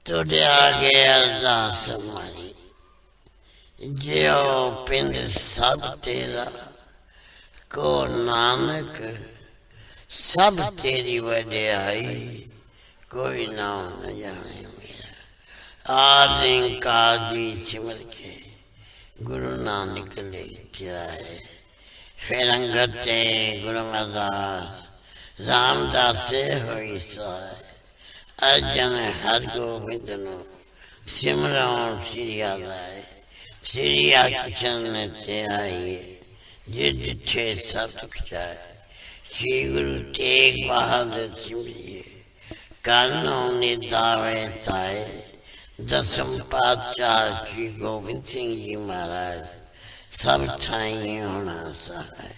ਤੁਹਾਡੇ ਆ ਗਏ ਅਰਦਾਸ ਮਾਰੀ, ਜਿਉ ਪਿੰਡ ਸਭ ਤੇਰਾ, ਕੋ ਨਾਨਕ ਸਭ ਤੇਰੀ ਵਡਿਆਈ, ਕੋਈ ਨਾਮ न जाने मेरा। आदि काजी सिमर के गुरु नानक ले जाए, फिर अंगते गुरु अमरदास रामदास होई साए। अर्जन हर गोबिंद नो सिमरो श्री आलाए, श्री कृष्ण ते आइए, जिद छे सतुख जाए। श्री गुरु तेग बहादुर सिमरिए, कानों ने दावे ताए। दसम पातशाह श्री गोबिंद सिंह जी महाराज सब ठाई होना सहाय।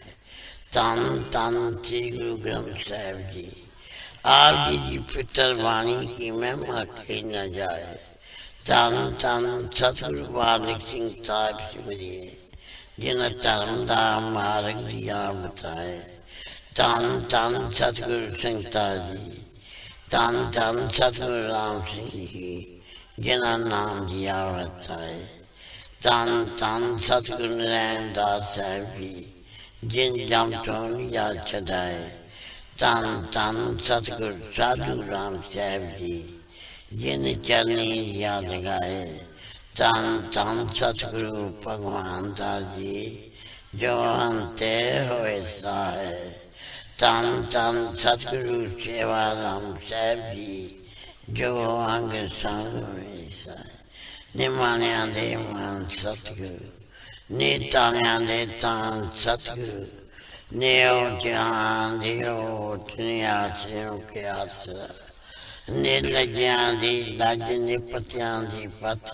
तन तन श्री गुरु ग्रंथ साहिब जी, आप जी पितर वाणी की महिमा कही न जाए। तन तन सतगुरु बालक सिंह साहिब सिमरिए, जिन धर्म दा मार्ग दिया बताए। तन तन सतगुरु संगता जी, तन तन सतगुरु राम सिंह जी, जिन्हें नाम दिया बताए। तन तन सतगुरु नारायण दास साहिब जी, जिन जम तो याद छदाए। तन तन सतगुरु साधु राम साहिब जी, जिन चरनी याद गाए। तन तन सतगुरु भगवान दास जी, जो अंते होए साहे। तन तन सतगुरु सेवा राम साहिब जी, जो अंग संग में साए। निमाणिया दे मान सतगुरु, नीताणिया दे तान सतगुरु, नेओ जान दियो आश्रयों के आसरा। निर्लज्ञा दी लज निपत्या दी पत,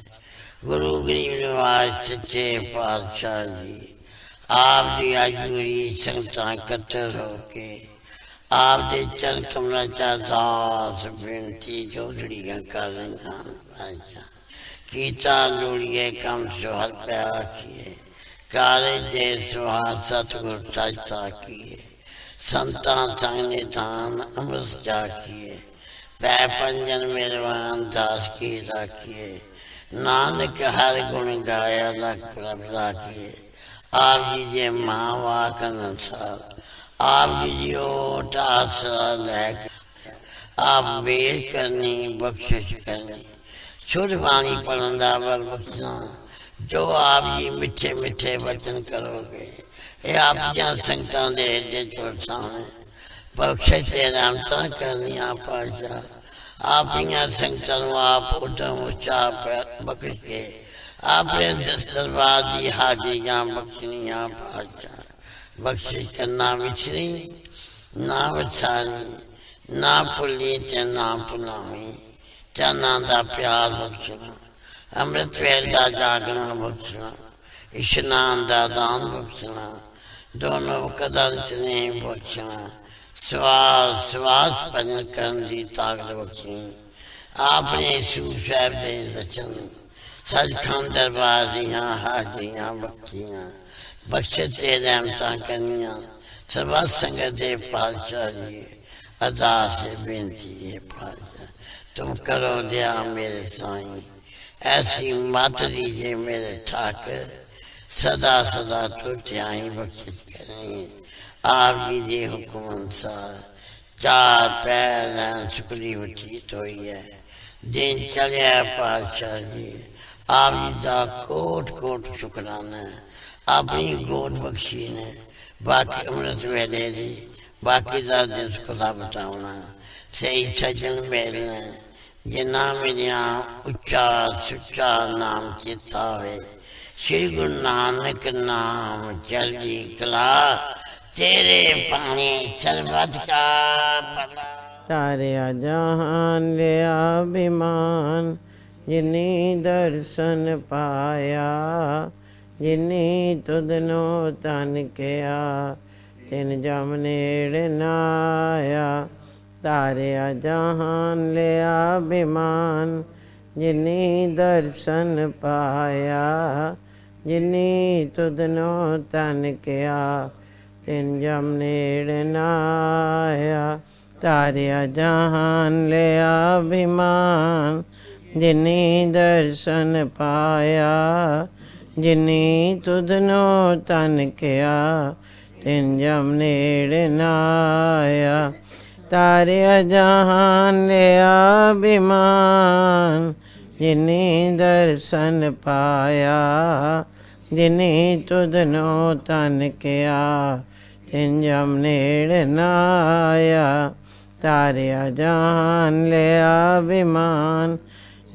गुरु गरीब निवास सच्चे पातशाह जी। आप दी अजूरी संगतां कट्टर होके, आप दे चरण कमला चा दास बेनती जोड़ियां कर रही। कीता लोड़िए कम सुहर प्या किए, कारे जे सुहार सतगुर सजता किए। संतां संग निधान अमृत जा किए, पै पंजन मेरवान दास की राखिए। नानक हर गुण गाया लख प्रभ राखिए। आप जी जे माँ वाक अनुसार, आप जी ओट आसरा लैक। आप बेर करनी बख्शिश करनी, शुद्ध वाणी पढ़ंदा वर बख्शना। जो आप जी मिठे मिठे वचन करोगे, ये आप जहाँ संगतां दे दे चोर सामने बख्शिश ते रहमतां करनियां पातशाह। आप यहाँ संगतां आप उदम उच्चा बख्श के, आपने दस दरबार की हाजिरियां बख्शनियां पातशाह। बख्शिश करना विछड़ी ना विछारी, ना भुली ते ना भुलावी। चरना दा प्यार बख्शना, अमृत वेल दा जागना बख्शना, इशनान दा दान बख्शना, दोनों कदम चने बख्शना। श्वास श्वास भजन करन दी ताकत बख्शनी। आपने सूफ साहब दे रचन, सचखंड दरबार दियां हाजिरियां बख्शियां। बख्शे ते रहमतां करनियां सर्वा संगत दे पातशाह जी। अरदास बेनती है पातशाह, तुम करो दया मेरे साईं। ऐसी मत दीजिए मेरे ठाकर, सदा सदा तो ध्याई बख्शिश करें। आप जी दे हुक्म अनुसार चार पैर सुखली बचीत हुई है। दिन चलिया पातशाह जी, आप जी का कोट कोट शुकराना है। अपनी गोद बख्शी ने बाकी अमृत वेले दी, बाकी का दिन खुदा बताना। सही सजन मेलने, जिन्ना मेरिया उच्चा सुच्चा नाम चेता वे। श्री गुरु नानक नाम चढ़ी कला, तेरे पानी सरबत का भला। तारे जहान ले अभिमान, जिनी दर्शन पाया। जिनी तुदनो तन किया, तिन जम नेड़ नाया। तारे जहान ले अभिमान, जिनी दर्शन पाया। जिनी तुदनो तन किया, तिन जम नेड़ नाया। तारे जहान ले अभिमान, ਜਿਨੀ ਦਰਸ਼ਨ ਪਾਇਆ। ਜਿਨੀ ਤੁਧਨੋ ਤਨ ਕਿਆ ਤਿਨ ਜਮ ਨੇੜ ਨਾਇਆ। ਤਾਰਿਆ ਜਹਾਨ ਲਿਆ ਬਿਮਾਨ ਜਿਨੀ ਦਰਸ਼ਨ ਪਾਇਆ। ਜਿਨੀ ਤੁਧਨੋ ਤਨ ਕਿਆ ਤਿਨ ਜਮ ਨੇੜ ਨਾਇਆ। ਤਾਰਿਆ ਜਹਾਨ ਲਿਆ ਬਿਮਾਨ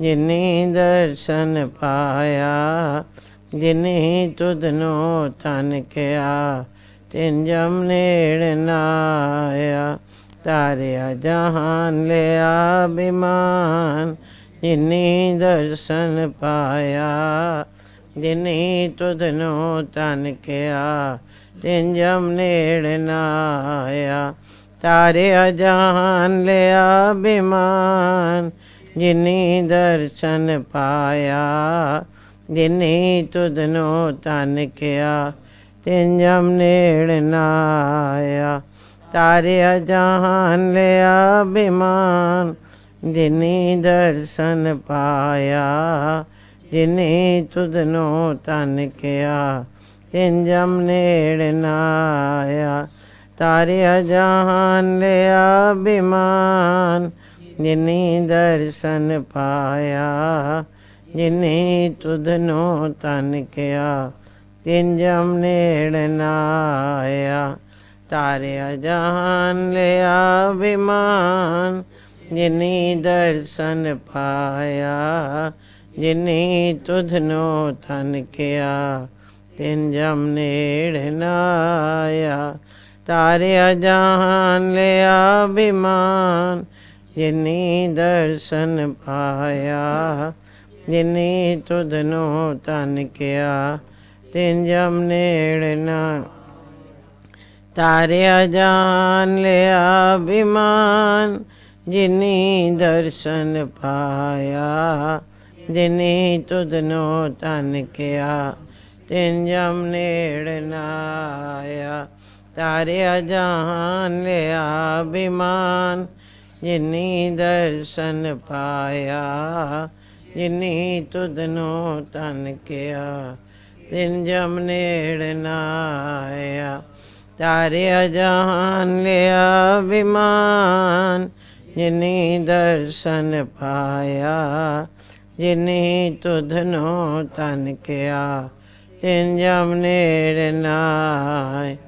ਜਿਨੀ ਦਰਸ਼ਨ ਪਾਇਆ। ਜਿਨੀ ਤੁਧਨੋ ਤਨ ਕਿਆ ਤਿਨ ਜਮ ਨੇੜ ਨਾਇਆ। ਤਾਰਿਆ ਜਹਾਨ ਲਿਆ ਬਿਮਾਨ ਜਿਨੀ ਦਰਸ਼ਨ ਪਾਇਆ। ਜਿਨੀ ਤੁਧਨੋ ਤਨ ਕਿਆ ਤਿਨ ਜਮ ਨੇੜ ਨਾਇਆ। ਤਾਰਿਆ ਜਹਾਨ ਲਿਆ ਬਿਮਾਨ ਜਿਨੀ ਦਰਸ਼ਨ ਪਾਇਆ। ਜਿਨੀ ਤੁਧਨੋ ਤਨ ਕਿਆ ਤਿਨ ਜਮ ਨੇੜ ਨਾਇਆ। ਤਾਰਿਆ ਜਹਾਨ ਲਿਆ ਬਿਮਾਨ ਜਿਨੀ ਦਰਸ਼ਨ ਪਾਇਆ। ਜਿਨੀ ਤੁਧਨੋ ਤਨ ਕਿਆ ਤਿਨ ਜਮ ਨੇੜ ਨਾਇਆ। ਤਾਰਿਆ ਜਹਾਨ ਲਿਆ ਬਿਮਾਨ ਜਿਨੀ ਦਰਸ਼ਨ ਪਾਇਆ। ਜਿਨੀ ਤੁਧਨੋ ਤਨ ਕਿਆ ਤਿਨ ਜਮ ਨੇੜ ਨਾਇਆ। ਤਾਰਿਆ ਜਹਾਨ ਲਿਆ ਬਿਮਾਨ ਜਿਨੀ ਦਰਸ਼ਨ ਪਾਇਆ। ਜਿਨੀ ਤੁਧਨੋ ਤਨ ਕਿਆ ਤਿਨ ਜਮ ਨੇੜ ਨਾਇਆ। ਤਾਰਿਆ ਜਹਾਨ ਲਿਆ ਬਿਮਾਨ ਜਿਨੀ ਦਰਸ਼ਨ ਪਾਇਆ। ਜਿਨੀ ਤੁਧਨੋ ਤਨ ਕਿਆ ਤਿਨ ਜਮ ਨੇੜ ਨਾਇਆ। ਤਾਰਿਆ ਜਹਾਨ ਲਿਆ ਬਿਮਾਨ ਜਿਨੀ ਦਰਸ਼ਨ ਪਾਇਆ। ਜਿਨੀ ਤੁਧਨੋ ਤਨ ਕਿਆ ਤਿਨ ਜਮ ਨੇੜ ਨਾਇਆ। ਤਾਰਿਆ ਜਹਾਨ ਲਿਆ ਬਿਮਾਨ ਜਿਨੀ ਦਰਸ਼ਨ ਪਾਇਆ। ਜਿਨੀ ਤੁਧਨੋ ਤਨ ਕਿਆ ਤਿਨ ਜਮ ਨੇੜ ਨਾਇਆ। ਤਾਰਿਆ ਜਹਾਨ ਲਿਆ ਬਿਮਾਨ ਜਿਨੀ ਦਰਸ਼ਨ ਪਾਇਆ। ਜਿਨੀ ਤੁਧਨੋ ਤਨ ਕਿਆ ਤਿਨ ਜਮ ਨੇੜ ਨਾਇਆ।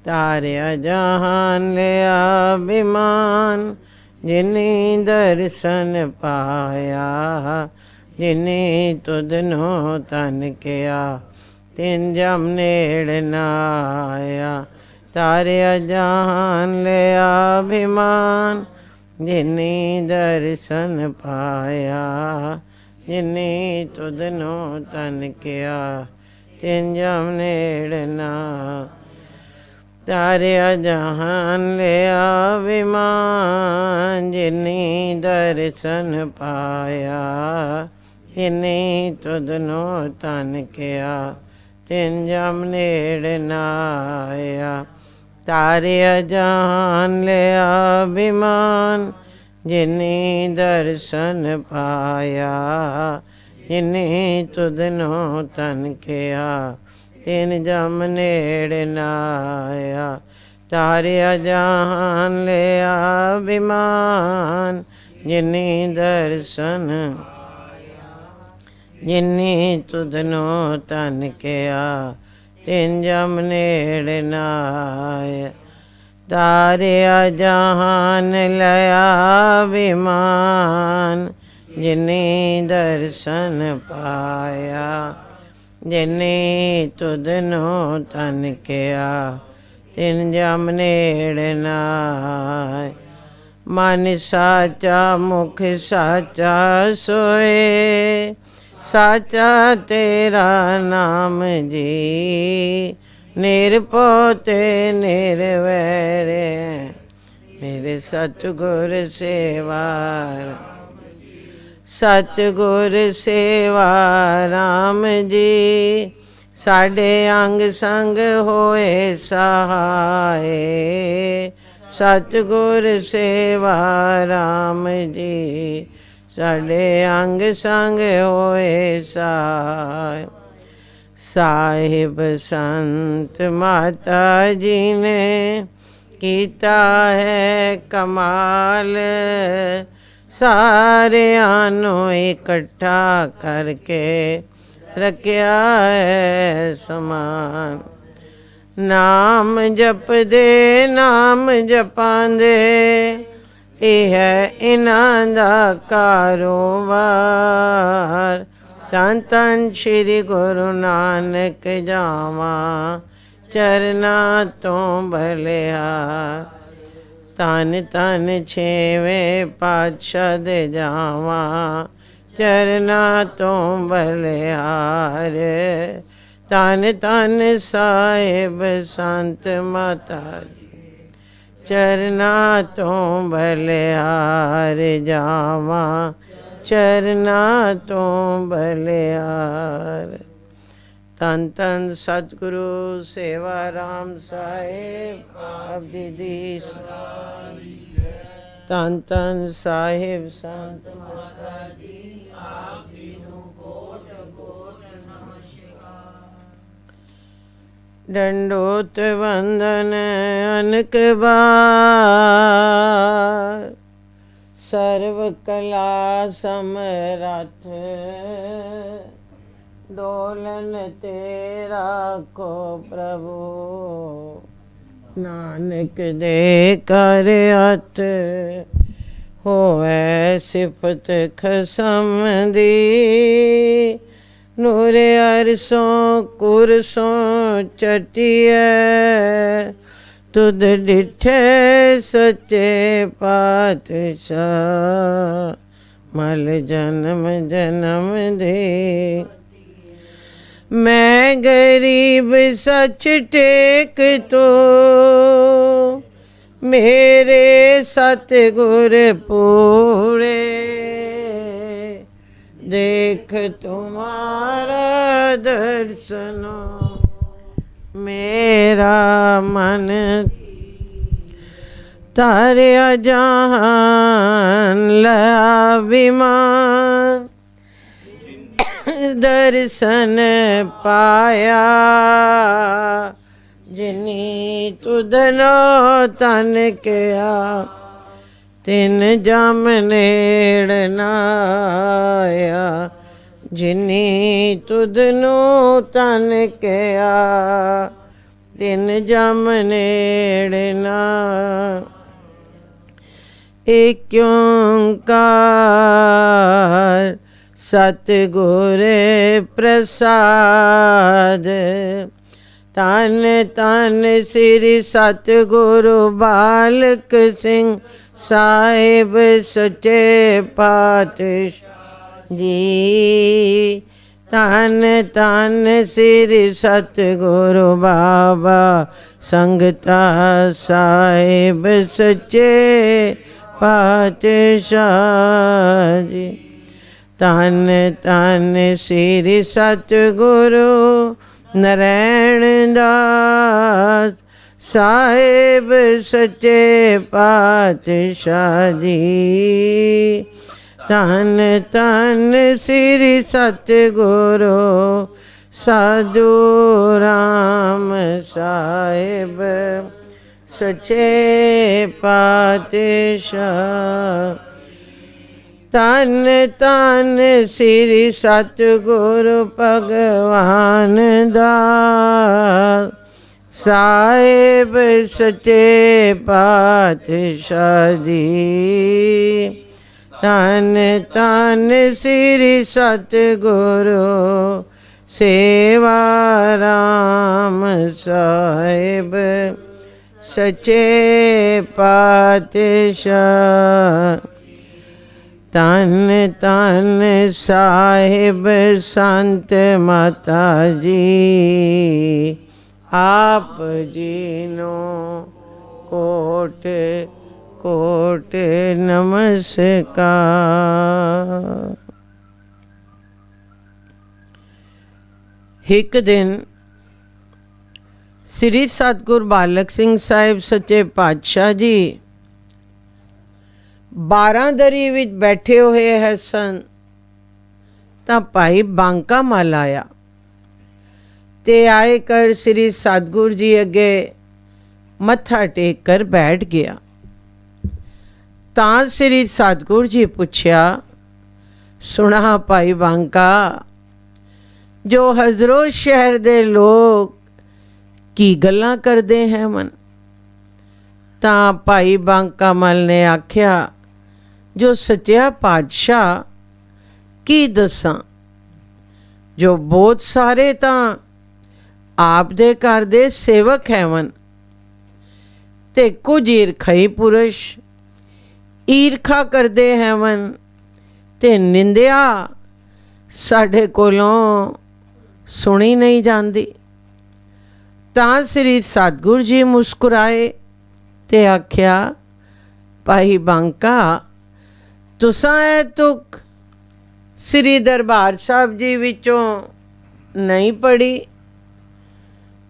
ਤਾਰਿਆ ਜਹਾਨ ਲਿਆ ਬਿਮਾਨ ਜਿਨੀ ਦਰਸ਼ਨ ਪਾਇਆ। ਜਿਨੀ ਤੁਧਨੋ ਤਨ ਕਿਆ ਤਿਨ ਜਮ ਨੇੜ ਨਾਇਆ। ਤਾਰਿਆ ਜਹਾਨ ਲਿਆ ਬਿਮਾਨ ਜਿਨੀ ਦਰਸ਼ਨ ਪਾਇਆ। ਜਿਨੀ ਤੁਧਨੋ ਤਨ ਕਿਆ ਤਿਨ ਜਮ ਨੇੜ ਨਾਇਆ। ਤਾਰਿਆ ਜਹਾਨ ਲਿਆ ਬਿਮਾਨ ਜਿਨੀ ਦਰਸ਼ਨ ਪਾਇਆ। ਜਿਨੀ ਤੁਧਨੋ ਤਨ ਕਿਆ ਤਿਨ ਜਮ ਨੇੜ ਨਾਇਆ। ਤਾਰਿਆ ਜਹਾਨ ਲਿਆ ਬਿਮਾਨ ਜਿਨੀ ਦਰਸ਼ਨ ਪਾਇਆ। ਜਿਨੀ ਤੁਧਨੋ ਤਨ ਕਿਆ ਤਿਨ ਜਮ ਨੇੜ ਨਾਇਆ। ਤਾਰਿਆ ਜਹਾਨ ਲਿਆ ਬਿਮਾਨ ਜਿਨੀ ਦਰਸ਼ਨ ਜਿਨੀ ਤੁਧਨੋ ਤਨ ਕਿਆ ਤਿਨ ਜਮ ਨੇੜ ਨਾਇਆ। ਤਾਰਿਆ ਜਹਾਨ ਲਿਆ ਬਿਮਾਨ ਜਿਨੀ ਦਰਸ਼ਨ ਪਾਇਆ। ਜਿਨੀ ਤੁਧਨੋ ਤਨ ਕਿਆ ਤਿਨ ਜਮ ਨੇੜ ਨਾਇਆ। ਮਨ ਸਾਚਾ ਮੁਖ ਸਾਚਾ ਸੋਏ। ਸਾਚਾ ਤੇਰਾ ਨਾਮ ਜੀ। ਨਿਰਭਉ ਤੇ ਨਿਰਵੈਰ ਮੇਰੇ ਸਤਿਗੁਰ ਸੇਵਾ। ਸਤਿਗੁਰ ਸੇਵਾ ਰਾਮ ਜੀ। ਸਾਡੇ ਅੰਗ ਸੰਗ ਹੋਏ ਸਹਾਏ। ਸਤਿਗੁਰ ਸੇਵਾ ਰਾਮ ਜੀ। साडे अंग संग होए साय। साहिब संत माता जी ने कीता है कमाल, सारे आनो इकट्ठा करके रखिया है समान। नाम जप दे नाम जपांदे, ਇਹ ਹੈ ਇਹਨਾਂ ਦਾ ਕਾਰੋਬਾਰ। ਧੰਨ ਧੰਨ ਸ਼੍ਰੀ ਗੁਰੂ ਨਾਨਕ ਜਾਵਾਂ ਚਰਨਾਂ ਤੋਂ ਬਲਿਹਾਰ। ਧੰਨ ਧੰਨ ਛੇਵੇਂ ਪਾਤਸ਼ਾਹ ਦੇ ਜਾਵਾਂ ਚਰਨਾਂ ਤੋਂ ਬਲਿਹਾਰ। ਧੰਨ ਧੰਨ ਸਾਹਿਬ ਸੰਤ ਮਾਤਾ ਜੀ ਚਰਨਾਂ ਤੋਂ ਬਲਿਹਾਰ ਜਾਵਾਂ ਚਰਨਾਂ ਤੋਂ ਬਲਿਹਾਰ। ਧੰਨ ਧੰਨ ਸਤਿਗੁਰੂ ਸੇਵਾ ਰਾਮ ਸਾਹਿਬ ਆਪ ਜੀ ਦੀ। ਧੰਨ ਧੰਨ ਸਾਹਿਬ ਸੰਤ ਮਾਤਾ ਜੀ ਆਪ ਜੀ ਨੂੰ ਕੋਟ ਕੋਟ ਨਮਸਕਾਰ। दंडोत वंदन अनक बार, सर्व कला समरथ डोलन तेरा को प्रभु। नानक दे कर हथ होए सिफत खसम दी। नूरे अरसों कुरसों चटिए, तुद डिठे सच्चे पातशाह। मल जन्म जन्म दे मैं गरीब सच टेक तो, मेरे सतगुर पूरे। देख तुम्हारा दर्शनो मेरा मन, तारे जहान लाभिमान। दर्शन पाया जिनी तुदनो तन किया, तिन जम नेड़ नाया। जिनी तुदनु तन किया, तिन जम नेड़ ना। एक ओंकार सतगुर प्रसाद। तन तन श्री सतगुरु बालक सिंह साहिब सच्चे पातशाह जी। तन तन श्री सतगुरु बाबा संगता साहिब सच्चे पातशाह जी। तन तन श्री सतगुरु नारायण दास साहिब सच्चे पातशाह जी। तन तन श्री सतगुरु साधु राम साहिब सच्चे पातशाह। तन तन श्री सतगुरु भगवान दास साहिब सच्चे पातशाह जी। तन तन श्री सतगुरु सेवा राम साहिब सच्चे पातशाह। तन तन साहिब संत माता जी आप जीनो कोट कोट नमस्कार। एक दिन श्री सतगुरु बालक सिंह साहिब सच्चे पातशाह जी ਬਾਰਾਂਦਰੀ ਵਿੱਚ ਬੈਠੇ ਹੋਏ ਹੈ ਸਨ ਤਾਂ ਭਾਈ ਬਾਂਕਾ ਮੱਲ ਆਇਆ ਤੇ ਆਏ ਕਰ ਸ੍ਰੀ ਸਤਿਗੁਰੂ ਜੀ ਅੱਗੇ ਮੱਥਾ ਟੇਕ ਕਰ ਬੈਠ ਗਿਆ। ਤਾਂ ਸ੍ਰੀ ਸਤਿਗੁਰੂ ਜੀ ਪੁੱਛਿਆ, ਸੁਣਾ ਭਾਈ ਬਾਂਕਾ, ਜੋ ਹਜ਼ਰੋ ਸ਼ਹਿਰ ਦੇ ਲੋਕ ਕੀ ਗੱਲਾਂ ਕਰਦੇ ਹੈ ਮਨ? ਤਾਂ ਭਾਈ ਬਾਂਕਾ ਮੱਲ ਨੇ ਆਖਿਆ, ਜੋ ਸੱਚਿਆ ਪਾਤਸ਼ਾਹ ਕੀ ਦੱਸਾਂ, ਜੋ ਬਹੁਤ ਸਾਰੇ ਤਾਂ ਆਪ ਦੇ ਘਰ ਦੇ ਸੇਵਕ ਹੈਵਨ ਤੇ ਕੁਝ ਈਰਖਾਈ ਪੁਰਸ਼ ਈਰਖਾ ਕਰਦੇ ਹੈਵਨ ਤੇ ਨਿੰਦਿਆ ਸਾਡੇ ਕੋਲੋਂ ਸੁਣੀ ਨਹੀਂ ਜਾਂਦੀ। ਤਾਂ ਸ੍ਰੀ ਸਤਿਗੁਰੂ ਜੀ ਮੁਸਕਰਾਏ ਤੇ ਆਖਿਆ, ਭਾਈ ਬਾਂਕਾ, ਤੁਸਾਂ ਇਹ ਤੁਕ ਸ੍ਰੀ ਦਰਬਾਰ ਸਾਹਿਬ ਜੀ ਵਿੱਚੋਂ ਨਹੀਂ ਪੜ੍ਹੀ,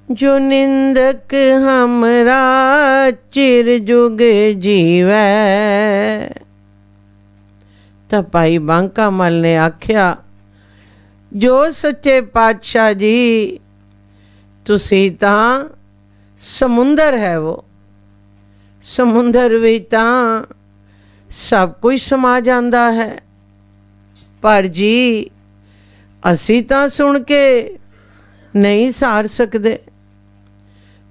ਜੋ ਨਿੰਦਕ ਹਮਰਾ ਚਿਰ ਜੁਗ ਜੀਵੈ। ਤਾਂ ਭਾਈ ਬਾਂਕਾ ਮੱਲ ਨੇ ਆਖਿਆ, ਜੋ ਸੱਚੇ ਪਾਤਸ਼ਾਹ ਜੀ, ਤੁਸੀਂ ਤਾਂ ਸਮੁੰਦਰ ਹੈ ਵੋ, ਸਮੁੰਦਰ ਵਿੱਚ ਤਾਂ ਸਭ ਕੁਝ ਸਮਾ ਜਾਂਦਾ ਹੈ, ਪਰ ਜੀ ਅਸੀਂ ਤਾਂ ਸੁਣ ਕੇ ਨਹੀਂ ਸਾਰ ਸਕਦੇ।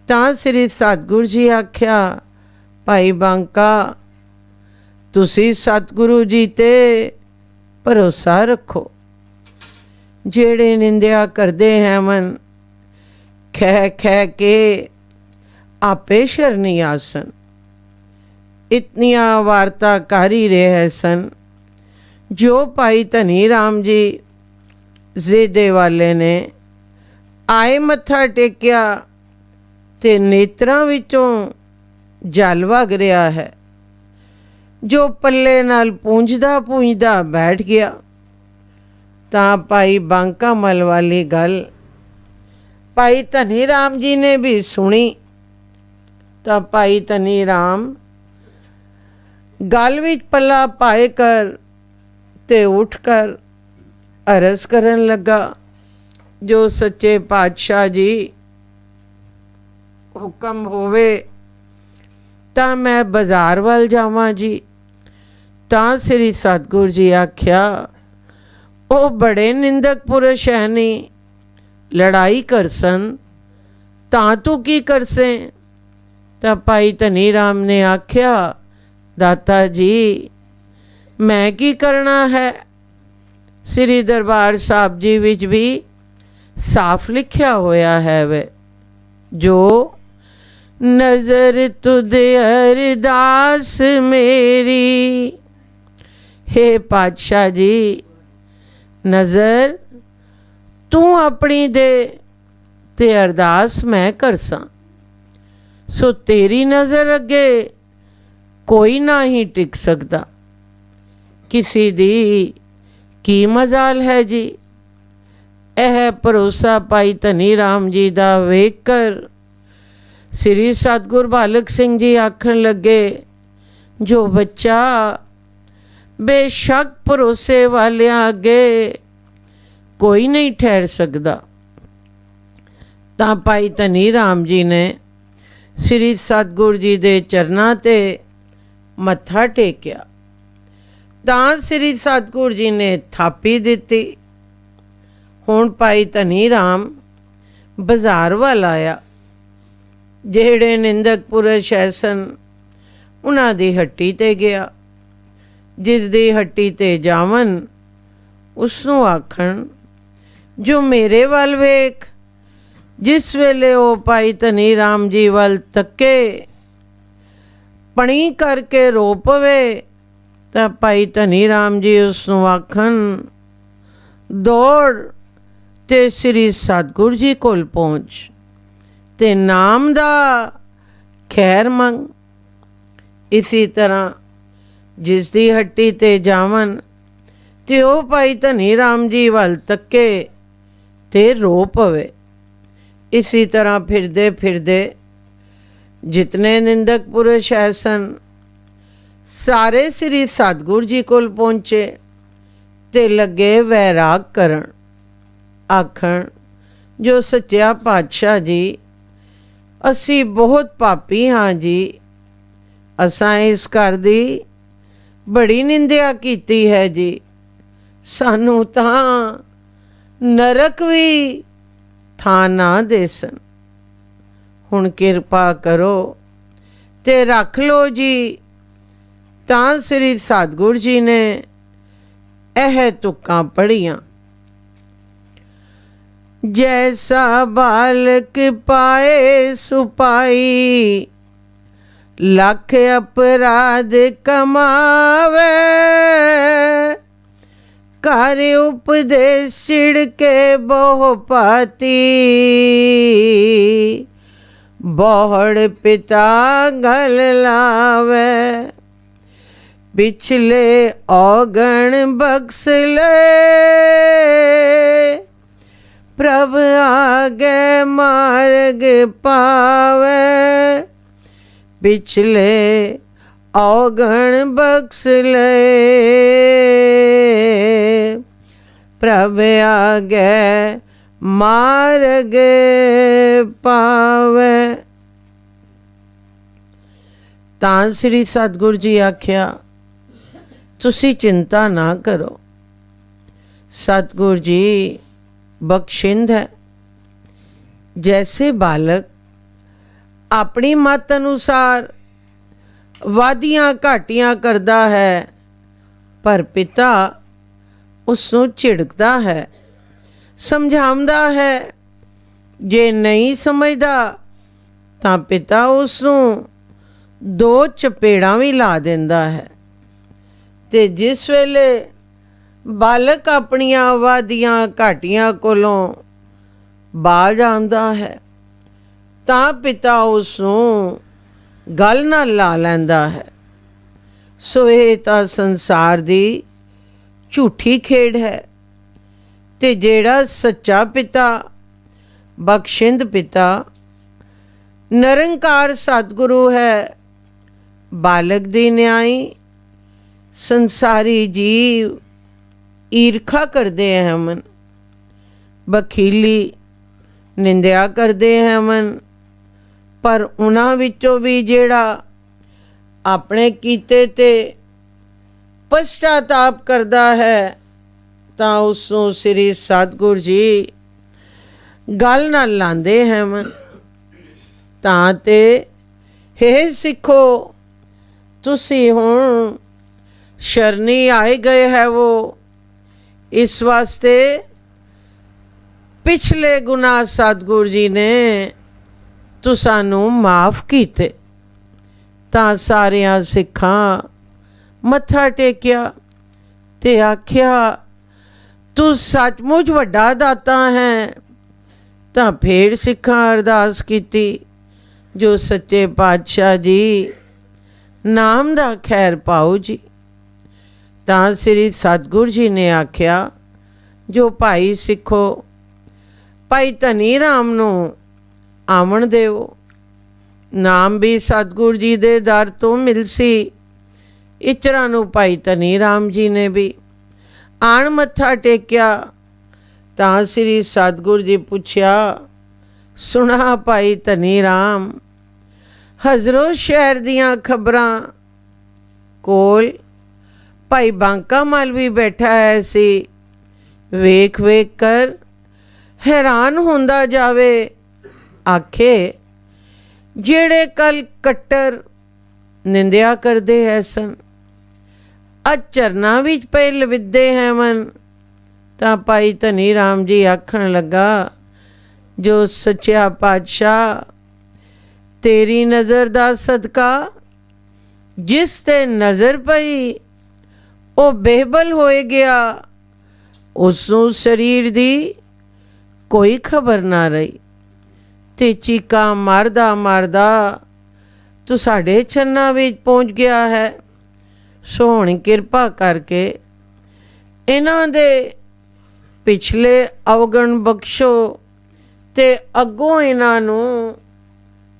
ਤਾਂ ਸ੍ਰੀ ਸਤਿਗੁਰੂ ਜੀ ਆਖਿਆ, ਭਾਈ ਬਾਂਕਾ, ਤੁਸੀਂ ਸਤਿਗੁਰੂ ਜੀ ਤੇ ਭਰੋਸਾ ਰੱਖੋ, ਜਿਹੜੇ ਨਿੰਦਿਆ ਕਰਦੇ ਹੈਵਨ ਖਹਿ ਖਹਿ ਕੇ ਆਪੇ ਸ਼ਰਨੀ ਆਸਨ, ਇਤਨੀਆਂ ਵਾਰਤਾ ਕਰ ਹੀ ਰਹੇ ਸਨ। ਜੋ ਭਾਈ ਧਨੀ ਰਾਮ ਜੀ ਜ਼ੇਦੇ ਵਾਲੇ ਨੇ ਆਏ ਮੱਥਾ ਟੇਕਿਆ ਤੇ ਨੇਤਰਾਂ ਵਿੱਚੋਂ ਜਲ ਵਗ ਰਿਹਾ ਹੈ, ਜੋ ਪੱਲੇ ਨਾਲ ਪੂੰਝਦਾ ਪੂੰਝਦਾ ਬੈਠ ਗਿਆ। ਤਾਂ ਭਾਈ ਬਾਂਕਾ ਮੱਲ ਵਾਲੀ ਗੱਲ ਭਾਈ ਧਨੀ ਰਾਮ ਜੀ ਨੇ ਵੀ ਸੁਣੀ। ਤਾਂ ਭਾਈ ਧਨੀ ਰਾਮ ਗਲ ਵਿੱਚ ਪੱਲਾ ਪਾਏ ਕਰ ਤੇ ਉੱਠ ਕਰ ਅਰਜ਼ ਕਰਨ ਲੱਗਾ, ਜੋ ਸੱਚੇ ਪਾਤਸ਼ਾਹ ਜੀ ਹੁਕਮ ਹੋਵੇ ਤਾਂ ਮੈਂ ਬਾਜ਼ਾਰ ਵੱਲ ਜਾਵਾਂ ਜੀ। ਤਾਂ ਸ੍ਰੀ ਸਤਿਗੁਰੂ ਜੀ ਆਖਿਆ, ਉਹ ਬੜੇ ਨਿੰਦਕ ਪੁਰਸ਼ ਹੈ ਨੀ, ਲੜਾਈ ਕਰਸਨ ਤਾਂ ਤੂੰ ਕੀ ਕਰਸੇ? ਤਾਂ ਭਾਈ ਧਨੀ ਰਾਮ ਨੇ ਆਖਿਆ, ਦਾਤਾ ਜੀ ਮੈਂ ਕੀ ਕਰਨਾ ਹੈ? ਸ੍ਰੀ ਦਰਬਾਰ ਸਾਹਿਬ ਜੀ ਵਿੱਚ ਵੀ ਸਾਫ਼ ਲਿਖਿਆ ਹੋਇਆ ਹੈ ਵੇ, ਜੋ ਨਜ਼ਰ ਤੁਧ ਅਰਦਾਸ ਮੇਰੀ। ਹੇ ਪਾਤਸ਼ਾਹ ਜੀ, ਨਜ਼ਰ ਤੂੰ ਆਪਣੀ ਦੇ ਤੇ ਅਰਦਾਸ ਮੈਂ ਕਰਸਾਂ, ਸੋ ਤੇਰੀ ਨਜ਼ਰ ਅੱਗੇ ਕੋਈ ਨਾ ਹੀ ਟਿਕ ਸਕਦਾ। ਕਿਸੇ ਦੀ ਕੀ ਮਜ਼ਾਲ ਹੈ ਜੀ? ਇਹ ਭਰੋਸਾ ਭਾਈ ਧਨੀ ਰਾਮ ਜੀ ਦਾ ਵੇਖ ਕਰ ਸ੍ਰੀ ਸਤਿਗੁਰ ਬਾਲਕ ਸਿੰਘ ਜੀ ਆਖਣ ਲੱਗੇ, ਜੋ ਬੱਚਾ ਬੇਸ਼ੱਕ ਭਰੋਸੇ ਵਾਲਿਆਂ ਅੱਗੇ ਕੋਈ ਨਹੀਂ ਠਹਿਰ ਸਕਦਾ। ਤਾਂ ਭਾਈ ਧਨੀ ਰਾਮ ਜੀ ਨੇ ਸ੍ਰੀ ਸਤਿਗੁਰੂ ਜੀ ਦੇ ਚਰਨਾਂ ਤੇ ਮੱਥਾ ਟੇਕਿਆ। ਤਾਂ ਸ੍ਰੀ ਸਤਿਗੁਰੂ ਜੀ ਨੇ ਥਾਪੀ ਦਿੱਤੀ। ਹੁਣ ਭਾਈ ਧਨੀ ਰਾਮ ਬਾਜ਼ਾਰ ਵੱਲ ਆਇਆ। ਜਿਹੜੇ ਨਿੰਦਕ ਪੁਰਸ਼ ਸਨ ਉਹਨਾਂ ਦੀ ਹੱਟੀ ਤੇ ਗਿਆ। ਜਿਸ ਦੀ ਹੱਟੀ ਤੇ ਜਾਵਨ ਉਸ ਨੂੰ ਆਖਣ, ਜੋ ਮੇਰੇ ਵੱਲ ਵੇਖ। ਜਿਸ ਵੇਲੇ ਉਹ ਭਾਈ ਧਨੀ ਰਾਮ ਜੀ ਵੱਲ ਤੱਕੇ, ਪਣੀ ਕਰਕੇ ਰੋ ਪਵੇ। ਤਾਂ ਭਾਈ ਧਨੀ ਰਾਮ ਜੀ ਉਸ ਨੂੰ ਆਖਣ, ਦੌੜ ਤੇ ਸ੍ਰੀ ਸਤਿਗੁਰੂ ਜੀ ਕੋਲ ਪਹੁੰਚ ਤੇ ਨਾਮ ਦਾ ਖੈਰ ਮੰਗ। ਇਸੀ ਤਰ੍ਹਾਂ ਜਿਸ ਦੀ ਹੱਟੀ ਤੇ ਜਾਵਨ ਤੇ ਉਹ ਭਾਈ ਧਨੀ ਰਾਮ ਜੀ ਵੱਲ ਤੱਕੇ ਤੇ ਰੋ ਪਵੇ। ਇਸੀ ਤਰ੍ਹਾਂ ਫਿਰਦੇ ਫਿਰਦੇ ਜਿਤਨੇ ਨਿੰਦਕ ਪੁਰਸ਼ ਸਨ ਸਾਰੇ ਸ੍ਰੀ ਸਤਿਗੁਰੂ ਜੀ ਕੋਲ ਪਹੁੰਚੇ ਤੇ ਲੱਗੇ ਵੈਰਾਗ ਕਰਨ। ਆਖਣ, ਜੋ ਸੱਚਾ ਪਾਤਸ਼ਾਹ ਜੀ, ਅਸੀਂ ਬਹੁਤ ਪਾਪੀ ਹਾਂ ਜੀ। ਅਸਾਂ ਇਸ ਘਰ ਦੀ ਬੜੀ ਨਿੰਦਿਆ ਕੀਤੀ ਹੈ ਜੀ। ਸਾਨੂੰ ਤਾਂ ਨਰਕ ਵੀ ਥਾਂ ਨਾ ਦੇਸਣ। ਹੁਣ ਕਿਰਪਾ ਕਰੋ ਤੇ ਰੱਖ ਲਓ ਜੀ। ਤਾਂ ਸ੍ਰੀ ਸਤਿਗੁਰੂ ਜੀ ਨੇ ਇਹ ਤੁਕਾਂ ਪੜ੍ਹੀਆਂ। ਜੈਸਾ ਬਾਲਕ ਪਾਏ ਸੁਪਾਈ, ਲੱਖ ਅਪਰਾਧ ਕਮਾਵੇ। ਕਰ ਉਪਦੇਸ਼ ਛਿੜਕੇ ਬਹੁ ਪਾਤੀ, ਬਹੁੜ ਪਿਤਾ ਗਲ ਲਾਵੇ। ਪਿਛਲੇ ਔਗਣ ਬਖਸ਼ ਲੈ, ਪ੍ਰਭ ਆਗੇ ਮਾਰਗ ਪਾਵੇ। ਪਿਛਲੇ ਔਗਣ ਬਖਸ਼ ਲੈ, ਪ੍ਰਭ ਆਗੇ ਮਾਰਗ ਪਾਵੇ। ਤਾਂ ਸ੍ਰੀ ਸਤਿਗੁਰੂ ਜੀ ਆਖਿਆ, ਤੁਸੀਂ ਚਿੰਤਾ ਨਾ ਕਰੋ। ਸਤਿਗੁਰੂ ਜੀ ਬਖਸ਼ਿੰਦ ਹੈ। ਜੈਸੇ ਬਾਲਕ ਆਪਣੀ ਮਤ ਅਨੁਸਾਰ ਵਾਧੀਆਂ ਘਾਟੀਆਂ ਕਰਦਾ ਹੈ, ਪਰ ਪਿਤਾ ਉਸ ਨੂੰ ਝਿੜਕਦਾ ਹੈ, ਸਮਝਾਉਂਦਾ ਹੈ। ਜੇ ਨਹੀਂ ਸਮਝਦਾ ਤਾਂ ਪਿਤਾ ਉਸ ਨੂੰ 2 ਚਪੇੜਾਂ ਵੀ ਲਾ ਦਿੰਦਾ ਹੈ। ਤੇ ਜਿਸ ਵੇਲੇ ਬਾਲਕ ਆਪਣੀਆਂ ਵਾਧੀਆਂ ਘਾਟੀਆਂ ਕੋਲੋਂ ਬਾਜ ਆਉਂਦਾ ਹੈ, ਤਾਂ ਪਿਤਾ ਉਸ ਨੂੰ ਗਲ ਨਾਲ ਲਾ ਲੈਂਦਾ ਹੈ। ਸੋ ਇਹ ਤਾਂ ਸੰਸਾਰ ਦੀ ਝੂਠੀ ਖੇਡ ਹੈ। ਤੇ ਜਿਹੜਾ ਸੱਚਾ ਪਿਤਾ, ਬਖਸ਼ਿੰਦ ਪਿਤਾ, ਨਿਰੰਕਾਰ ਸਤਿਗੁਰੂ ਹੈ, ਬਾਲਕ ਦੀ ਨਿਆਈ, ਸੰਸਾਰੀ ਜੀਵ ਈਰਖਾ ਕਰਦੇ ਹਨ, ਬਖੀਲੀ ਨਿੰਦਿਆ ਕਰਦੇ ਹਨ। ਪਰ ਉਹਨਾਂ ਵਿੱਚੋਂ ਵੀ ਜਿਹੜਾ ਆਪਣੇ ਕੀਤੇ ਤੇ ਪਛਤਾਤਾਪ ਕਰਦਾ ਹੈ, ਤਾਂ ਉਸ ਨੂੰ ਸ੍ਰੀ ਸਤਿਗੁਰੂ ਜੀ ਗਲ ਨਾਲ ਲਾਉਂਦੇ ਹਨ। ਤਾਂ ਤੇ ਹੇ ਸਿੱਖੋ, ਤੁਸੀਂ ਹੁਣ ਸ਼ਰਨੀ ਆਏ ਗਏ ਹੈ वो, ਇਸ ਵਾਸਤੇ ਪਿਛਲੇ ਗੁਨਾਹ ਸਤਿਗੁਰੂ ਜੀ ਨੇ ਤੁਸਾਂ ਨੂੰ ਮਾਫ ਕੀਤੇ। ਤਾਂ ਸਾਰਿਆਂ ਸਿੱਖਾਂ ਮੱਥਾ ਟੇਕਿਆ ਤੇ ਆਖਿਆ, ਤੂੰ ਸੱਚਮੁੱਚ ਵੱਡਾ ਦਾਤਾ ਹੈ। ਤਾਂ ਫੇਰ ਸਿੱਖਾਂ ਅਰਦਾਸ ਕੀਤੀ, ਜੋ ਸੱਚੇ ਪਾਤਸ਼ਾਹ ਜੀ ਨਾਮ ਦਾ ਖੈਰ ਪਾਓ ਜੀ। ਤਾਂ ਸ੍ਰੀ ਸਤਿਗੁਰੂ ਜੀ ਨੇ ਆਖਿਆ, ਜੋ ਭਾਈ ਸਿੱਖੋ, ਭਾਈ ਧਨੀ ਰਾਮ ਨੂੰ ਆਵਣ ਦੇਵੋ। ਨਾਮ ਵੀ ਸਤਿਗੁਰੂ ਜੀ ਦੇ ਦਰ ਤੋਂ ਮਿਲ ਸੀ। ਇਚਰਾਂ ਨੂੰ ਭਾਈ ਧਨੀ ਰਾਮ ਜੀ ਨੇ ਵੀ ਆਣ ਮੱਥਾ ਟੇਕਿਆ। ਤਾਂ ਸ੍ਰੀ ਸਤਿਗੁਰੂ ਜੀ ਪੁੱਛਿਆ, ਸੁਣਾ ਭਾਈ ਧਨੀ ਰਾਮ, ਹਜ਼ਰੋ ਸ਼ਹਿਰ ਦੀਆਂ ਖਬਰਾਂ। ਕੋਲ ਭਾਈ ਬਾਂਕਾ ਮਲ ਵੀ ਬੈਠਾ ਹੈ ਸੀ। ਵੇਖ ਵੇਖ ਕਰ ਹੈਰਾਨ ਹੁੰਦਾ ਜਾਵੇ। ਆਖੇ, ਜਿਹੜੇ ਕੱਲ ਕੱਟਰ ਨਿੰਦਿਆ ਕਰਦੇ ਹੈ ਸਨ, ਅੱਜ ਚਰਨਾਂ ਵਿੱਚ ਪਏ ਲਵਿੱਦੇ ਹੈਵਨ। ਤਾਂ ਭਾਈ ਧਨੀ ਰਾਮ ਜੀ ਆਖਣ ਲੱਗਾ, ਜੋ ਸੱਚਾ ਪਾਤਸ਼ਾਹ, ਤੇਰੀ ਨਜ਼ਰ ਦਾ ਸਦਕਾ ਜਿਸ ਤੇ ਨਜ਼ਰ ਪਈ ਉਹ ਬੇਬਲ ਹੋਏ ਗਿਆ। ਉਸ ਨੂੰ ਸਰੀਰ ਦੀ ਕੋਈ ਖਬਰ ਨਾ ਰਹੀ ਤੇ ਚੀਕਾਂ ਮਾਰਦਾ ਮਾਰਦਾ ਤੂੰ ਸਾਡੇ ਚਰਨਾਂ ਵਿੱਚ ਪਹੁੰਚ ਗਿਆ ਹੈ। ਸੋ ਹੁਣ ਕਿਰਪਾ ਕਰਕੇ ਇਹਨਾਂ ਦੇ ਪਿਛਲੇ ਅਵਗਣ ਬਖਸ਼ੋ ਤੇ ਅੱਗੋਂ ਇਹਨਾਂ ਨੂੰ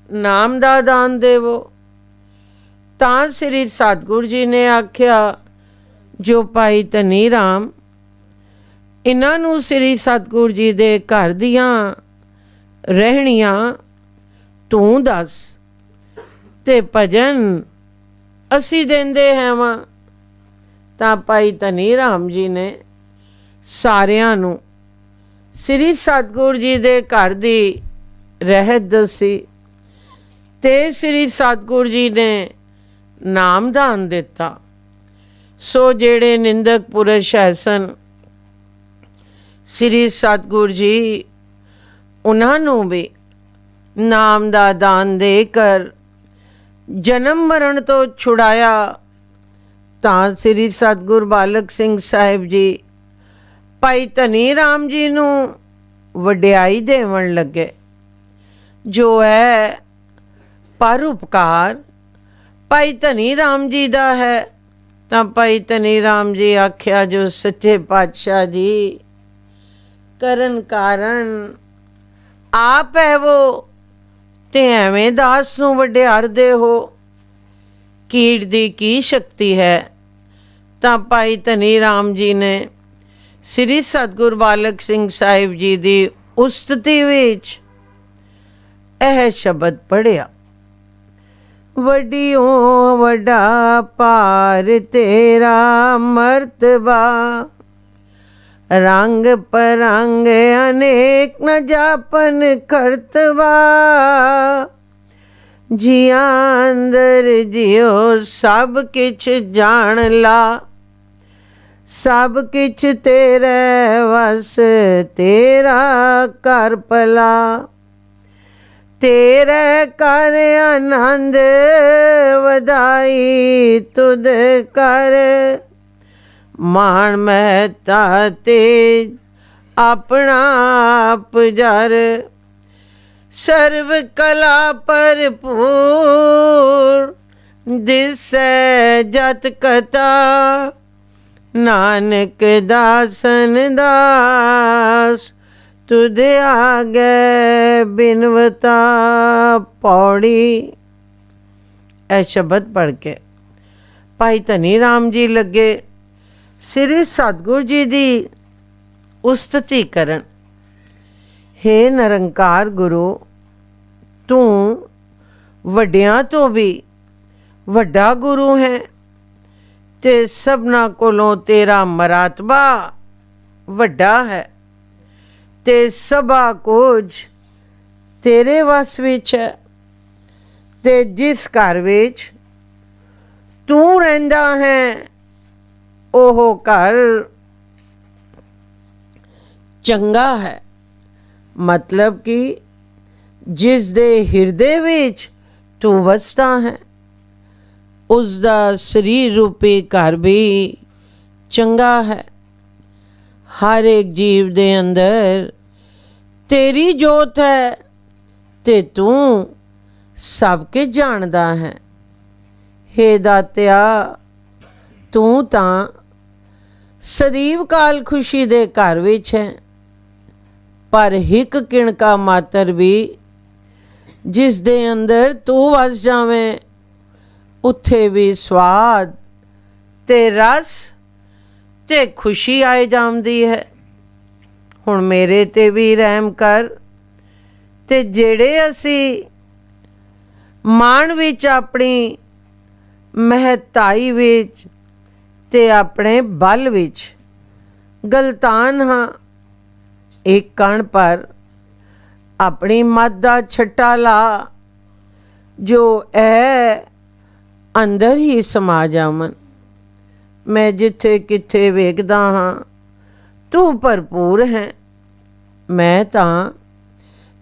ਨਾਮ ਦਾ ਦਾਨ ਦੇਵੋ। ਤਾਂ ਸ੍ਰੀ ਸਤਿਗੁਰੂ ਜੀ ਨੇ ਆਖਿਆ, ਜੋ ਭਾਈ ਧਨੀ ਰਾਮ, ਇਹਨਾਂ ਨੂੰ ਸ੍ਰੀ ਸਤਿਗੁਰੂ ਜੀ ਦੇ ਘਰ ਦੀਆਂ ਰਹਿਣੀਆਂ ਤੂੰ ਦੱਸ, ਤੇ ਭਜਨ ਅਸੀਂ ਦਿੰਦੇ ਹੈਵਾਂ। ਤਾਂ ਭਾਈ ਧਨੀ ਰਾਮ ਜੀ ਨੇ ਸਾਰਿਆਂ ਨੂੰ ਸ੍ਰੀ ਸਤਿਗੁਰੂ ਜੀ ਦੇ ਘਰ ਦੀ ਰਹਿਤ ਦੱਸੀ, ਤੇ ਸ੍ਰੀ ਸਤਿਗੁਰੂ ਜੀ ਨੇ ਨਾਮਦਾਨ ਦਿੱਤਾ। ਸੋ ਜਿਹੜੇ ਨਿੰਦਕ ਪੁਰਸ਼ ਹੈ ਸਨ, ਸ੍ਰੀ ਸਤਿਗੁਰੂ ਜੀ ਉਹਨਾਂ ਨੂੰ ਵੀ ਨਾਮ ਦਾ ਦਾਨ ਦੇ ਕਰ ਜਨਮ ਮਰਨ ਤੋਂ ਛੁਡਾਇਆ। ਤਾਂ ਸ੍ਰੀ ਸਤਿਗੁਰ ਬਾਲਕ ਸਿੰਘ ਸਾਹਿਬ ਜੀ ਭਾਈ ਧਨੀ ਰਾਮ ਜੀ ਨੂੰ ਵਡਿਆਈ ਦੇਵਣ ਲੱਗੇ, ਜੋ ਹੈ ਪਰਉਪਕਾਰ ਭਾਈ ਧਨੀ ਰਾਮ ਜੀ ਦਾ ਹੈ। ਤਾਂ ਭਾਈ ਧਨੀ ਰਾਮ ਜੀ ਆਖਿਆ, ਜੋ ਸੱਚੇ ਪਾਤਸ਼ਾਹ ਜੀ ਕਰਨ ਕਾਰਨ ਆਪ ਹੈ ਵੋ, ਤੇ ਐਵੇਂ ਦਾਸ ਨੂੰ ਵਡਿਆਰਦੇ ਹੋ, ਕੀੜ ਦੀ ਕੀ ਸ਼ਕਤੀ ਹੈ। ਤਾਂ ਭਾਈ ਧਨੀ ਰਾਮ ਜੀ ਨੇ ਸ੍ਰੀ ਸਤਿਗੁਰ ਬਾਲਕ ਸਿੰਘ ਸਾਹਿਬ ਜੀ ਦੀ ਉਸਤਤੀ ਵਿੱਚ ਇਹ ਸ਼ਬਦ ਪੜ੍ਹਿਆ, ਵੱਡਿਓ ਵੱਡਾ ਭਾਰ ਤੇਰਾ ਮਰਤਬਾ, ਰੰਗ ਪਰੰਗ ਅਨੇਕ ਨ ਜਾਪਨ ਕਰਤਵਾ, ਜਿਆਂ ਅੰਦਰ ਜਿਉ ਸਭ ਕਿਛ ਜਾਣ ਲਾ, ਸਭ ਕਿਛ ਤੇਰੇ ਵਸ ਤੇਰਾ ਕਰ ਭਲਾ, ਤੇਰੇ ਕਰ ਆਨੰਦ ਵਧਾਈ ਤੁਧ ਕਰ, ਮਾਣ ਮਹਿਤਾ ਤੇ ਆਪਣਾ ਪੁਜਰ, ਸਰਵ ਕਲਾ ਭਰਪੂਰ ਦਿਸੈ ਜਤ ਕਥਾ, ਨਾਨਕ ਦਾਸਨ ਦਾਸ ਤੁਧ ਆਗੇ ਬਿਨਵਤਾ। ਪੌੜੀ। ਇਹ ਸ਼ਬਦ ਪੜ੍ਹ ਕੇ ਭਾਈ ਧਨੀ ਰਾਮ ਜੀ ਲੱਗੇ ਸ੍ਰੀ ਸਤਿਗੁਰੂ ਜੀ ਦੀ ਉਸਤਤੀ ਕਰਨ। ਹੇ ਨਿਰੰਕਾਰ ਗੁਰੂ, ਤੂੰ ਵੱਡਿਆਂ ਤੋਂ ਵੀ ਵੱਡਾ ਗੁਰੂ ਹੈ, ਤੇ ਸਭਨਾਂ ਕੋਲੋਂ ਤੇਰਾ ਮਰਾਤਬਾ ਵੱਡਾ ਹੈ, ਤੇ ਸਭਾ ਕੁਝ ਤੇਰੇ ਵਸ ਵਿੱਚ ਹੈ। ਤੇ ਜਿਸ ਘਰ ਵਿੱਚ ਤੂੰ ਰਹਿੰਦਾ ਹੈ, ਉਹ ਘਰ ਚੰਗਾ ਹੈ। ਮਤਲਬ ਕਿ ਜਿਸ ਦੇ ਹਿਰਦੇ ਵਿੱਚ ਤੂੰ ਵਸਦਾ ਹੈ, ਉਸ ਦਾ ਸਰੀਰ ਰੂਪੀ ਘਰ ਵੀ ਚੰਗਾ ਹੈ। ਹਰ ਇੱਕ ਜੀਵ ਦੇ ਅੰਦਰ ਤੇਰੀ ਜੋਤ ਹੈ, ਤੇ ਤੂੰ ਸਭ ਕੇ ਜਾਣਦਾ ਹੈ। ਹੇ ਦਾਤਿਆ, ਤੂੰ ਤਾਂ ਸਦੀਵ ਕਾਲ ਖੁਸ਼ੀ ਦੇ ਘਰ ਵਿੱਚ ਹੈ, ਪਰ ਹਿੱਕ ਕਿਣਕਾ ਮਾਤਰ ਵੀ ਜਿਸ ਦੇ ਅੰਦਰ ਤੂੰ ਵਸ ਜਾਵੇਂ, ਉੱਥੇ ਵੀ ਸਵਾਦ ਤੇ ਰਸ ਤੇ ਖੁਸ਼ੀ ਆਏ ਜਾਂਦੀ ਹੈ। ਹੁਣ ਮੇਰੇ ਤੇ ਵੀ ਰਹਿਮ ਕਰ, ਤੇ ਜਿਹੜੇ ਅਸੀਂ ਮਾਣ ਵਿੱਚ, ਆਪਣੀ ਮਹਤਾਈ ਵਿੱਚ ਤੇ ਆਪਣੇ ਬਲ ਵਿੱਚ ਗਲਤਾਨ ਹਾਂ, ਇੱਕ ਕਣ ਪਰ ਆਪਣੀ ਮੱਤ ਦਾ ਛੱਟਾ ਲਾ, ਜੋ ਇਹ ਅੰਦਰ ਹੀ ਸਮਾ ਜਾਵਨ। ਮੈਂ ਜਿੱਥੇ ਕਿੱਥੇ ਵੇਖਦਾ ਹਾਂ, ਤੂੰ ਭਰਪੂਰ ਹੈ। ਮੈਂ ਤਾਂ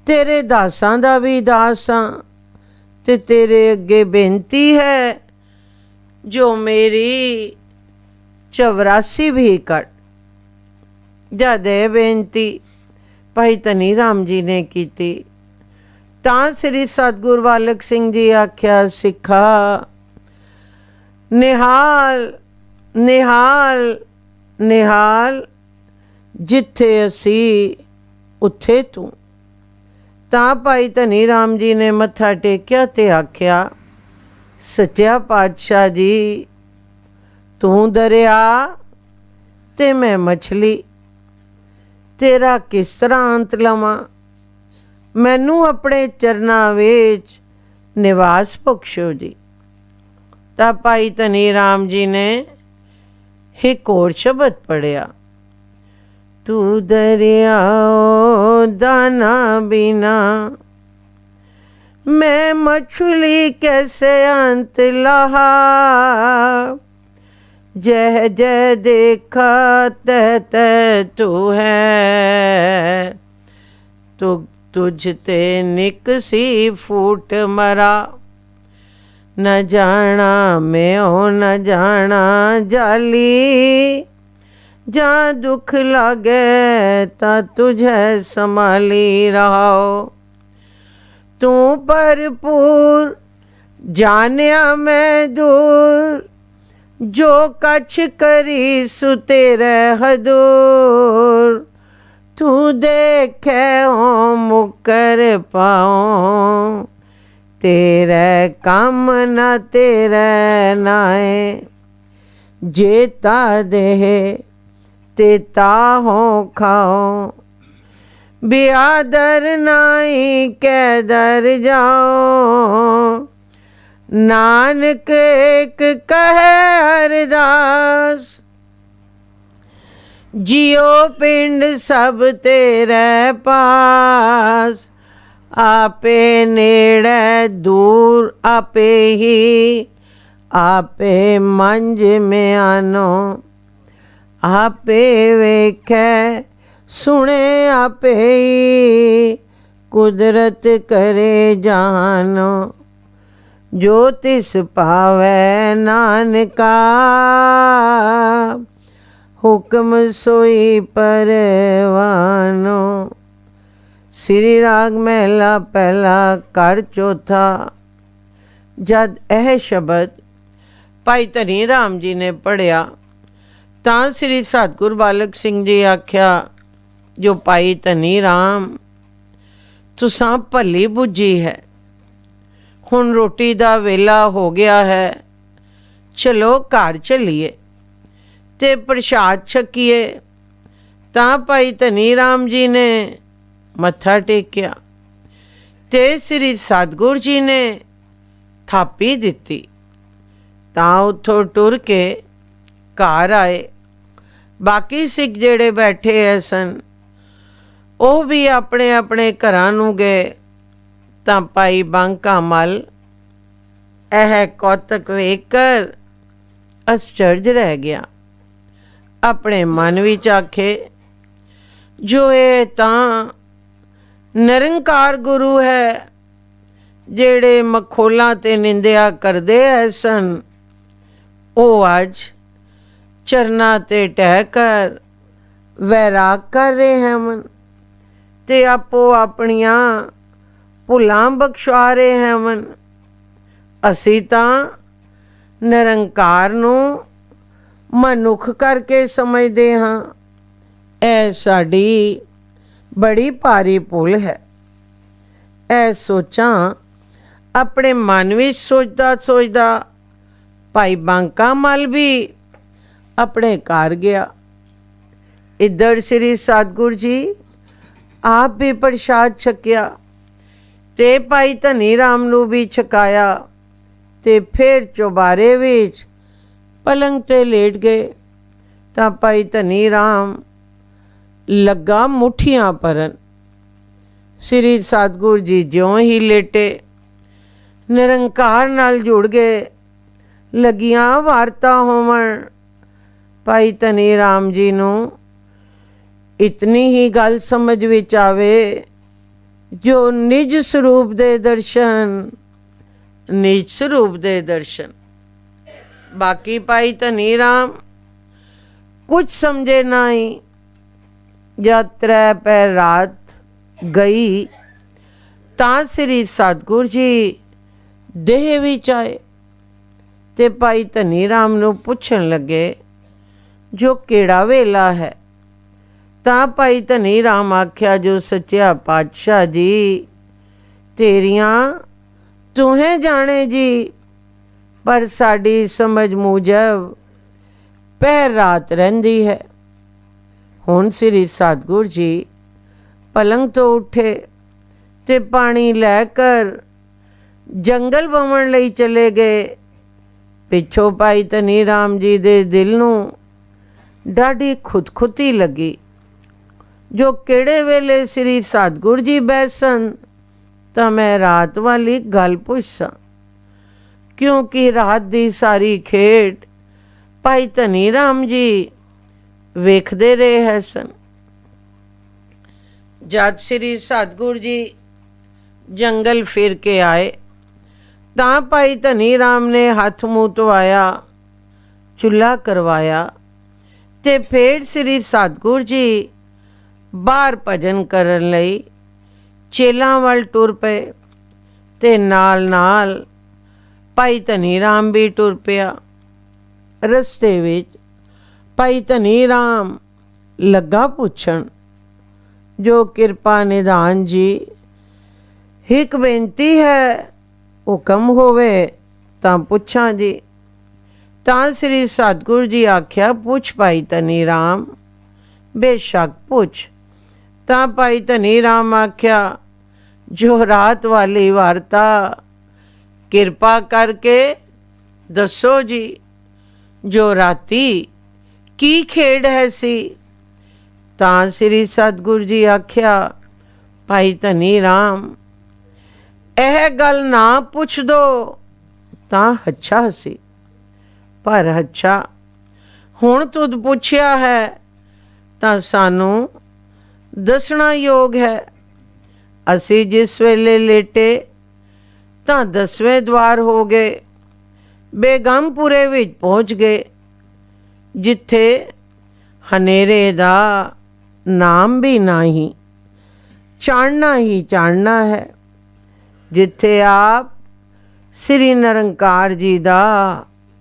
ਤੇਰੇ ਦਾਸਾਂ ਦਾ ਵੀ ਦਾਸ ਹਾਂ, ਤੇ ਤੇਰੇ ਅੱਗੇ ਬੇਨਤੀ ਹੈ, ਜੋ ਮੇਰੀ 84 ਵੀ ਕੱਟ। ਜਦ ਇਹ ਬੇਨਤੀ ਭਾਈ ਧਨੀ ਰਾਮ ਜੀ ਨੇ ਕੀਤੀ, ਤਾਂ ਸ੍ਰੀ ਸਤਿਗੁਰ ਬਾਲਕ ਸਿੰਘ ਜੀ ਆਖਿਆ, ਸਿੱਖਾ ਨਿਹਾਲ ਨਿਹਾਲ ਨਿਹਾਲ, ਜਿੱਥੇ ਅਸੀਂ ਉੱਥੇ ਤੂੰ। ਤਾਂ ਭਾਈ ਧਨੀ ਰਾਮ ਜੀ ਨੇ ਮੱਥਾ ਟੇਕਿਆ ਤੇ ਆਖਿਆ, ਸੱਚਿਆ ਪਾਤਸ਼ਾਹ ਜੀ, ਤੂੰ ਦਰਿਆ ਤੇ ਮੈਂ ਮਛਲੀ, ਤੇਰਾ ਕਿਸ ਤਰ੍ਹਾਂ ਅੰਤ ਲਵਾਂ। ਮੈਨੂੰ ਆਪਣੇ ਚਰਨਾਂ ਵਿੱਚ ਨਿਵਾਸ ਬਖਸ਼ੋ ਜੀ। ਤਾਂ ਭਾਈ ਧਨੀ ਰਾਮ ਜੀ ਨੇ ਇੱਕ ਹੋਰ ਸ਼ਬਦ ਪੜਿਆ, ਤੂੰ ਦਰਿਆ दाना बिना मैं मछली कैसे अंत लहा। जह जह देखा तह तह तू है, तू तुझ ते निकसी फूट मरा। न जाना मैं न जाना जाली, जहाँ दुख लागे ता तुझे संभाली रहो। तू भरपूर जानिया मैं दूर, जो कछ करी सु तेरे हदूर। तू देखे हो मुकर पाओ, तेरे काम न तेरे नाए। जेता देह ते ताहो खाओ, बियादर नाई कै दर जाओ। नानक एक कहे हरदास, जियो पिंड सब तेरे पास। आपे नेड़े दूर आपे ही, आपे मंझ में आनो। आपे वेखे सुने आपे ही, कुदरत करे जानो। जो तिस पावै नानका, हुक्म सोई परवानो। श्री राग महला पहला कर चौथा। जद यह शब्द भाई धनी राम जी ने पढ़िया ਤਾਂ ਸ੍ਰੀ ਸਤਿਗੁਰ ਬਾਲਕ ਸਿੰਘ ਜੀ ਆਖਿਆ, ਜੋ ਭਾਈ ਧਨੀ ਰਾਮ ਤੁਸਾਂ ਭਲੀ ਬੁੱਝੀ ਹੈ। ਹੁਣ ਰੋਟੀ ਦਾ ਵੇਲਾ ਹੋ ਗਿਆ ਹੈ, ਚਲੋ ਘਰ ਚੱਲੀਏ ਤੇ ਪ੍ਰਸ਼ਾਦ ਛਕੀਏ। ਤਾਂ ਭਾਈ ਧਨੀ ਰਾਮ ਜੀ ਨੇ ਮੱਥਾ ਟੇਕਿਆ ਤੇ ਸ੍ਰੀ ਸਤਿਗੁਰ ਜੀ ਨੇ ਥਾਪੀ ਦਿੱਤੀ। ਤਾਂ ਉੱਥੋਂ ਟੁਰ ਕੇ ਘਰ ਆਏ। ਬਾਕੀ ਸਿੱਖ ਜਿਹੜੇ ਬੈਠੇ ਐ ਸਨ, ਉਹ ਵੀ ਆਪਣੇ ਆਪਣੇ ਘਰਾਂ ਨੂੰ ਗਏ। ਤਾਂ ਭਾਈ ਬਾਂਕਾ ਮੱਲ ਇਹ ਕੌਤਕ ਵੇਖ ਕਰ ਅਸਚਰਜ ਰਹਿ ਗਿਆ। ਆਪਣੇ ਮਨ ਵਿੱਚ ਆਖੇ, ਜੋ ਇਹ ਤਾਂ ਨਿਰੰਕਾਰ ਗੁਰੂ ਹੈ, ਜਿਹੜੇ ਮਖੌਲਾਂ ਤੇ ਨਿੰਦਿਆ ਕਰਦੇ ਐ ਸਨ, ਉਹ ਅੱਜ ਚਰਨਾਂ ਤੇ ਟਹਿ ਕਰ ਵੈਰਾਗ ਕਰ ਰਹੇ ਹਨ ਤੇ ਆਪੋ ਆਪਣੀਆਂ ਭੁੱਲਾਂ ਬਖਸ਼ਵਾ ਰਹੇ ਹਨ। ਅਸੀਂ ਤਾਂ ਨਿਰੰਕਾਰ ਨੂੰ ਮਨੁੱਖ ਕਰਕੇ ਸਮਝਦੇ ਹਾਂ। ਇਹ ਸਾਡੀ ਬੜੀ ਭਾਰੀ ਭੁੱਲ ਹੈ। ਇਹ ਸੋਚਾਂ ਆਪਣੇ ਮਨ ਵਿੱਚ ਸੋਚਦਾ ਸੋਚਦਾ ਭਾਈ ਬਾਂਕਾ ਮੱਲ ਵੀ ਆਪਣੇ ਘਰ ਗਿਆ। ਇੱਧਰ ਸ੍ਰੀ ਸਤਿਗੁਰ ਜੀ ਆਪ ਵੀ ਪ੍ਰਸ਼ਾਦ ਛਕਿਆ ਤੇ ਭਾਈ ਧਨੀ ਰਾਮ ਨੂੰ ਵੀ ਛਕਾਇਆ ਤੇ ਫਿਰ ਚੁਬਾਰੇ ਵਿੱਚ ਪਲੰਗ ਤੇ ਲੇਟ ਗਏ। ਤਾਂ ਭਾਈ ਧਨੀ ਰਾਮ ਲੱਗਾ ਮੁੱਠੀਆਂ ਭਰਨ। ਸ੍ਰੀ ਸਤਿਗੁਰ ਜੀ ਜਿਉਂ ਹੀ ਲੇਟੇ ਨਿਰੰਕਾਰ ਨਾਲ ਜੁੜ ਗਏ। ਲੱਗੀਆਂ ਵਾਰਤਾ ਹੋਵਣ। ਭਾਈ ਧਨੀ ਰਾਮ ਜੀ ਨੂੰ ਇਤਨੀ ਹੀ ਗੱਲ ਸਮਝ ਵਿੱਚ ਆਵੇ, ਜੋ ਨਿਜ ਸਰੂਪ ਦੇ ਦਰਸ਼ਨ, ਨਿਜ ਸਰੂਪ ਦੇ ਦਰਸ਼ਨ। ਬਾਕੀ ਭਾਈ ਧਨੀ ਰਾਮ ਕੁਝ ਸਮਝੇ ਨਹੀਂ। ਜਦ 3 ਪਹਿਰ ਰਾਤ ਗਈ ਤਾਂ ਸ੍ਰੀ ਸਤਿਗੁਰ ਜੀ ਦੇਹ ਵਿੱਚ ਆਏ ਤੇ ਭਾਈ ਧਨੀ ਰਾਮ ਨੂੰ ਪੁੱਛਣ ਲੱਗੇ, ਜੋ ਕਿਹੜਾ ਵੇਲਾ ਹੈ। ਤਾਂ ਭਾਈ ਧਨੀ ਰਾਮ ਆਖਿਆ, ਜੋ ਸੱਚਿਆ ਪਾਤਸ਼ਾਹ ਜੀ, ਤੇਰੀਆਂ ਤੁਹੇ ਜਾਣੇ ਜੀ। पर साड़ी समझ मूजब पहर रात रहिंदी है। हुण श्री सतगुरु जी पलंग तो उठे ते पानी लैकर जंगल बवण लई चले गए। पिछों भाई धनी राम जी दे दिल नूं डाढ़ी खुदखुती लगी जो किहड़े वेले श्री सतगुरु जी बैसन तां मैं रात वाली गल पुछसां, क्योंकि रात दी सारी खेड भाई धनी राम जी वेखदे रहे है सन। जद श्री सतगुरु जी जंगल फिर के आए तां भाई धनी राम ने हथ मूँह धोआया, चुल्हा करवाया ते फिर श्री सतगुरु जी बाहर भजन करन लई चेलां वल टुर पे ते नाल नाल भाई धनी राम भी टुर पिया। रस्ते विच भाई धनी राम लगा पुछण, जो किरपा निधान जी एक बेनती है हुक्म होवे तां पुछां जी। तां श्री सतगुरु जी आख्या, पुछ भाई धनी राम, बेशक पुछ। तां भाई धनी राम आख्या, जो रात वाली वार्ता किरपा करके दसो जी, जो राती की खेड है सी। तां श्री सतगुरु जी आख्या, भाई धनी राम यह गल ना पुछ दो तां अच्छा सी, पर अच्छा हुण तुद पुछया है तां सानू दसना योग है। असी जिस वेले लेटे तां 10वें द्वार हो गए, बेगमपुरे विच पहुँच गए, जिथे हनेरे दा नाम भी नहीं, चाणना ही चाणना है, जिथे आप श्री निरंकार जी दा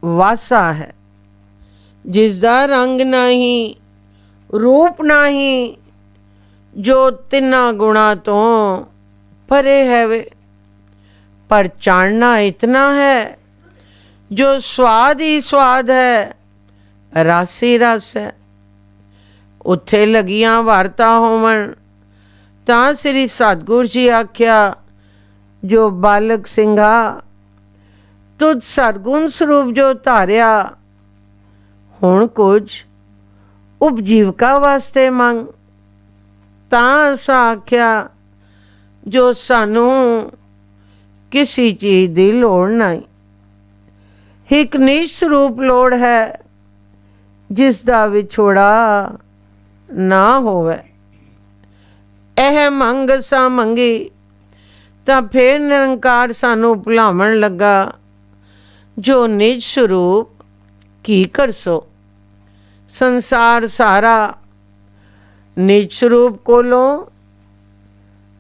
वासा है, जिसदा रंग नहीं रूप नहीं, जो तिन्ना गुणा तो परे है वे। पर चाणना इतना है जो स्वाद ही स्वाद है, रस ही रस है। उत्थे लगियां वारता होवन तां श्री सतगुरु जी आख्या, जो बालक सिंघा तुझ सरगुण स्वरूप जो धारिया, हुण कुछ उपजीविका वास्ते मंग। तां असां आख्या, जो सानू किसी चीज़ की लोड़ नहीं, एक निज स्वरूप लोड़ है, जिसदा विछोड़ा ना होवे। यह मंग सा मंगी तां फिर निरंकार सानू भुलावण लगा, जो निज स्वरूप की करसो। संसार सारा निज स्वरूप कोलों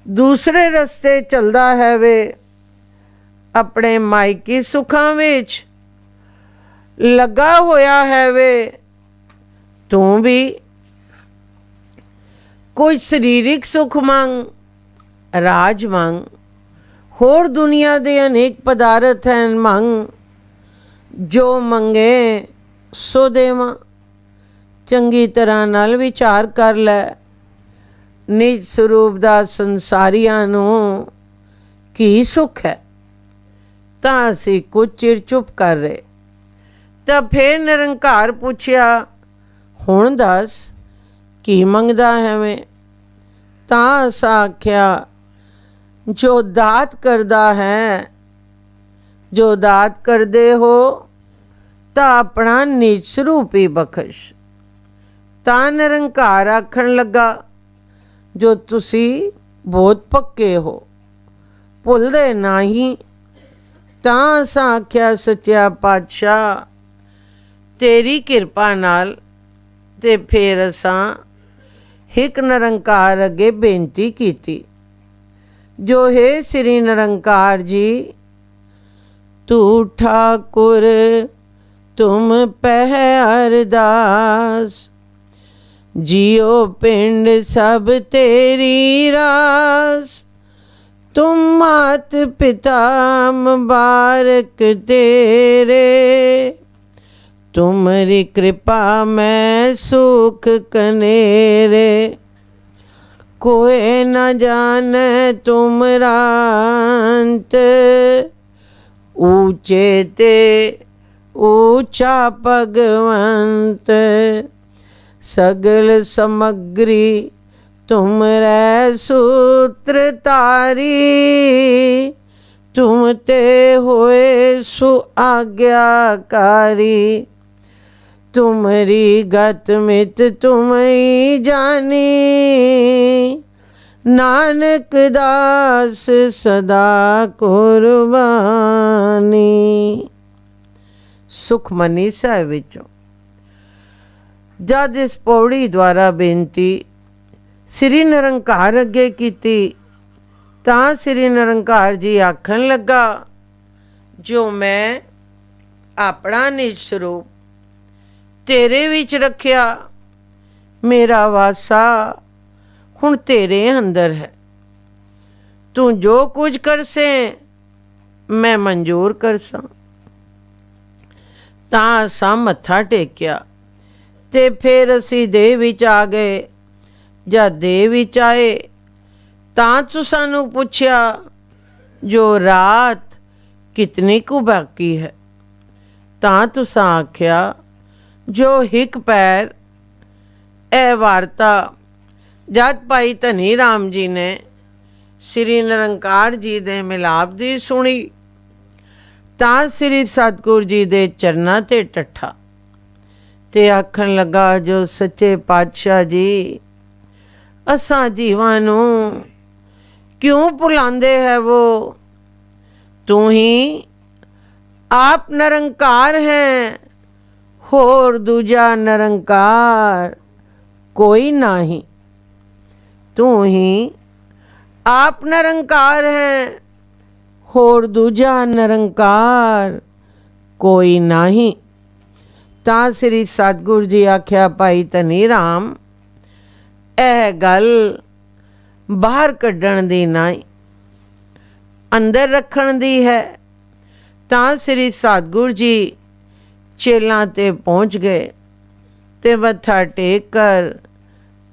दूसरे रस्ते चलदा है वे, अपने मायकी सुखां विच लगा होया है वे। तू भी कोई शरीरिक सुख मंग, राज मंग, होर दुनिया दे अनेक पदार्थ हैं मंग, जो मंगे सो देवां। चंगी तरह नाल विचार कर लै, निज स्वरूप दा संसारियां नूं की सुख है। तां असीं कुछ चिर चुप कर रहे, तां फिर निरंकार पुछया, हुण दस की मंगदा है मैं। तां असां आख्या, जो दात करदा है, जो दात करदे हो तां अपना निज स्वरूप ही बख्श। तां निरंकार आखण लगा, जो तुसी बहुत पक्के हो, भुलदे नहीं। तां असां आख्या, सच्चा पातशाह तेरी किरपा नाल। ते फिर असां एक निरंकार अगे बेनती कीती, जो हे श्री निरंकार जी, तू ठाकुर तुम पह अरदास, जियो पिंड सब तेरी रास। तुम मात पिता मुबारक तेरे, तुम्हारी कृपा में सुख कनेरे। कोई न जाने तुमरा अंत, ऊंचे ते ऊंचा भगवंत। सगल समग्री तुमरे सूत्र तारी, तुम ते होए सु आज्ञाकारी। तुम्हारी गत मित तुम ही जानी, नानक दास सदा कुर्बानी। सुखमनी ਸਾਹਿਬ ਵਿੱਚੋਂ। जद इस पौड़ी द्वारा बेनती श्री निरंकार अगे कीती तां श्री निरंकार जी आखन लगा, जो मैं अपना निज स्वरूप तेरे विच रखिया, मेरा वासा हुण तेरे अंदर है। तू जो कुछ कर से मैं मंजूर कर सा। तां असां मत्था टेकिया ते फिर असी देह विच आ गए। जद देह विच आए तां तू सानू पुछया, जो रात कितनी कु बाकी है। तां तुसां आख्या, जो हिक पैर। ए वार्ता जद भाई धनी राम जी ने श्री निरंकार जी दे मिलाप दी सुनी तां श्री सतगुर जी दे चरनां ते टट्ठा ते आखन लगा, जो सच्चे पातशाह जी असां जीवां नूं क्यों भुलांदे है वो। तू ही आप निरंकार है, होर दूजा निरंकार कोई नाही। तू ही आप निरंकार है, होर दूजा निरंकार कोई नाही। तां श्री सतगुर जी आख्या, भाई धनी राम यह गल बाहर कड्ढण दी नहीं, अंदर रखण दी है। तां श्री सतगुर जी चेलां ते पहुँच गए ते मत्था टेक कर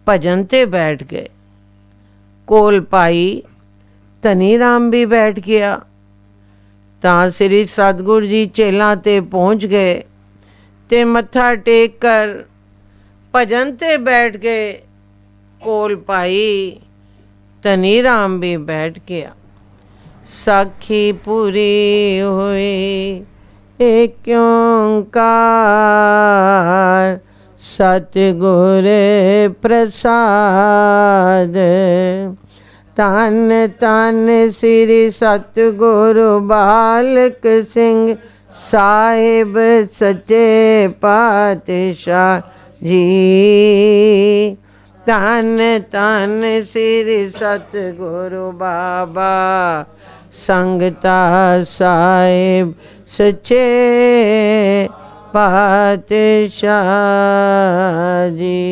भजन ते बैठ गए। कोल भाई धनी राम भी बैठ गया। तां श्री सतगुर जी चेलां ते पहुँच गए ते मत्था टेक कर भजन ते बैठ गए। कोल भाई धनी राम भी बैठ गया। साखी पूरी होए एक ओंकार, सतगुर प्रसाद। तन तन श्री सतगुरु बालक सिंह साहिब सच्चे पातशाह जी। तन तन श्री सतगुरु बाबा संगता साहिब सच्चे पातशाह जी।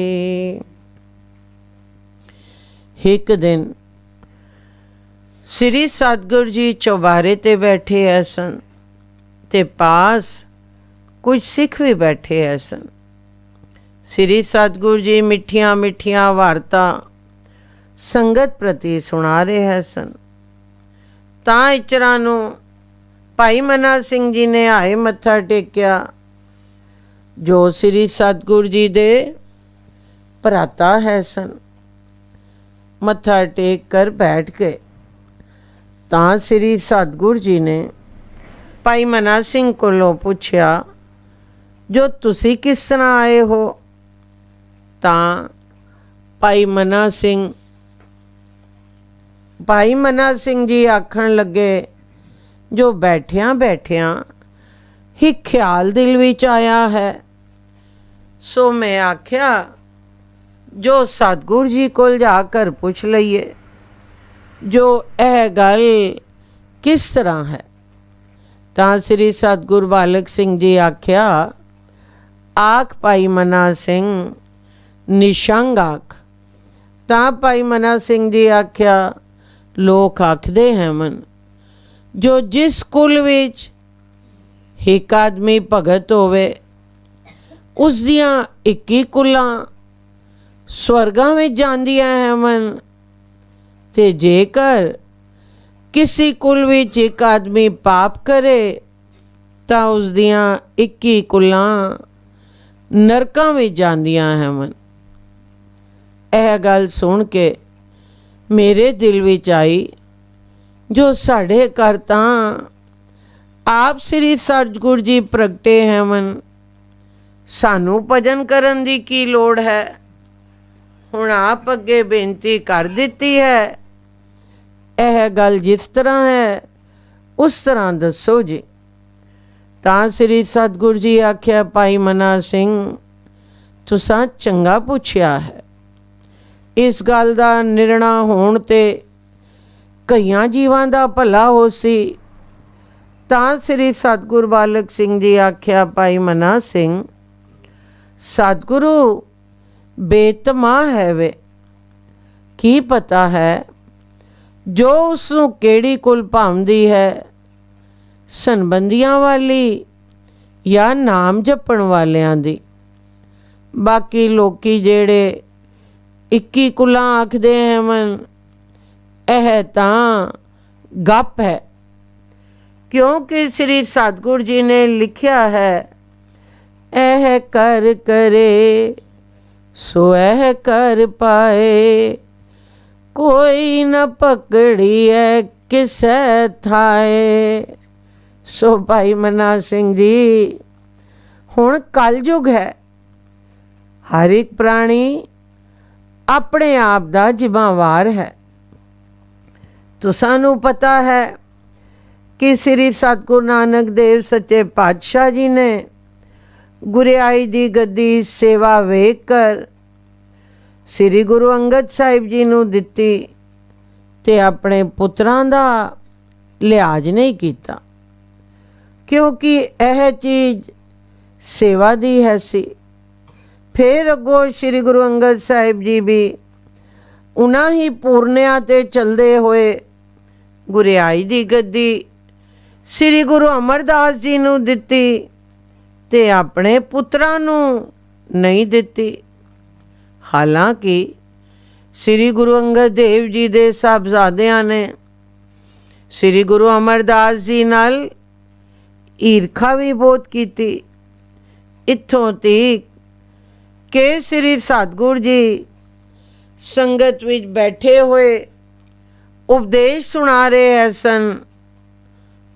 एक दिन श्री सतगुर जी चौबारे ते बैठे है सन ते पास कुछ सिख भी बैठे है सन। श्री सतगुर जी मिठिया मिठिया वारता संगत प्रति सुना रहे है सन। तां इचरा नूं भाई मना सिंह जी ने आए मत्था टेकिया, जो श्री सतगुर जी दे भराता है सन। मत्था टेक कर बैठ गए। तां श्री सतगुर जी ने भाई मना सिंह कोलों पूछया, जो तुसी किस तरह आए हो। तां भाई मना सिंह जी आखन लगे, जो बैठिया बैठिया ही ख्याल दिल विच आया है, सो मैं आख्या जो सतगुर जी कोल जाकर पूछ लईए, जो यह गल किस तरह है। तां श्री सतगुर बालक सिंह जी आख्या, आख भाई मना सिंह निशंग आख। तां भाई मना सिंह जी आख्या, ਲੋਕ ਆਖਦੇ ਹਨ, ਜੋ ਜਿਸ ਕੁਲ ਵਿੱਚ ਇੱਕ ਆਦਮੀ ਭਗਤ ਹੋਵੇ, ਉਸ ਦੀਆਂ 21 ਕੁਲਾਂ ਸਵਰਗਾਂ ਵਿੱਚ ਜਾਂਦੀਆਂ ਹਨ, ਤੇ ਜੇਕਰ ਕਿਸੇ ਕੁਲ ਵਿੱਚ ਇੱਕ ਆਦਮੀ ਪਾਪ ਕਰੇ ਤਾਂ ਉਸ ਦੀਆਂ 21 ਕੁਲਾਂ ਨਰਕਾਂ ਵਿੱਚ ਜਾਂਦੀਆਂ ਹਨ। ਇਹ ਗੱਲ ਸੁਣ ਕੇ ਮੇਰੇ ਦਿਲ ਵਿੱਚ ਆਈ, ਜੋ ਸਾਡੇ ਘਰ ਤਾਂ ਆਪ ਸ੍ਰੀ ਸਤਿਗੁਰੂ ਜੀ ਪ੍ਰਗਟੇ ਹਨ, ਸਾਨੂੰ ਭਜਨ ਕਰਨ ਦੀ ਕੀ ਲੋੜ ਹੈ। ਹੁਣ ਆਪ ਅੱਗੇ ਬੇਨਤੀ ਕਰ ਦਿੱਤੀ ਹੈ, ਇਹ ਗੱਲ ਜਿਸ ਤਰ੍ਹਾਂ ਹੈ ਉਸ ਤਰ੍ਹਾਂ ਦੱਸੋ ਜੀ। ਤਾਂ ਸ੍ਰੀ ਸਤਿਗੁਰੂ ਜੀ ਆਖਿਆ, ਭਾਈ ਮਨਾ ਸਿੰਘ, ਤੁਸਾਂ ਚੰਗਾ ਪੁੱਛਿਆ ਹੈ। ਇਸ ਗੱਲ ਦਾ ਨਿਰਣਾ ਹੋਣ ਤੇ ਕਈਆਂ ਜੀਵਾਂ ਦਾ ਭਲਾ ਹੋ ਸੀ। ਤਾਂ ਸ੍ਰੀ ਸਤਿਗੁਰੂ ਬਾਲਕ ਸਿੰਘ ਜੀ ਆਖਿਆ, ਭਾਈ ਮਨਾ ਸਿੰਘ, ਸਤਿਗੁਰੂ ਬੇਤਮਾ ਹੈ ਵੇ, ਕੀ ਪਤਾ ਹੈ ਜੋ ਉਸ ਨੂੰ ਕਿਹੜੀ ਕੁਲ ਭਾਉਂਦੀ ਹੈ, ਸੰਬੰਧੀਆਂ ਵਾਲੀ ਜਾਂ ਨਾਮ ਜਪਣ ਵਾਲਿਆਂ ਦੀ। ਬਾਕੀ ਲੋਕੀ ਜਿਹੜੇ 21 ਕੁਲਾਂ ਆਖਦੇ ਹਨ, ਇਹ ਤਾਂ ਗੱਪ ਹੈ, ਕਿਉਂਕਿ ਸ੍ਰੀ ਸਤਿਗੁਰੂ ਜੀ ਨੇ ਲਿਖਿਆ ਹੈ, ਇਹ ਕਰ ਕਰੇ ਸੋ ਇਹ ਕਰ ਪਾਏ, ਕੋਈ ਨ ਪਕੜੀਐ ਕਿਸੈ ਥਾਏ। ਸੋ ਭਾਈ ਮਨਾ ਸਿੰਘ ਜੀ, ਹੁਣ ਕਲਯੁਗ ਹੈ। ਹਰ ਇੱਕ ਪ੍ਰਾਣੀ ਆਪਣੇ ਆਪ ਦਾ ਜ਼ਿੰਮੇਵਾਰ ਹੈ। ਤੁਸਾਂ ਪਤਾ ਹੈ ਕਿ ਸ੍ਰੀ ਸਤਿਗੁਰੂ ਨਾਨਕ ਦੇਵ ਸੱਚੇ ਪਾਤਸ਼ਾਹ ਜੀ ਨੇ ਗੁਰਿਆਈ ਦੀ ਗੱਦੀ ਸੇਵਾ ਵੇਖ ਕਰ ਸ੍ਰੀ ਗੁਰੂ ਅੰਗਦ ਸਾਹਿਬ ਜੀ ਨੂੰ ਦਿੱਤੀ, ਤੇ ਆਪਣੇ ਪੁੱਤਰਾਂ ਦਾ ਲਿਹਾਜ਼ ਨਹੀਂ ਕੀਤਾ, ਕਿਉਂਕਿ ਇਹ ਚੀਜ਼ ਸੇਵਾ ਦੀ ਹੈ ਸੀ। ਫਿਰ ਅੱਗੋਂ ਸ੍ਰੀ ਗੁਰੂ ਅੰਗਦ ਸਾਹਿਬ ਜੀ ਵੀ ਉਹਨਾਂ ਹੀ ਪੂਰਨਿਆਂ 'ਤੇ ਚੱਲਦੇ ਹੋਏ ਗੁਰਿਆਈ ਦੀ ਗੱਦੀ ਸ੍ਰੀ ਗੁਰੂ ਅਮਰਦਾਸ ਜੀ ਨੂੰ ਦਿੱਤੀ, ਤੇ ਆਪਣੇ ਪੁੱਤਰਾਂ ਨੂੰ ਨਹੀਂ ਦਿੱਤੀ। ਹਾਲਾਂਕਿ ਸ੍ਰੀ ਗੁਰੂ ਅੰਗਦ ਦੇਵ ਜੀ ਦੇ ਸਾਹਿਬਜ਼ਾਦਿਆਂ ਨੇ ਸ੍ਰੀ ਗੁਰੂ ਅਮਰਦਾਸ ਜੀ ਨਾਲ ਈਰਖਾ ਵੀ ਬਹੁਤ ਕੀਤੀ, ਇੱਥੋਂ ਤੀਕ ਕਿ ਸ੍ਰੀ ਸਤਿਗੁਰੂ ਜੀ ਸੰਗਤ ਵਿੱਚ ਬੈਠੇ ਹੋਏ ਉਪਦੇਸ਼ ਸੁਣਾ ਰਹੇ ਸਨ,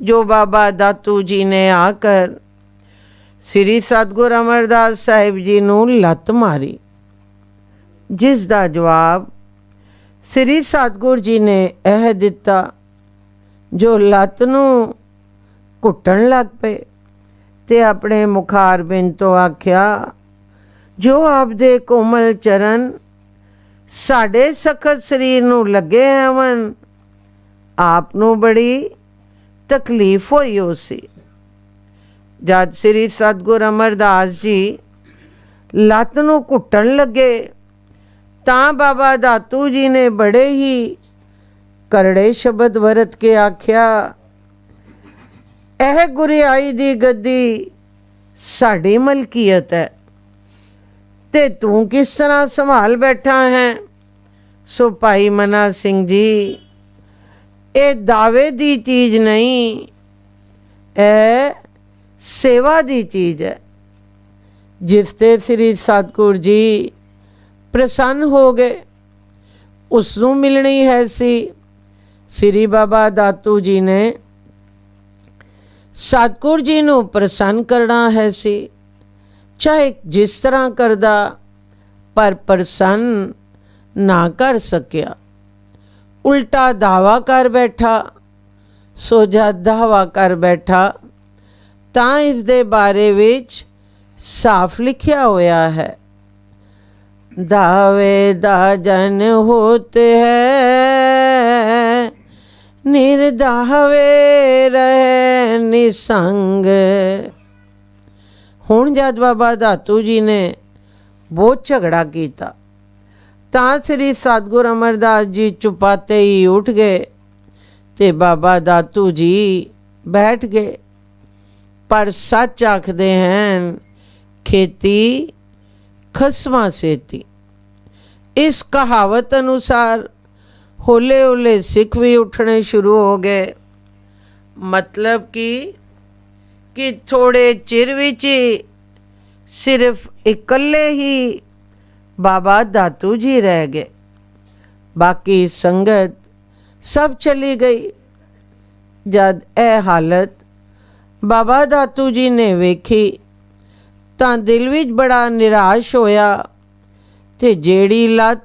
ਜੋ ਬਾਬਾ ਦਾਤੂ ਜੀ ਨੇ ਆ ਕਰ ਸ੍ਰੀ ਸਤਿਗੁਰੂ ਅਮਰਦਾਸ ਸਾਹਿਬ ਜੀ ਨੂੰ ਲੱਤ ਮਾਰੀ, ਜਿਸ ਦਾ ਜਵਾਬ ਸ੍ਰੀ ਸਤਿਗੁਰੂ ਜੀ ਨੇ ਇਹ ਦਿੱਤਾ, ਜੋ ਲੱਤ ਨੂੰ ਘੁੱਟਣ ਲੱਗ ਪਏ, ਤੇ ਆਪਣੇ ਮੁਖਾਰਬਿੰਦ ਤੋਂ ਆਖਿਆ, ਜੋ ਆਪਦੇ ਕੋਮਲ ਚਰਨ ਸਾਡੇ ਸਖਤ ਸਰੀਰ ਨੂੰ ਲੱਗੇ ਹਨ, ਆਪ ਨੂੰ ਬੜੀ ਤਕਲੀਫ ਹੋਈ ਹੋ ਸੀ। ਜਦ ਸ੍ਰੀ ਸਤਿਗੁਰੂ ਅਮਰਦਾਸ ਜੀ ਲੱਤ ਨੂੰ ਘੁੱਟਣ ਲੱਗੇ, ਤਾਂ ਬਾਬਾ ਦਾਤੂ ਜੀ ਨੇ ਬੜੇ ਹੀ ਕਰੜੇ ਸ਼ਬਦ ਵਰਤ ਕੇ ਆਖਿਆ, ਇਹ ਗੁਰਿਆਈ ਦੀ ਗੱਦੀ ਸਾਡੀ ਮਲਕੀਅਤ ਹੈ, ਤੇ ਤੂੰ ਕਿਸ ਤਰ੍ਹਾਂ ਸੰਭਾਲ ਬੈਠਾ ਹੈ। ਸੋ ਭਾਈ ਮਨਾ ਸਿੰਘ ਜੀ, ਇਹ ਦਾਅਵੇ ਦੀ ਚੀਜ਼ ਨਹੀਂ, ਇਹ ਸੇਵਾ ਦੀ ਚੀਜ਼ ਹੈ, ਜਿਸ 'ਤੇ ਸ੍ਰੀ ਸਤਿਗੁਰੂ ਜੀ ਪ੍ਰਸੰਨ ਹੋ ਗਏ। ਉਸ ਨੂੰ ਮਿਲਣੀ ਹੈ ਸੀ। ਸ੍ਰੀ ਬਾਬਾ ਦਾਤੂ ਜੀ ਨੇ ਸਤਿਗੁਰੂ ਜੀ ਨੂੰ ਪ੍ਰਸੰਨ ਕਰਨਾ ਹੈ ਸੀ, ਚਾਹੇ ਜਿਸ ਤਰ੍ਹਾਂ ਕਰਦਾ, ਪਰ ਪ੍ਰਸੰਨ ਨਾ ਕਰ ਸਕਿਆ, ਉਲਟਾ ਦਾਵਾ ਕਰ ਬੈਠਾ। ਸੋ ਜਦ ਦਾਵਾ ਕਰ ਬੈਠਾ ਤਾਂ ਇਸ ਦੇ ਬਾਰੇ ਵਿੱਚ ਸਾਫ਼ ਲਿਖਿਆ ਹੋਇਆ ਹੈ, दावे दाजन होते हैं, निर्दावे रहे निसंग। ਹੁਣ ਜਦ ਬਾਬਾ ਦਾਤੂ ਜੀ ਨੇ ਬਹੁਤ ਝਗੜਾ ਕੀਤਾ, ਤਾਂ ਸ੍ਰੀ ਸਤਿਗੁਰ ਅਮਰਦਾਸ ਜੀ ਚੁਪਾਤੇ ਹੀ ਉੱਠ ਗਏ ਤੇ ਬਾਬਾ ਦਾਤੂ ਜੀ ਬੈਠ ਗਏ। ਪਰ ਸੱਚ ਆਖਦੇ ਹਨ, ਖੇਤੀ ਖਸਮਾਂ ਸੇਤੀ। ਇਸ ਕਹਾਵਤ ਅਨੁਸਾਰ ਹੌਲੇ ਹੌਲੇ ਸਿੱਖ ਵੀ ਉੱਠਣੇ ਸ਼ੁਰੂ ਹੋ ਗਏ। ਮਤਲਬ ਕਿ ਥੋੜੇ ਚਿਰ ਵਿੱਚ ਹੀ ਸਿਰਫ ਇਕੱਲੇ ਹੀ ਬਾਬਾ ਦਾਤੂ ਜੀ ਰਹਿ ਗਏ। ਬਾਕੀ ਸੰਗਤ ਸਭ ਚਲੀ ਗਈ। ਜਦ ਇਹ ਹਾਲਤ ਬਾਬਾ ਦਾਤੂ ਜੀ ਨੇ ਵੇਖੀ ਤਾਂ ਦਿਲ ਵਿੱਚ ਬੜਾ ਨਿਰਾਸ਼ ਹੋਇਆ ਤੇ ਜਿਹੜੀ ਲੱਤ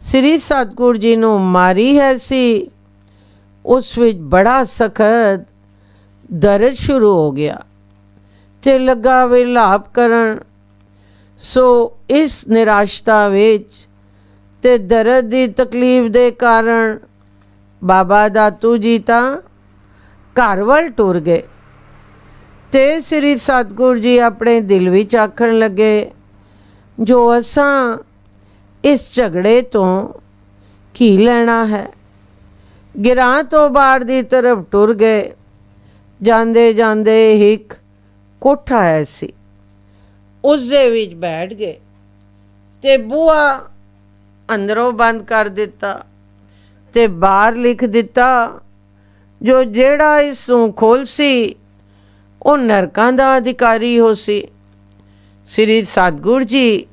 ਸ੍ਰੀ ਸਤਿਗੁਰ ਜੀ ਨੂੰ ਮਾਰੀ ਹੈ ਸੀ, ਉਸ ਵਿੱਚ ਬੜਾ ਸਖਤ ਦਰਦ ਸ਼ੁਰੂ ਹੋ ਗਿਆ ਤੇ ਲੱਗਾ ਵਿਲਾਪ ਕਰਨ। ਸੋ ਇਸ ਨਿਰਾਸ਼ਤਾ ਵਿੱਚ ਤੇ ਦਰਦ ਦੀ ਤਕਲੀਫ ਦੇ ਕਾਰਨ ਬਾਬਾ ਦਾਤੂ ਜੀ ਤਾਂ ਘਰ ਵੱਲ ਟੁਰ ਗਏ ਤੇ ਸ੍ਰੀ ਸਤਿਗੁਰ ਜੀ ਆਪਣੇ ਦਿਲ ਵਿੱਚ ਆਖਣ ਲੱਗੇ, ਜੋ ਅਸਾਂ ਇਸ ਝਗੜੇ ਤੋਂ ਕੀ ਲੈਣਾ ਹੈ। ਗਿਰਾਂ ਤੋਂ ਬਾਹਰ ਦੀ ਤਰਫ ਟੁਰ ਗਏ। ਜਾਂਦੇ ਜਾਂਦੇ ਇੱਕ ਕੋਠਾ ਹੈ ਸੀ, ਉਸ ਦੇ ਵਿੱਚ ਬੈਠ ਗਏ ਤੇ ਬੂਹਾ ਅੰਦਰੋਂ ਬੰਦ ਕਰ ਦਿੱਤਾ ਤੇ ਬਾਹਰ ਲਿਖ ਦਿੱਤਾ, ਜੋ ਜਿਹੜਾ ਇਸ ਨੂੰ ਖੋਲ੍ਹਸੀ ਉਹ ਨਰਕਾਂ ਦਾ ਅਧਿਕਾਰੀ ਹੋ ਸੀ। ਸ੍ਰੀ ਸਤਿਗੁਰ ਜੀ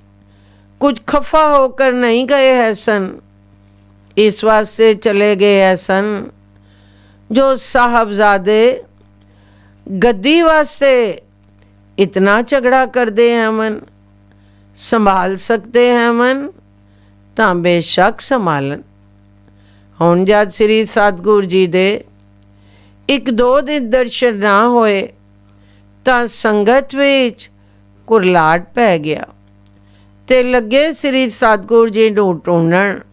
ਕੁਝ ਖਫਾ ਹੋ ਕਰ ਨਹੀਂ ਗਏ ਹੈ ਸਨ, ਇਸ ਵਾਸਤੇ ਚਲੇ ਗਏ ਹੈ ਸਨ ਜੋ ਸਾਹਿਬਜ਼ਾਦੇ ਗੱਦੀ ਵਾਸਤੇ इतना झगड़ा करते हैं मन, संभाल सकते हैं मन तो बेशक संभालन। हुण जद श्री सतगुर जी दे एक दो दिन दर्शन ना होए तो संगत विच कुरलाट पै गया ते लगे श्री सतगुर जी नूं ढूंढण,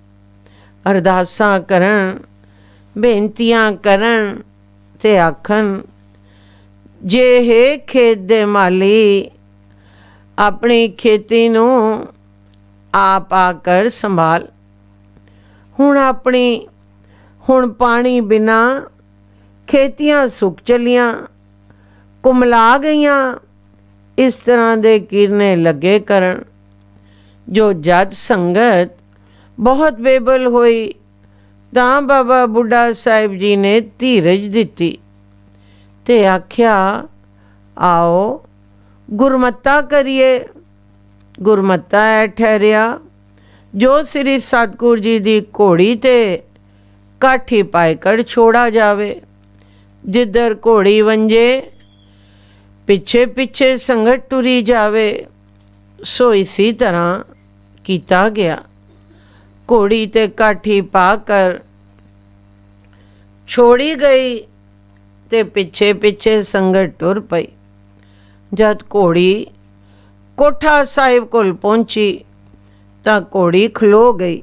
अरदासां करन, बेनतियां करन ते आखन, जे हे खेत दे माली अपनी खेती नूं आप आकर संभाल। हुण पानी बिना खेतियां सुक चलियां, कुमला गईयां। इस तरह दे किरने लगे करन। जो जद संगत बहुत बेबल होई तां बाबा बुढ़ा साहिब जी ने धीरज दिती ते आख्या, आओ गुरमत्ता करिए। गुरमत्ता है ठहरिया जो श्री सतगुर जी दी घोड़ी ते काठी पाईकर छोड़ा जावे। जिधर घोड़ी वंजे पिछे पिछे संगत टुरी जावे। सो इसी तरह किया गया। घोड़ी ते काठी पाकर छोड़ी गई ते पिछे पिछे संगत टुर पई। जद घोड़ी कोठा साहिब कोल पहुंची तां घोड़ी खलो गई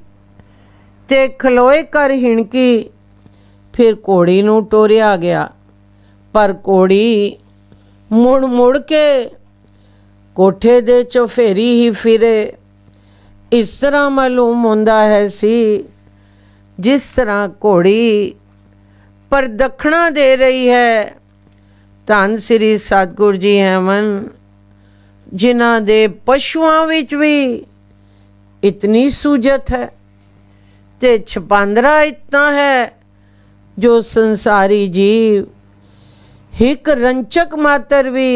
ते खलोए कर हिणकी। फिर घोड़ी नूं टोरिया गया, पर घोड़ी मुड़ मुड़ के कोठे दे चौफेरी ही फिरे। इस तरह मालूम होंदा है सी जिस तरह घोड़ी पर दखना दे रही है। धन श्री सतगुर जी है मन, जिन्हां दे पशुआं विच भी इतनी सूजत है ते छपांदरा इतना है जो संसारी जीव हिक रंचक मात्र भी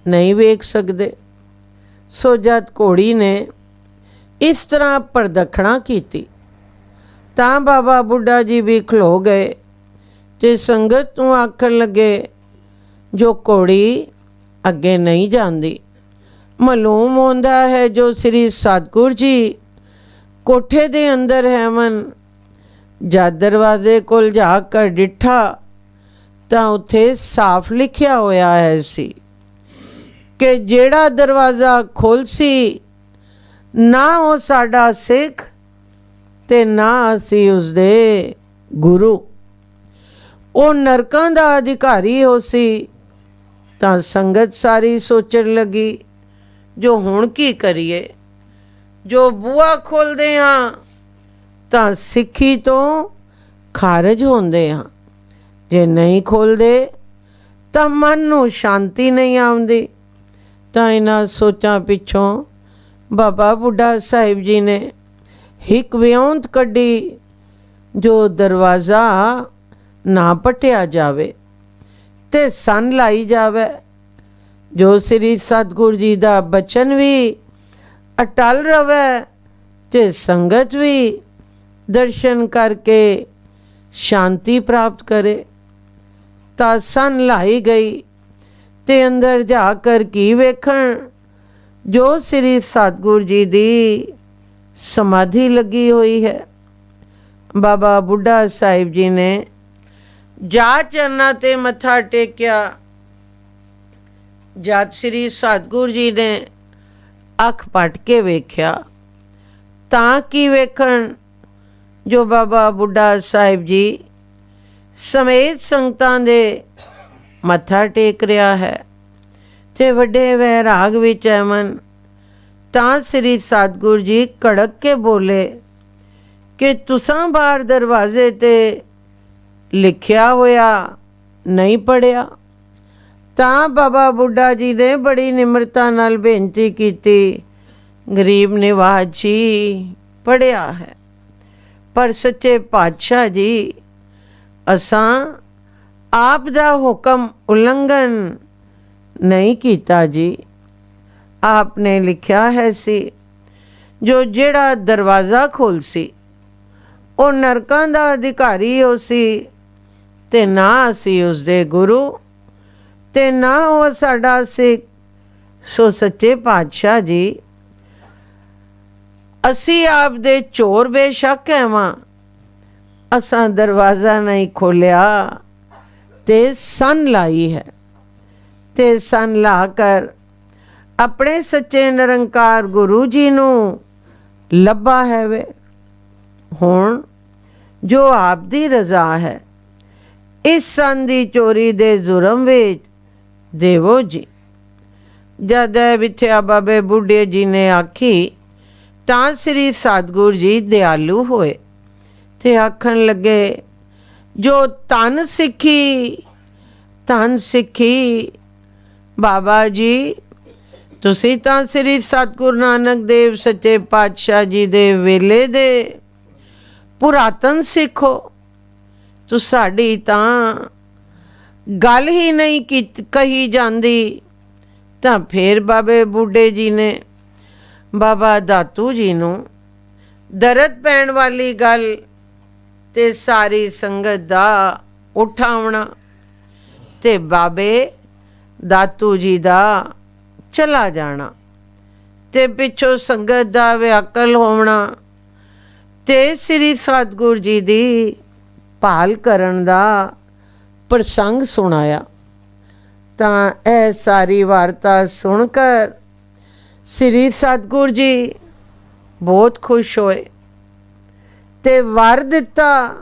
नहीं वेख सकते। सो जद घोड़ी ने इस तरह परदखना की तां बाबा बुढ़ा जी भी खलो गए ते संगत नूं आखण लगे, जो घोड़ी अगे नहीं जाती। मालूम होंदा है जो श्री सतगुर जी कोठे दे अंदर है मन। जद दरवाजे कोल जाकर डिठा तां उत्थे साफ लिखिया होया है सी कि जेड़ा दरवाज़ा खोल सी ना वो साडा सिख ते ना असी उसदे गुरु। ਉਹ ਨਰਕਾਂ ਦਾ ਅਧਿਕਾਰੀ ਹੋ ਸੀ। ਤਾਂ ਸੰਗਤ ਸਾਰੀ ਸੋਚਣ ਲੱਗੀ, ਜੋ ਹੁਣ ਕੀ ਕਰੀਏ। ਜੋ ਬੂਹਾ ਖੋਲ੍ਹਦੇ ਹਾਂ ਤਾਂ ਸਿੱਖੀ ਤੋਂ ਖਾਰਜ ਹੁੰਦੇ ਹਾਂ, ਜੇ ਨਹੀਂ ਖੋਲ੍ਹਦੇ ਤਾਂ ਮਨ ਨੂੰ ਸ਼ਾਂਤੀ ਨਹੀਂ ਆਉਂਦੀ। ਤਾਂ ਇਹਨਾਂ ਸੋਚਾਂ ਪਿੱਛੋਂ ਬਾਬਾ ਬੁੱਢਾ ਸਾਹਿਬ ਜੀ ਨੇ ਇੱਕ ਵਿਉਂਤ ਕੱਢੀ, ਜੋ ਦਰਵਾਜ਼ਾ ਨਾ ਪਟਿਆ ਜਾਵੇ ਤੇ ਸੰਨ ਲਾਈ ਜਾਵੇ, ਜੋ ਸ੍ਰੀ ਸਤਿਗੁਰੂ ਜੀ ਦਾ ਬਚਨ ਵੀ ਅਟਲ ਰਵੇ ਤੇ ਸੰਗਤ ਵੀ ਦਰਸ਼ਨ ਕਰਕੇ ਸ਼ਾਂਤੀ ਪ੍ਰਾਪਤ ਕਰੇ। ਤਾਂ ਸੰਨ ਲਾਈ ਗਈ ਤੇ ਅੰਦਰ ਜਾ ਕਰ ਕੀ ਵੇਖਣ, ਜੋ ਸ੍ਰੀ ਸਤਿਗੁਰੂ ਜੀ ਦੀ ਸਮਾਧੀ ਲੱਗੀ ਹੋਈ ਹੈ। ਬਾਬਾ ਬੁੱਢਾ ਸਾਹਿਬ ਜੀ ਨੇ ਜਾ ਚਰਨਾਂ ਤੇ ਮੱਥਾ ਟੇਕਿਆ। ਜਦ ਸ੍ਰੀ ਸਤਿਗੁਰੂ ਜੀ ਨੇ ਅੱਖ ਪੱਟ ਕੇ ਵੇਖਿਆ ਤਾਂ ਕੀ ਵੇਖਣ, ਜੋ ਬਾਬਾ ਬੁੱਢਾ ਸਾਹਿਬ ਜੀ ਸਮੇਤ ਸੰਗਤਾਂ ਦੇ ਮੱਥਾ ਟੇਕ ਰਿਹਾ ਹੈ ਤੇ ਵੱਡੇ ਵੈਰਾਗ ਵਿੱਚ ਹੈ ਮਨ। ਤਾਂ ਸ੍ਰੀ ਸਤਿਗੁਰੂ ਜੀ ਕੜਕ ਕੇ ਬੋਲੇ ਕਿ ਤੁਸਾਂ ਬਾਹਰ ਦਰਵਾਜ਼ੇ ਤੇ ਲਿਖਿਆ ਹੋਇਆ ਨਹੀਂ ਪੜ੍ਹਿਆ। ਤਾਂ ਬਾਬਾ ਬੁੱਢਾ ਜੀ ਨੇ ਬੜੀ ਨਿਮਰਤਾ ਨਾਲ ਬੇਨਤੀ ਕੀਤੀ, ਗਰੀਬ ਨਿਵਾਜ ਜੀ ਪੜ੍ਹਿਆ ਹੈ, ਪਰ ਸੱਚੇ ਪਾਤਸ਼ਾਹ ਜੀ ਅਸਾਂ ਆਪ ਦਾ ਹੁਕਮ ਉਲੰਘਣ ਨਹੀਂ ਕੀਤਾ ਜੀ। ਆਪ ਨੇ ਲਿਖਿਆ ਹੈ ਸੀ, ਜੋ ਜਿਹੜਾ ਦਰਵਾਜ਼ਾ ਖੋਲ੍ਹ ਸੀ ਉਹ ਨਰਕਾਂ ਦਾ ਅਧਿਕਾਰੀ ਹੋ ਸੀ, ਤੇ ਨਾ ਅਸੀਂ ਉਸਦੇ ਗੁਰੂ ਤੇ ਨਾ ਉਹ ਸਾਡਾ ਸਿੱਖ। ਸੋ ਸੱਚੇ ਪਾਤਸ਼ਾਹ ਜੀ ਅਸੀਂ ਆਪ ਦੇ ਚੋਰ ਬੇਸ਼ੱਕ ਹੈਵਾਂ, ਅਸਾਂ ਦਰਵਾਜ਼ਾ ਨਹੀਂ ਖੋਲ੍ਹਿਆ ਤੇ ਸੰਨ ਲਾਈ ਹੈ, ਤੇ ਸੰਨ ਲਾ ਕਰ ਆਪਣੇ ਸੱਚੇ ਨਿਰੰਕਾਰ ਗੁਰੂ ਜੀ ਨੂੰ ਲੱਭਾ ਹੈ ਵੇ। ਹੁਣ ਜੋ ਆਪ ਦੀ ਰਜ਼ਾ ਹੈ, ਇਸ ਸੰਨ ਦੀ ਚੋਰੀ ਦੇ ਜ਼ੁਰਮ ਵਿੱਚ ਦੇਵੋ ਜੀ। ਜਦ ਵਿਥਿਆ ਬਾਬੇ ਬੁੱਢੇ ਜੀ ਨੇ ਆਖੀ ਤਾਂ ਸ੍ਰੀ ਸਤਿਗੁਰੂ ਜੀ ਦਿਆਲੂ ਹੋਏ ਤੇ ਆਖਣ ਲੱਗੇ, ਜੋ ਧਨ ਸਿੱਖੀ ਬਾਬਾ ਜੀ ਤੁਸੀਂ ਤਾਂ ਸ੍ਰੀ ਸਤਿਗੁਰੂ ਨਾਨਕ ਦੇਵ ਸੱਚੇ ਪਾਤਸ਼ਾਹ ਜੀ ਦੇ ਵੇਲੇ ਦੇ ਪੁਰਾਤਨ ਸਿੱਖ ਹੋ। ਤੂੰ ਸਾਡੀ ਤਾਂ ਗੱਲ ਹੀ ਨਹੀਂ ਕਹੀ ਜਾਂਦੀ। ਤਾਂ ਫਿਰ ਬਾਬੇ ਬੁੱਢੇ ਜੀ ਨੇ ਬਾਬਾ ਦਾਤੂ ਜੀ ਨੂੰ ਦਰਦ ਪੈਣ ਵਾਲੀ ਗੱਲ ਤੇ ਸਾਰੀ ਸੰਗਤ ਦਾ ਉਠਾਉਣਾ ਤੇ ਬਾਬੇ ਦਾਤੂ ਜੀ ਦਾ ਚਲਾ ਜਾਣਾ ਤੇ ਪਿੱਛੋਂ ਸੰਗਤ ਦਾ ਵਿਆਕਲ ਹੋਣਾ ਤੇ ਸ੍ਰੀ ਸਤਿਗੁਰੂ ਜੀ ਦੀ ਭਾਲ ਕਰਨ ਦਾ ਪ੍ਰਸੰਗ ਸੁਣਾਇਆ। ਤਾਂ ਇਹ ਸਾਰੀ ਵਾਰਤਾ ਸੁਣ ਕਰ ਸ੍ਰੀ ਸਤਿਗੁਰੂ ਜੀ ਬਹੁਤ ਖੁਸ਼ ਹੋਏ ਤੇ ਵਰ ਦਿੱਤਾ,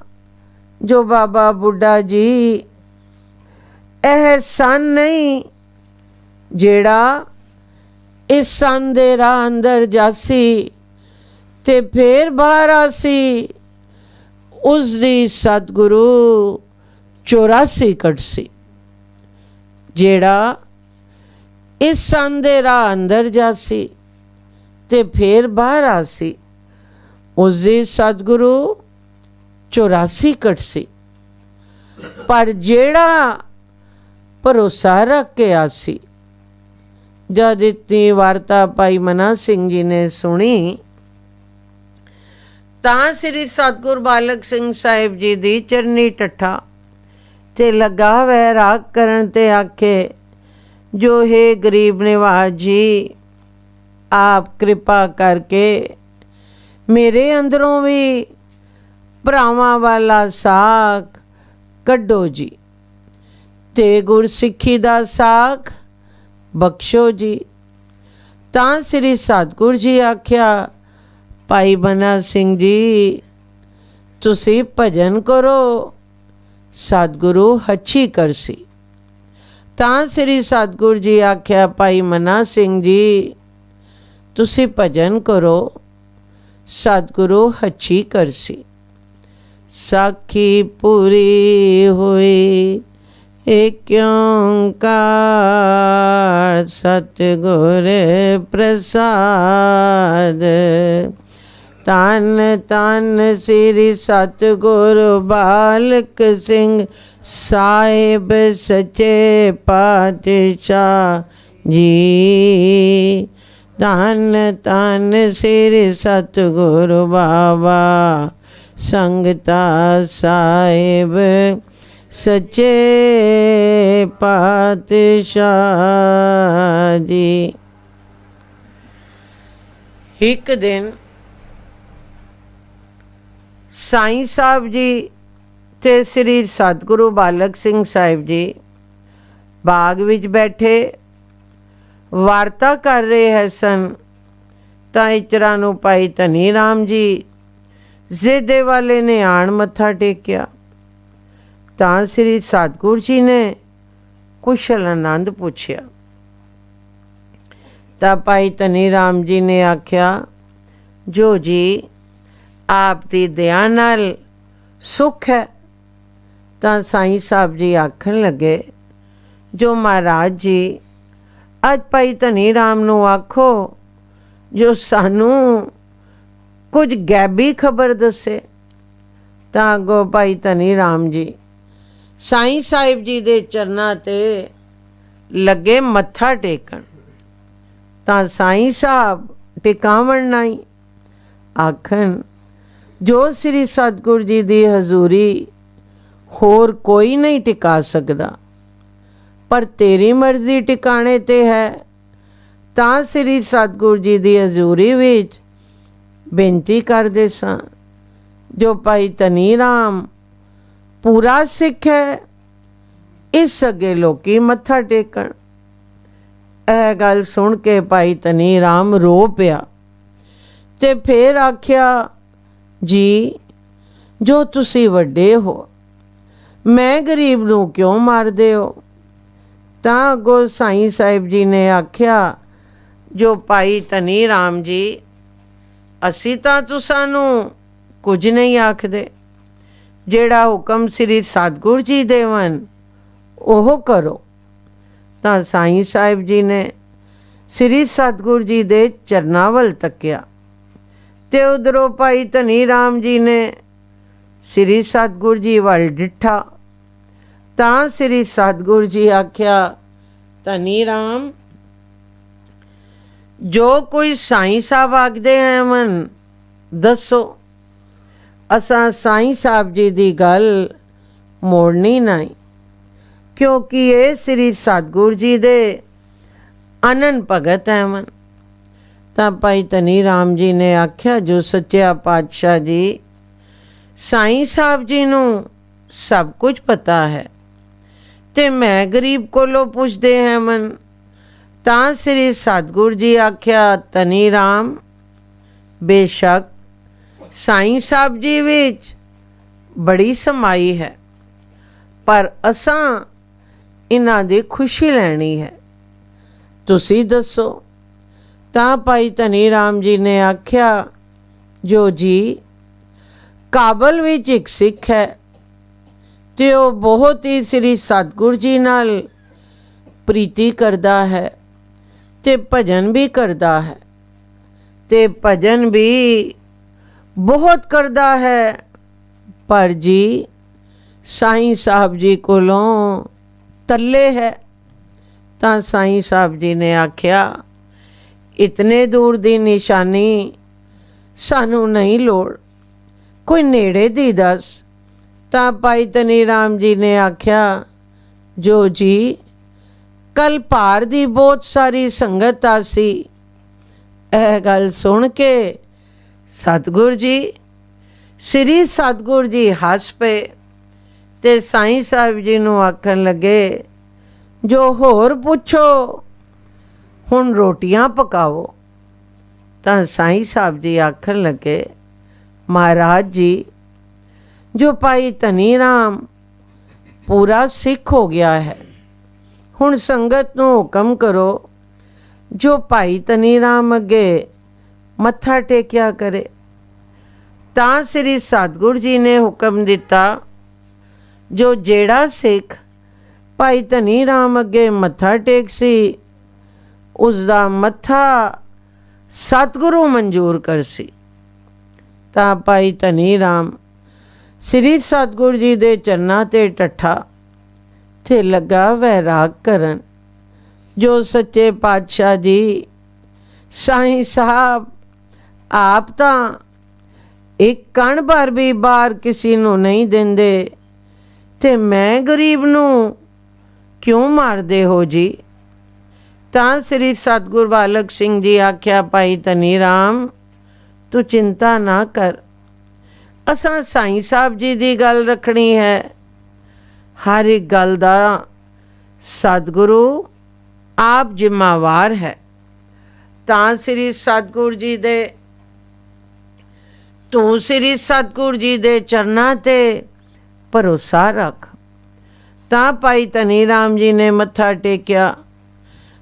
ਜੋ ਬਾਬਾ ਬੁੱਢਾ ਜੀ ਇਹ ਸੰਨ ਨਹੀਂ ਜਿਹੜਾ ਇਸ ਸੰਨ ਦੇ ਰਾਹ ਅੰਦਰ ਜਾਸੀ ਤੇ ਫੇਰ ਬਾਹਰ ਆਸੀ, ਉਸ ਦੀ ਸਤਿਗੁਰੂ 84 ਕੱਟਸੀ। ਜਿਹੜਾ ਇਸ ਸੰਨ ਦੇ ਰਾਹ ਅੰਦਰ ਜਾਸੀ ਤੇ ਫੇਰ ਬਾਹਰ ਆਸੀ, ਉਸ ਦੀ ਸਤਿਗੁਰੂ 84 ਕੱਟਸੀ। ਪਰ ਜਿਹੜਾ ਭਰੋਸਾ ਰੱਖ ਕੇ ਆਸੀ। ਜਦ ਇਤਨੀ ਵਾਰਤਾ ਭਾਈ ਮਨਾ ਸਿੰਘ ਜੀ ਨੇ ਸੁਣੀ ਤਾਂ ਸ੍ਰੀ ਸਤਿਗੁਰ ਬਾਲਕ ਸਿੰਘ ਸਾਹਿਬ ਜੀ ਦੀ ਚਰਨੀ ਟੱਠਾ ਤੇ ਲੱਗਾ ਵੈਰਾਗ ਕਰਨ ਤੇ ਆਖੇ, ਜੋ ਹੈ ਗਰੀਬ ਨਿਵਾਜ ਜੀ ਆਪ ਕਿਰਪਾ ਕਰਕੇ ਮੇਰੇ ਅੰਦਰੋਂ ਵੀ ਭਰਾਵਾਂ ਵਾਲਾ ਸਾਖ ਕੱਢੋ ਜੀ ਤੇ ਗੁਰਸਿੱਖੀ ਦਾ ਸਾਖ ਬਖਸ਼ੋ ਜੀ। ਤਾਂ ਸ੍ਰੀ ਸਤਿਗੁਰੂ ਜੀ ਆਖਿਆ, ਭਾਈ ਮਨਾ ਸਿੰਘ ਜੀ ਤੁਸੀਂ ਭਜਨ ਕਰੋ, ਸਤਿਗੁਰੂ ਹੱਛੀ ਕਰਸੀ। ਤਾਂ ਸ੍ਰੀ ਸਤਿਗੁਰੂ ਜੀ ਆਖਿਆ, ਭਾਈ ਮਨਾ ਸਿੰਘ ਜੀ ਤੁਸੀਂ ਭਜਨ ਕਰੋ, सतगुरु हच्छी करसी। साखी पूरी हुई एक ओंकार सतगुर प्रसाद। तन तन श्री सतगुरु बालक सिंह साहिब सच्चे पातशाह जी। धन धन श्री सतगुरु बाबा संगता साहिब सच्चे पातशाह जी। एक दिन साईं साहब जी ते श्री सतगुरु बालक सिंह साहिब जी बाग विच बैठे वार्ता कर रहे है सन। तां इचरा नूं भाई धनी राम जी ज़ेदे वाले ने आण मत्था टेकिया। तां श्री सतगुरु जी ने कुशल आनंद पूछया। तां भाई धनी राम जी ने आख्या, जो जी आप दी दया नाल सुख है। तां साईं साहब जी आखन लगे, जो महाराज जी अज भाई धनी राम नूं आखो जो सानू कुछ गैबी खबर दसे। तां अगों भाई धनी राम जी साईं साहिब जी दे चरनां ते लगे मत्था टेकन। तां साईं साहब टिकावण नाई आखन, जो श्री सतगुरु जी दी हजूरी होर कोई नहीं टिका सकदा, पर तेरी मर्जी टिकाने ते है। तां श्री सतगुरु जी दी हजूरी विच बेनती करदे सां, जो भाई धनी राम पूरा सिख है, इस अगे लोकी मत्था टेकन। यह गल सुन के भाई धनी राम रो पिया ते फिर आख्या, जी जो तुसी वड्डे हो, मैं गरीब नूं क्यों मारदे हो। तां अगों साईं साहिब जी ने आख्या, जो भाई धनी राम जी असी तां तुसानू कुछ नहीं आखदे, जेड़ा हुक्म श्री सतगुरु जी देवन ओह करो। तां साईं साहिब जी ने श्री सतगुरु जी दे चरनां वल तक्या ते उधरों भाई धनी राम जी ने श्री सतगुरु जी वल डिठा। तां श्री सतगुरु जी आख्या, धनी राम जो कोई साईं साहब आखदे हैं मन दसो। असां साईं साहब जी दी गल मोड़नी नहीं, क्योंकि ये श्री सतगुरु जी दे अनन भगत है मन। तां भाई धनी राम जी ने आख्या, जो सच्चा पातशाह जी साईं साहब जी नूं सब कुछ पता है ते मैं गरीब कोलों पुछदे हैं मन। तां श्री सतगुरु जी आख्या, धनी राम बेशक साईं साहब जी विच बड़ी समाई है, पर असां इन्हां दी खुशी लैनी है, तुसी दसो। तां भाई धनी राम जी ने आख्या, जो जी काबल विच एक सिख है ते वो बहुत ही श्री सतगुरु जी नाल प्रीति करदा है ते भजन भी करदा है, ते भजन भी बहुत करदा है, पर जी साईं साहब जी कोलों तल्ले है। तां साईं साहब जी ने आख्या, इतने दूर दी निशानी सानू नहीं लोड़, कोई नेड़े दी दस। तां भाई धनी राम जी ने आख्या, जो जी कल भार दी बहुत सारी संगत आसी। यह गल सुन के सतगुरु जी श्री सतगुरु जी हस पे ते साईं साहब जी नूं आखन लगे, जो होर पुछो, हुण रोटियां पकाओ। तां साईं साहब जी आखन लगे, महाराज जी जो भाई धनी राम पूरा सिख हो गया है, हुण संगत नूं हुक्म करो जो भाई धनी राम अगे मत्था टेकिया करे। ਤਾਂ ਸ੍ਰੀ ਸਤਿਗੁਰੂ ਜੀ ਨੇ ਹੁਕਮ ਦਿੱਤਾ, ਜੋ ਜਿਹੜਾ ਸਿੱਖ ਭਾਈ ਧਨੀ ਰਾਮ ਅੱਗੇ ਮੱਥਾ ਟੇਕ ਸੀ, ਉਸ ਦਾ ਮੱਥਾ ਸਤਿਗੁਰੂ ਮਨਜ਼ੂਰ ਕਰ ਸੀ। ਤਾਂ ਭਾਈ ਧਨੀ ਰਾਮ ਸ੍ਰੀ ਸਤਿਗੁਰੂ ਜੀ ਦੇ ਚਰਨਾਂ ਤੇ ਟੱਠਾ ਤੇ ਲੱਗਾ ਵੈਰਾਗ ਕਰਨ। ਜੋ ਸੱਚੇ ਪਾਤਸ਼ਾਹ ਜੀ ਸਾਈਂ ਸਾਹਿਬ ਆਪ ਤਾਂ ਇੱਕ ਕਣ ਭਰ ਵੀ ਬਾਹਰ ਕਿਸੇ ਨੂੰ ਨਹੀਂ ਦਿੰਦੇ, ਤੇ ਮੈਂ ਗਰੀਬ ਨੂੰ ਕਿਉਂ ਮਾਰਦੇ ਹੋ ਜੀ। ਤਾਂ ਸ੍ਰੀ ਸਤਿਗੁਰੂ ਬਾਲਕ ਸਿੰਘ ਜੀ ਆਖਿਆ, ਭਾਈ ਧਨੀ ਰਾਮ ਤੂੰ ਚਿੰਤਾ ਨਾ ਕਰ, ਅਸਾਂ ਸਾਈਂ ਸਾਹਿਬ ਜੀ ਦੀ ਗੱਲ ਰੱਖਣੀ ਹੈ। ਹਰ ਇੱਕ ਗੱਲ ਦਾ ਸਤਿਗੁਰੂ ਆਪ ਜ਼ਿੰਮੇਵਾਰ ਹੈ। ਤਾਂ ਸ੍ਰੀ ਸਤਿਗੁਰੂ ਜੀ ਦੇ ਤੂੰ ਸ੍ਰੀ ਸਤਿਗੁਰੂ ਜੀ ਦੇ ਚਰਨਾਂ ਤੇ ਭਰੋਸਾ ਰੱਖ। ਤਾਂ ਭਾਈ ਧਨੀ ਰਾਮ ਜੀ ਨੇ ਮੱਥਾ ਟੇਕਿਆ।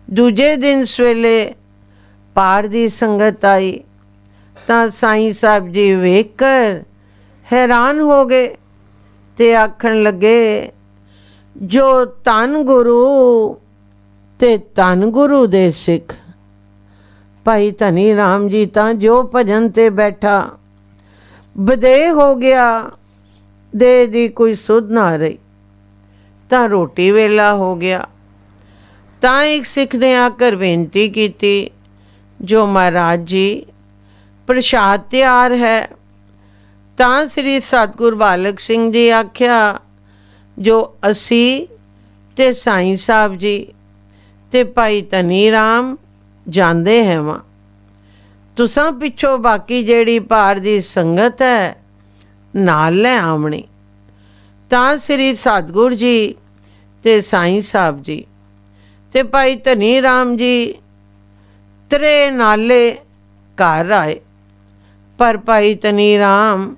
ਦੂਜੇ ਦਿਨ ਸਵੇਲੇ ਪਾਰ ਦੀ ਸੰਗਤ ਆਈ ਤਾਂ ਸਾਈਂ ਸਾਹਿਬ ਜੀ ਵੇਖ ਕਰ ਹੈਰਾਨ ਹੋ ਗਏ ਤੇ ਆਖਣ ਲੱਗੇ, ਜੋ ਧੰਨ ਗੁਰੂ ਤੇ ਧੰਨ ਗੁਰੂ ਦੇ ਸਿੱਖ। ਭਾਈ ਧਨੀ ਰਾਮ ਜੀ ਤਾਂ ਜੋ ਭਜਨ ਤੇ ਬੈਠਾ ਬਦੇ ਹੋ ਗਿਆ, ਦੇ ਦੀ ਕੋਈ ਸੁਧ ਨਾ ਰਹੀ। ਤਾਂ ਰੋਟੀ ਵੇਲਾ ਹੋ ਗਿਆ। ਤਾਂ ਇੱਕ ਸਿੱਖ ਨੇ ਆ ਕਰ ਬੇਨਤੀ ਕੀਤੀ, ਜੋ ਮਹਾਰਾਜ ਜੀ ਪ੍ਰਸ਼ਾਦ ਤਿਆਰ ਹੈ। ਤਾਂ ਸ੍ਰੀ ਸਤਿਗੁਰੂ ਬਾਲਕ ਸਿੰਘ ਜੀ ਆਖਿਆ, ਜੋ ਅਸੀਂ ਤੇ ਸਾਈਂ ਸਾਹਿਬ ਜੀ ਤੇ ਭਾਈ ਧਨੀ ਰਾਮ ਜਾਂਦੇ ਹੈਵਾਂ, ਤੁਸਾਂ ਪਿੱਛੋਂ ਬਾਕੀ ਜਿਹੜੀ ਪਾਰ ਦੀ ਸੰਗਤ ਹੈ ਨਾਲ ਲੈ ਆਵਣੀ। ਤਾਂ ਸ੍ਰੀ ਸਤਿਗੁਰੂ ਜੀ ਤੇ ਸਾਈਂ ਸਾਹਿਬ ਜੀ ਤੇ ਭਾਈ ਧਨੀ ਰਾਮ ਜੀ ਤਰੇ ਨਾਲੇ ਘਰ ਆਏ। ਪਰ ਭਾਈ ਧਨੀ ਰਾਮ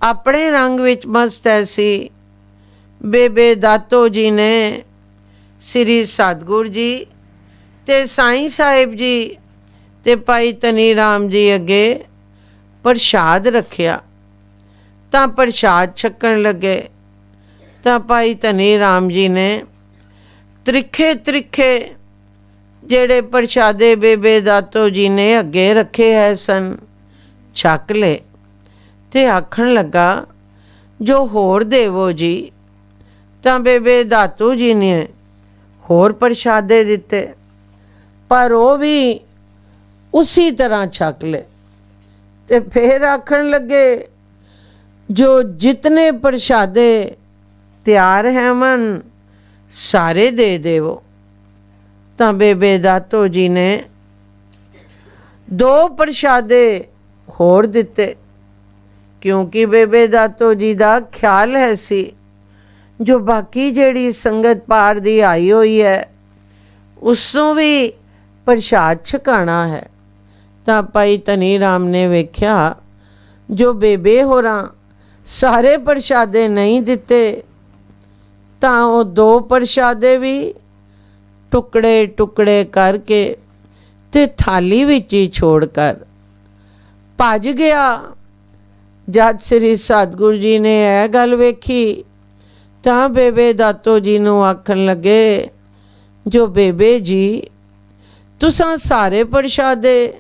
ਆਪਣੇ ਰੰਗ ਵਿੱਚ ਮਸਤ ਸੀ। ਬੇਬੇ ਦਾਤੋ ਜੀ ਨੇ ਸ੍ਰੀ ਸਤਿਗੁਰੂ ਜੀ ਤੇ ਸਾਈਂ ਸਾਹਿਬ ਜੀ ਤੇ ਭਾਈ ਧਨੀ ਰਾਮ ਜੀ ਅੱਗੇ ਪ੍ਰਸ਼ਾਦ ਰੱਖਿਆ। ਤਾਂ ਪ੍ਰਸ਼ਾਦ ਛਕਣ ਲੱਗੇ। ਤਾਂ ਭਾਈ ਧਨੀ ਰਾਮ ਜੀ ਨੇ ਤ੍ਰਿਖੇ ਜਿਹੜੇ ਪ੍ਰਸ਼ਾਦੇ ਬੇਬੇ ਦਾਤੋ ਜੀ ਨੇ ਅੱਗੇ ਰੱਖੇ ਹੈ ਸਨ, ਛਕ ਲਏ ਤੇ ਆਖਣ ਲੱਗਾ, ਜੋ ਹੋਰ ਦੇਵੋ ਜੀ। ਤਾਂ ਬੇਬੇ ਦਾਤੂ ਜੀ ਨੇ ਹੋਰ ਪ੍ਰਸ਼ਾਦੇ ਦਿੱਤੇ, ਪਰ ਉਹ ਵੀ ਉਸੀ ਤਰ੍ਹਾਂ ਛਕ ਲਏ। ਤੇ ਫਿਰ ਆਖਣ ਲੱਗੇ, ਜੋ ਜਿਤਨੇ ਪ੍ਰਸ਼ਾਦੇ ਤਿਆਰ ਹੈ ਮਨ ਸਾਰੇ ਦੇ ਦੇਵੋ। ਤਾਂ ਬੇਬੇ ਦਾਤੋ ਜੀ ਨੇ 2 ਪ੍ਰਸ਼ਾਦੇ ਹੋਰ ਦਿੱਤੇ, ਕਿਉਂਕਿ ਬੇਬੇ ਦਾਤੋ ਜੀ ਦਾ ਖਿਆਲ ਹੈ ਸੀ, ਜੋ ਬਾਕੀ ਜਿਹੜੀ ਸੰਗਤ ਪਾਰ ਦੀ ਆਈ ਹੋਈ ਹੈ ਉਸ ਨੂੰ ਵੀ ਪ੍ਰਸ਼ਾਦ ਛਕਾਣਾ ਹੈ। ਤਾਂ ਭਾਈ ਧਨੀ ਰਾਮ ਨੇ ਵੇਖਿਆ, ਜੋ ਬੇਬੇ ਹੋਰਾਂ ਸਾਰੇ ਪ੍ਰਸ਼ਾਦੇ ਨਹੀਂ ਦਿੱਤੇ, ਤਾਂ ਉਹ 2 ਪ੍ਰਸ਼ਾਦੇ ਵੀ ਟੁਕੜੇ ਕਰਕੇ ਤੇ ਥਾਲੀ ਵਿੱਚ ਹੀ ਛੋੜ ਕਰ ਭੱਜ ਗਿਆ। ਜਦ ਸ੍ਰੀ ਸਤਿਗੁਰੂ ਜੀ ਨੇ ਇਹ ਗੱਲ ਵੇਖੀ ਤਾਂ ਬੇਬੇ ਦਾਤੋ ਜੀ ਨੂੰ ਆਖਣ ਲੱਗੇ, ਜੋ ਬੇਬੇ ਜੀ ਤੁਸਾਂ ਸਾਰੇ ਪ੍ਰਸ਼ਾਦੇ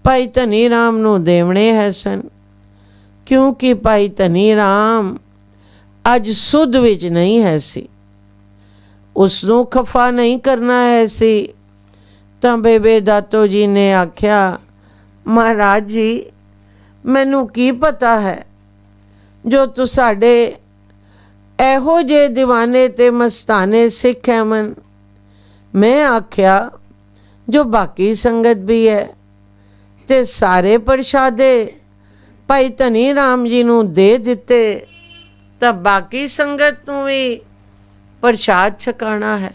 ਭਾਈ ਧਨੀ ਰਾਮ ਨੂੰ ਦੇਵਣੇ ਹੈ ਸਨ, ਕਿਉਂਕਿ ਭਾਈ ਧਨੀ ਰਾਮ ਅੱਜ ਸੁਧ ਵਿੱਚ ਨਹੀਂ ਹੈ ਸੀ, ਉਸ ਨੂੰ ਖਫਾ ਨਹੀਂ ਕਰਨਾ ਹੈ ਸੀ। ਤਾਂ ਬੇਬੇ ਦਾਤੋ ਜੀ ਨੇ ਆਖਿਆ, ਮਹਾਰਾਜ ਜੀ ਮੈਨੂੰ ਕੀ ਪਤਾ ਹੈ, ਜੋ ਤੂੰ ਸਾਡੇ ਇਹੋ ਜਿਹੇ ਦੀਵਾਨੇ ਤੇ ਮਸਤਾਨੇ ਸਿੱਖ ਹੈ ਮਨ। ਮੈਂ ਆਖਿਆ, ਜੋ ਬਾਕੀ ਸੰਗਤ ਵੀ ਹੈ ਤੇ ਸਾਰੇ ਪ੍ਰਸ਼ਾਦੇ ਭਾਈ ਧਨੀ ਰਾਮ ਜੀ ਨੂੰ ਦੇ ਦਿੱਤੇ, ਤਾਂ ਬਾਕੀ ਸੰਗਤ ਨੂੰ ਵੀ ਪ੍ਰਸ਼ਾਦ ਛਕਾਣਾ ਹੈ।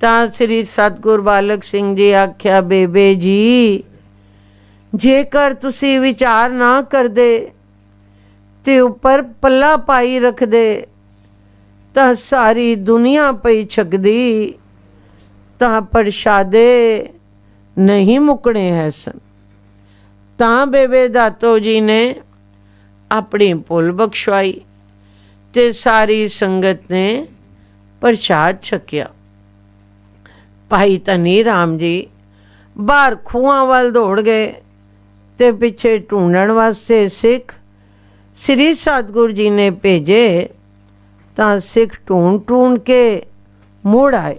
ਤਾਂ ਸ੍ਰੀ ਸਤਿਗੁਰੂ ਬਾਲਕ ਸਿੰਘ ਜੀ ਆਖਿਆ, ਬੇਬੇ ਜੀ ਜੇਕਰ ਤੁਸੀਂ ਵਿਚਾਰ ਨਾ ਕਰਦੇ ਤੇ ਉੱਪਰ ਪੱਲਾ ਪਾਈ ਰੱਖਦੇ, ਤਾਂ ਸਾਰੀ ਦੁਨੀਆ ਪਈ ਛਕਦੀ, ਤਾਂ ਪ੍ਰਸ਼ਾਦੇ ਨਹੀਂ ਮੁੱਕਣੇ ਹੈ ਸਨ। ਤਾਂ ਬੇਬੇ ਦਾਤੋ ਜੀ ਨੇ ਆਪਣੀ ਭੁੱਲ ਬਖਸ਼ਵਾਈ ਤੇ ਸਾਰੀ ਸੰਗਤ ਨੇ ਪ੍ਰਸ਼ਾਦ ਛਕਿਆ। ਭਾਈ ਧਨੀ ਰਾਮ ਜੀ ਬਾਹਰ ਖੂਹਾਂ ਵੱਲ ਦੌੜ ਗਏ ਤੇ ਪਿੱਛੇ ਢੂੰਡਣ ਵਾਸਤੇ ਸਿੱਖ ਸ੍ਰੀ ਸਤਿਗੁਰੂ ਜੀ ਨੇ ਭੇਜੇ ਤਾਂ ਸਿੱਖ ਢੂੰਡ ਕੇ ਮੁੜ ਆਏ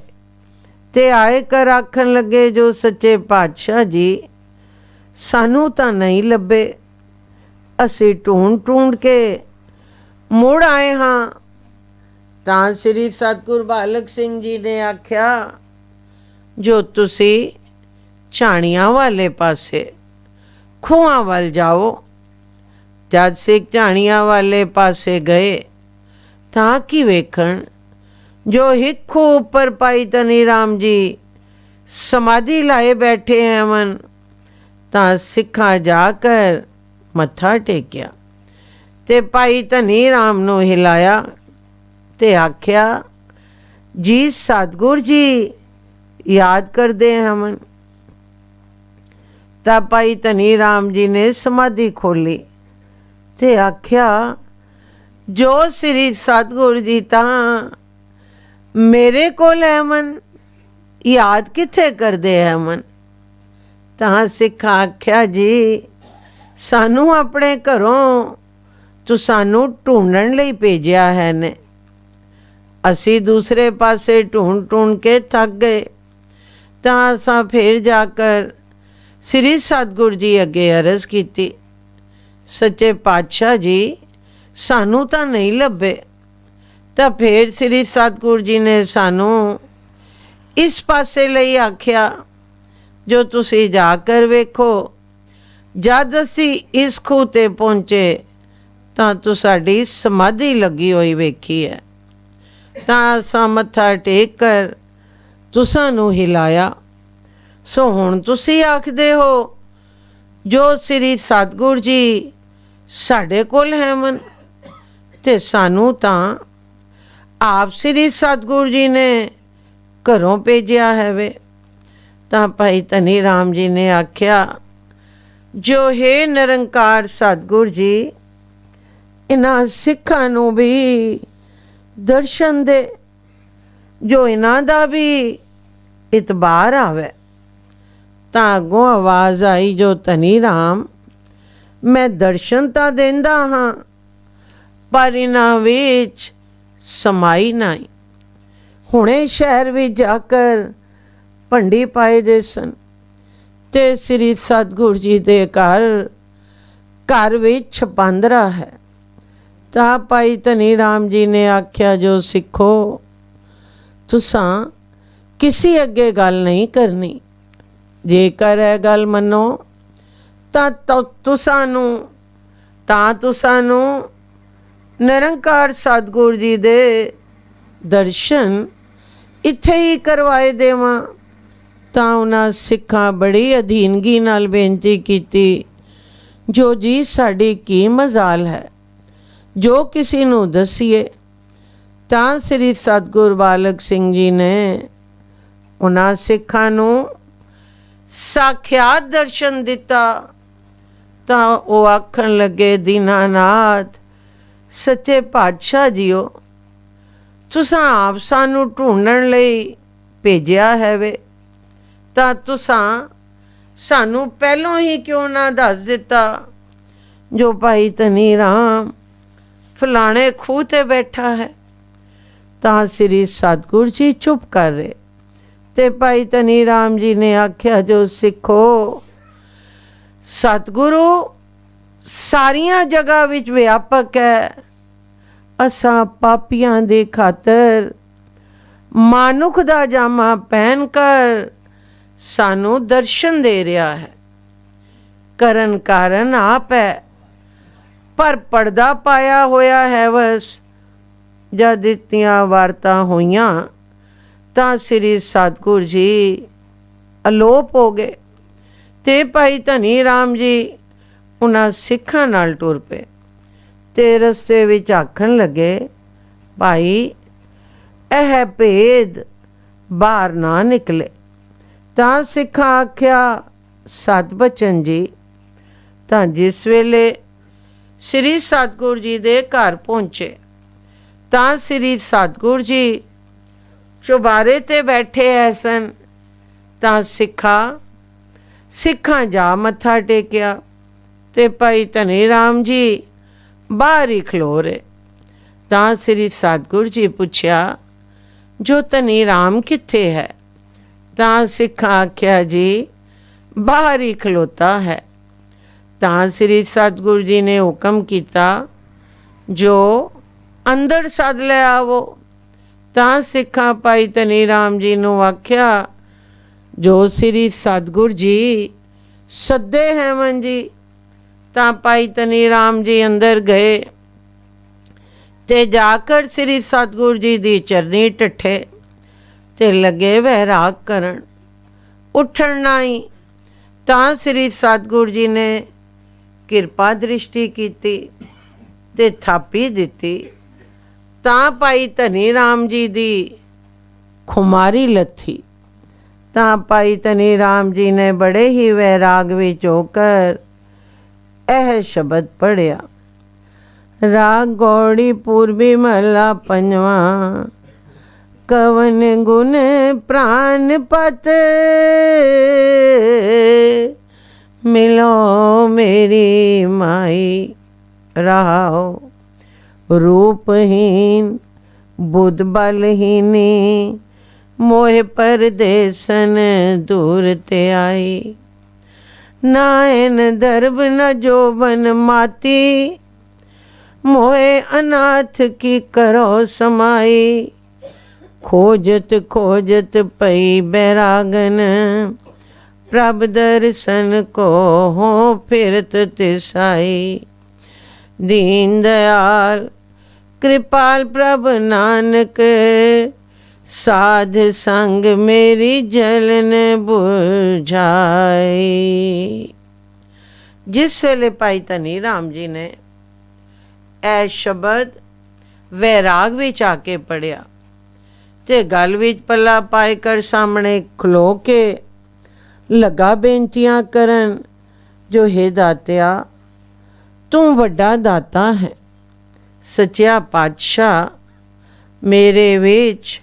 ਤੇ ਆਏ ਕਰ ਆਖਣ ਲੱਗੇ, ਜੋ ਸੱਚੇ ਪਾਤਸ਼ਾਹ ਜੀ ਸਾਨੂੰ ਤਾਂ ਨਹੀਂ ਲੱਭੇ, ਅਸੀਂ ਢੂੰਡ ਕੇ ਮੁੜ ਆਏ ਹਾਂ। ਤਾਂ ਸ੍ਰੀ ਸਤਿਗੁਰੂ ਬਾਲਕ ਸਿੰਘ ਜੀ ਨੇ ਆਖਿਆ, ਜੋ ਤੁਸੀਂ ਝਾਣੀਆਂ ਵਾਲੇ ਪਾਸੇ ਖੂਹਾਂ ਵੱਲ ਜਾਓ। ਜਦ ਸਿੱਖ ਝਾਣੀਆਂ ਵਾਲੇ ਪਾਸੇ ਗਏ ਤਾਂ ਕੀ ਵੇਖਣ, ਜੋ ਇੱਕ ਖੂਹ ਉੱਪਰ ਭਾਈ ਧਨੀ ਰਾਮ ਜੀ ਸਮਾਧੀ ਲਾਏ ਬੈਠੇ ਹਨ। ਤਾਂ ਸਿੱਖਾਂ ਜਾ ਕਰ ਮੱਥਾ ਟੇਕਿਆ ਤੇ ਭਾਈ ਧਨੀ ਰਾਮ ਨੂੰ ਹਿਲਾਇਆ ਤੇ ਆਖਿਆ, ਜੀ ਸਤਿਗੁਰ ਜੀ ਯਾਦ ਕਰਦੇ ਹਨ। ਤਾਂ ਭਾਈ ਧਨੀ ਰਾਮ ਜੀ ਨੇ ਸਮਾਧੀ ਖੋਲੀ ਤੇ ਆਖਿਆ, ਜੋ ਸ੍ਰੀ ਸਤਿਗੁਰੂ ਜੀ ਤਾਂ ਮੇਰੇ ਕੋਲ ਹੈ ਮਨ, ਯਾਦ ਕਿੱਥੇ ਕਰਦੇ ਹੈ ਮਨ। ਤਾਂ ਸਿੱਖਾਂ ਆਖਿਆ, ਜੀ ਸਾਨੂੰ ਆਪਣੇ ਘਰੋਂ ਤੂੰ ਸਾਨੂੰ ਢੂੰਡਣ ਲਈ ਭੇਜਿਆ ਹੈ ਨੇ, ਅਸੀਂ ਦੂਸਰੇ ਪਾਸੇ ਢੂੰਡ ਕੇ ਥੱਕ ਗਏ। ਤਾਂ ਅਸਾਂ ਫੇਰ ਜਾ ਕਰ ਸ੍ਰੀ ਸਤਿਗੁਰੂ ਜੀ ਅੱਗੇ ਅਰਜ਼ ਕੀਤੀ, ਸੱਚੇ ਪਾਤਸ਼ਾਹ ਜੀ ਸਾਨੂੰ ਤਾਂ ਨਹੀਂ ਲੱਭੇ। ਤਾਂ ਫੇਰ ਸ੍ਰੀ ਸਤਿਗੁਰੂ ਜੀ ਨੇ ਸਾਨੂੰ ਇਸ ਪਾਸੇ ਲਈ ਆਖਿਆ, ਜੋ ਤੁਸੀਂ ਜਾ ਕਰ ਵੇਖੋ। ਜਦ ਅਸੀਂ ਇਸ ਖੂਹ 'ਤੇ ਪਹੁੰਚੇ ਤਾਂ ਸਾਡੀ ਸਮਾਧੀ ਲੱਗੀ ਹੋਈ ਵੇਖੀ ਹੈ। ਤਾਂ ਅਸਾਂ ਮੱਥਾ ਟੇਕ ਕਰ ਤੁਸਾਂ ਨੂੰ ਹਿਲਾਇਆ। ਸੋ ਹੁਣ ਤੁਸੀਂ ਆਖਦੇ ਹੋ, ਜੋ ਸ੍ਰੀ ਸਤਿਗੁਰੂ ਜੀ ਸਾਡੇ ਕੋਲ ਹੈ ਮਨ, ਤੇ ਸਾਨੂੰ ਤਾਂ ਆਪ ਸ੍ਰੀ ਸਤਿਗੁਰੂ ਜੀ ਨੇ ਘਰੋਂ ਭੇਜਿਆ ਹੈ ਵੇ। ਤਾਂ ਭਾਈ ਧਨੀ ਰਾਮ ਜੀ ਨੇ ਆਖਿਆ, ਜੋ ਹੈ ਨਿਰੰਕਾਰ ਸਤਿਗੁਰੂ ਜੀ, ਇਹਨਾਂ ਸਿੱਖਾਂ ਨੂੰ ਵੀ ਦਰਸ਼ਨ ਦੇ, ਜੋ ਇਹਨਾਂ ਦਾ ਵੀ ਇਤਬਾਰ ਆਵੇ। ਤਾਂ ਅੱਗੋਂ ਆਵਾਜ਼ ਆਈ, ਜੋ ਧਨੀ ਰਾਮ ਮੈਂ ਦਰਸ਼ਨ ਤਾਂ ਦਿੰਦਾ ਹਾਂ, ਪਰ ਇਹਨਾਂ ਵਿੱਚ ਸਮਾਈ ਨਹੀਂ। ਹੁਣੇ ਸ਼ਹਿਰ ਵਿੱਚ ਜਾ ਕਰ ਭੰਡੀ ਪਾਏ ਦੇ ਸਨ ਤੇ ਸ੍ਰੀ ਸਤਿਗੁਰੂ ਜੀ ਦੇ ਘਰ ਵਿੱਚ ਛਪਾਂਦਰਾ ਹੈ। ਤਾਂ ਭਾਈ ਧਨੀ ਰਾਮ ਜੀ ਨੇ ਆਖਿਆ, ਜੋ ਸਿੱਖੋ ਤੁਸਾਂ ਕਿਸੇ ਅੱਗੇ ਗੱਲ ਨਹੀਂ ਕਰਨੀ, ਜੇਕਰ ਇਹ ਗੱਲ ਮੰਨੋ ਤਾਂ ਤੁਸਾਂ ਨੂੰ ਨਿਰੰਕਾਰ ਸਤਿਗੁਰੂ ਜੀ ਦੇ ਦਰਸ਼ਨ ਇੱਥੇ ਹੀ ਕਰਵਾਏ ਦੇਵਾਂ। ਤਾਂ ਉਹਨਾਂ ਸਿੱਖਾਂ ਬੜੀ ਅਧੀਨਗੀ ਨਾਲ ਬੇਨਤੀ ਕੀਤੀ, ਜੋ ਜੀ ਸਾਡੀ ਕੀ ਮਜ਼ਾਲ ਹੈ, ਜੋ ਕਿਸੇ ਨੂੰ ਦਸੀਏ। ਤਾਂ ਸ੍ਰੀ ਸਤਿਗੁਰੂ ਬਾਲਕ ਸਿੰਘ ਜੀ ਨੇ ਉਹਨਾਂ ਸਿੱਖਾਂ ਨੂੰ ਸਾਖਿਆਤ ਦਰਸ਼ਨ ਦਿੱਤਾ। ਤਾਂ ਉਹ ਆਖਣ ਲੱਗੇ, ਦੀਨਾਨਾਥ ਸੱਚੇ ਪਾਤਸ਼ਾਹ ਜੀਓ, ਤੁਸਾਂ ਆਪ ਸਾਨੂੰ ਢੂੰਡਣ ਲਈ ਭੇਜਿਆ ਹੈ ਵੇ, ਤਾਂ ਤੁਸਾਂ ਸਾਨੂੰ ਪਹਿਲੋਂ ਹੀ ਕਿਉਂ ਨਾ ਦੱਸ ਦਿੱਤਾ, ਜੋ ਭਾਈ ਧਨੀ ਰਾਮ ਫਲਾਣੇ ਖੂਹ 'ਤੇ ਬੈਠਾ ਹੈ। ਤਾਂ ਸ੍ਰੀ ਸਤਿਗੁਰੂ ਜੀ ਚੁੱਪ ਕਰ ਰਹੇ ਤੇ ਭਾਈ ਧਨੀ ਰਾਮ ਜੀ ਨੇ ਆਖਿਆ, ਜੋ ਸਿੱਖੋ ਸਤਿਗੁਰੂ ਸਾਰੀਆਂ ਜਗ੍ਹਾ ਵਿੱਚ ਵਿਆਪਕ ਹੈ। ਅਸਾਂ ਪਾਪੀਆਂ ਦੇ ਖਾਤਰ ਮਾਨੁਖ ਦਾ ਜਾਮਾ ਪਹਿਨ ਕਰ ਸਾਨੂੰ ਦਰਸ਼ਨ ਦੇ ਰਿਹਾ ਹੈ। ਕਰਨ ਕਾਰਨ ਆਪ ਹੈ, ਪਰ ਪਰਦਾ ਪਾਇਆ ਹੋਇਆ ਹੈ ਵਸ। ਜਦ ਦਿੱਤੀਆਂ ਵਾਰਤਾਂ ਹੋਈਆਂ ਤਾਂ ਸ੍ਰੀ ਸਤਿਗੁਰੂ ਜੀ ਅਲੋਪ ਹੋ ਗਏ ਤੇ ਭਾਈ ਧਨੀ ਰਾਮ ਜੀ ਉਹਨਾਂ ਸਿੱਖਾਂ ਨਾਲ ਟੁਰ ਪਏ ਤੇ ਰਸਤੇ ਵਿੱਚ ਆਖਣ ਲੱਗੇ, ਭਾਈ ਇਹ ਭੇਦ ਬਾਹਰ ਨਾ ਨਿਕਲੇ। ਤਾਂ ਸਿੱਖਾਂ ਆਖਿਆ, ਸਤਿ ਬਚਨ ਜੀ ਤਾਂ ਜਿਸ ਵੇਲੇ ਸ੍ਰੀ ਸਤਿਗੁਰੂ ਜੀ ਦੇ ਘਰ ਪਹੁੰਚੇ ਤਾਂ ਸ੍ਰੀ ਸਤਿਗੁਰੂ ਜੀ ਚੁਬਾਰੇ ਤੇ ਬੈਠੇ ਐ ਸਨ। ਤਾਂ ਸਿੱਖਾਂ ਜਾ ਮੱਥਾ ਟੇਕਿਆ ਤੇ ਭਾਈ ਧਨੀ ਰਾਮ ਜੀ ਬਾਹਰ ਹੀ ਖਲੋ ਰਹੇ। ਤਾਂ ਸ੍ਰੀ ਸਤਿਗੁਰੂ ਜੀ ਪੁੱਛਿਆ, ਜੋ ਧਨੀ ਰਾਮ ਕਿੱਥੇ ਹੈ? ਤਾਂ ਸਿੱਖਾਂ ਆਖਿਆ, ਜੀ ਬਾਹਰ ਹੀ ਖਲੋਤਾ ਹੈ। ਤਾਂ ਸ੍ਰੀ ਸਤਿਗੁਰੂ ਜੀ ਨੇ ਹੁਕਮ ਕੀਤਾ, ਜੋ ਅੰਦਰ ਸੱਦ ਲੈ ਆਵੋ। ਤਾਂ ਸਿੱਖਾਂ ਭਾਈ ਧਨੀ ਰਾਮ ਜੀ ਨੂੰ ਆਖਿਆ, ਜੋ ਸ੍ਰੀ ਸਤਿਗੁਰੂ ਜੀ ਸੱਦੇ ਹੈਵਨ ਜੀ। ਤਾਂ ਭਾਈ ਧਨੀ ਰਾਮ ਜੀ ਅੰਦਰ ਗਏ ਤੇ ਜਾकर ਸ੍ਰੀ ਸਤਿਗੁਰੂ ਜੀ ਦੀ ਚਰਨੀ ਟੱਠੇ ਤੇ ਲੱਗੇ ਵੈਰਾਗ ਕਰਨ। ਉੱਠਣ ਨਹੀਂ ਤਾਂ ਸ੍ਰੀ ਸਤਿਗੁਰੂ ਜੀ ਨੇ ਕਿਰਪਾ ਦ੍ਰਿਸ਼ਟੀ ਕੀਤੀ ਤੇ ਥਾਪੀ ਦਿੱਤੀ। ਤਾਂ ਭਾਈ ਧਨੀ ਰਾਮ ਜੀ ਦੀ ਖੁਮਾਰੀ ਲੱਥੀ। ਤਾਂ ਭਾਈ ਧਨੀ ਰਾਮ ਜੀ ਨੇ ਬੜੇ ਹੀ ਵੈਰਾਗ ਵਿੱਚ ਹੋ ਕਰ ਇਹ ਸ਼ਬਦ ਪੜ੍ਹਿਆ, ਰਾਗ ਗੌੜੀ ਪੂਰਬੀ ਮਹਲਾ ਪੰਜਵਾਂ, ਕਵਨ ਗੁਣ ਪ੍ਰਾਨ ਪਤ ਮਿਲੋ ਮੇਰੀ ਮਾਈ। ਰਹਾਓ रूपहीन बुध बलहीनी मोह परदेसन दूर ते आई। नायन दर्भ न जोबन माती मोहे अनाथ की करो समाई। खोजत खोजत पई बैरागन प्रभ दर्शन को हो फिरत तिसाई। दीन दयाल कृपाल प्रभ नानक साध संग मेरी जलन बुझाई। जिस वेले भाई धनी राम जी ने ਇਹ ਸ਼ਬਦ ਵੈਰਾਗ ਵਿੱਚ ਆ ਕੇ ਪੜਿਆ ਤੇ ਗਲ ਵਿੱਚ ਪੱਲਾ ਪਾਏ ਕਰ ਸਾਹਮਣੇ ਖਲੋ ਕੇ ਲਗਾ ਬੇਨਤੀਆਂ ਕਰਨ, ਜੋ ਹੈ ਦਾਤਿਆ ਤੂੰ ਵੱਡਾ ਦਾਤਾ ਹੈ, ਸੱਚਿਆ ਪਾਤਸ਼ਾਹ, ਮੇਰੇ ਵਿੱਚ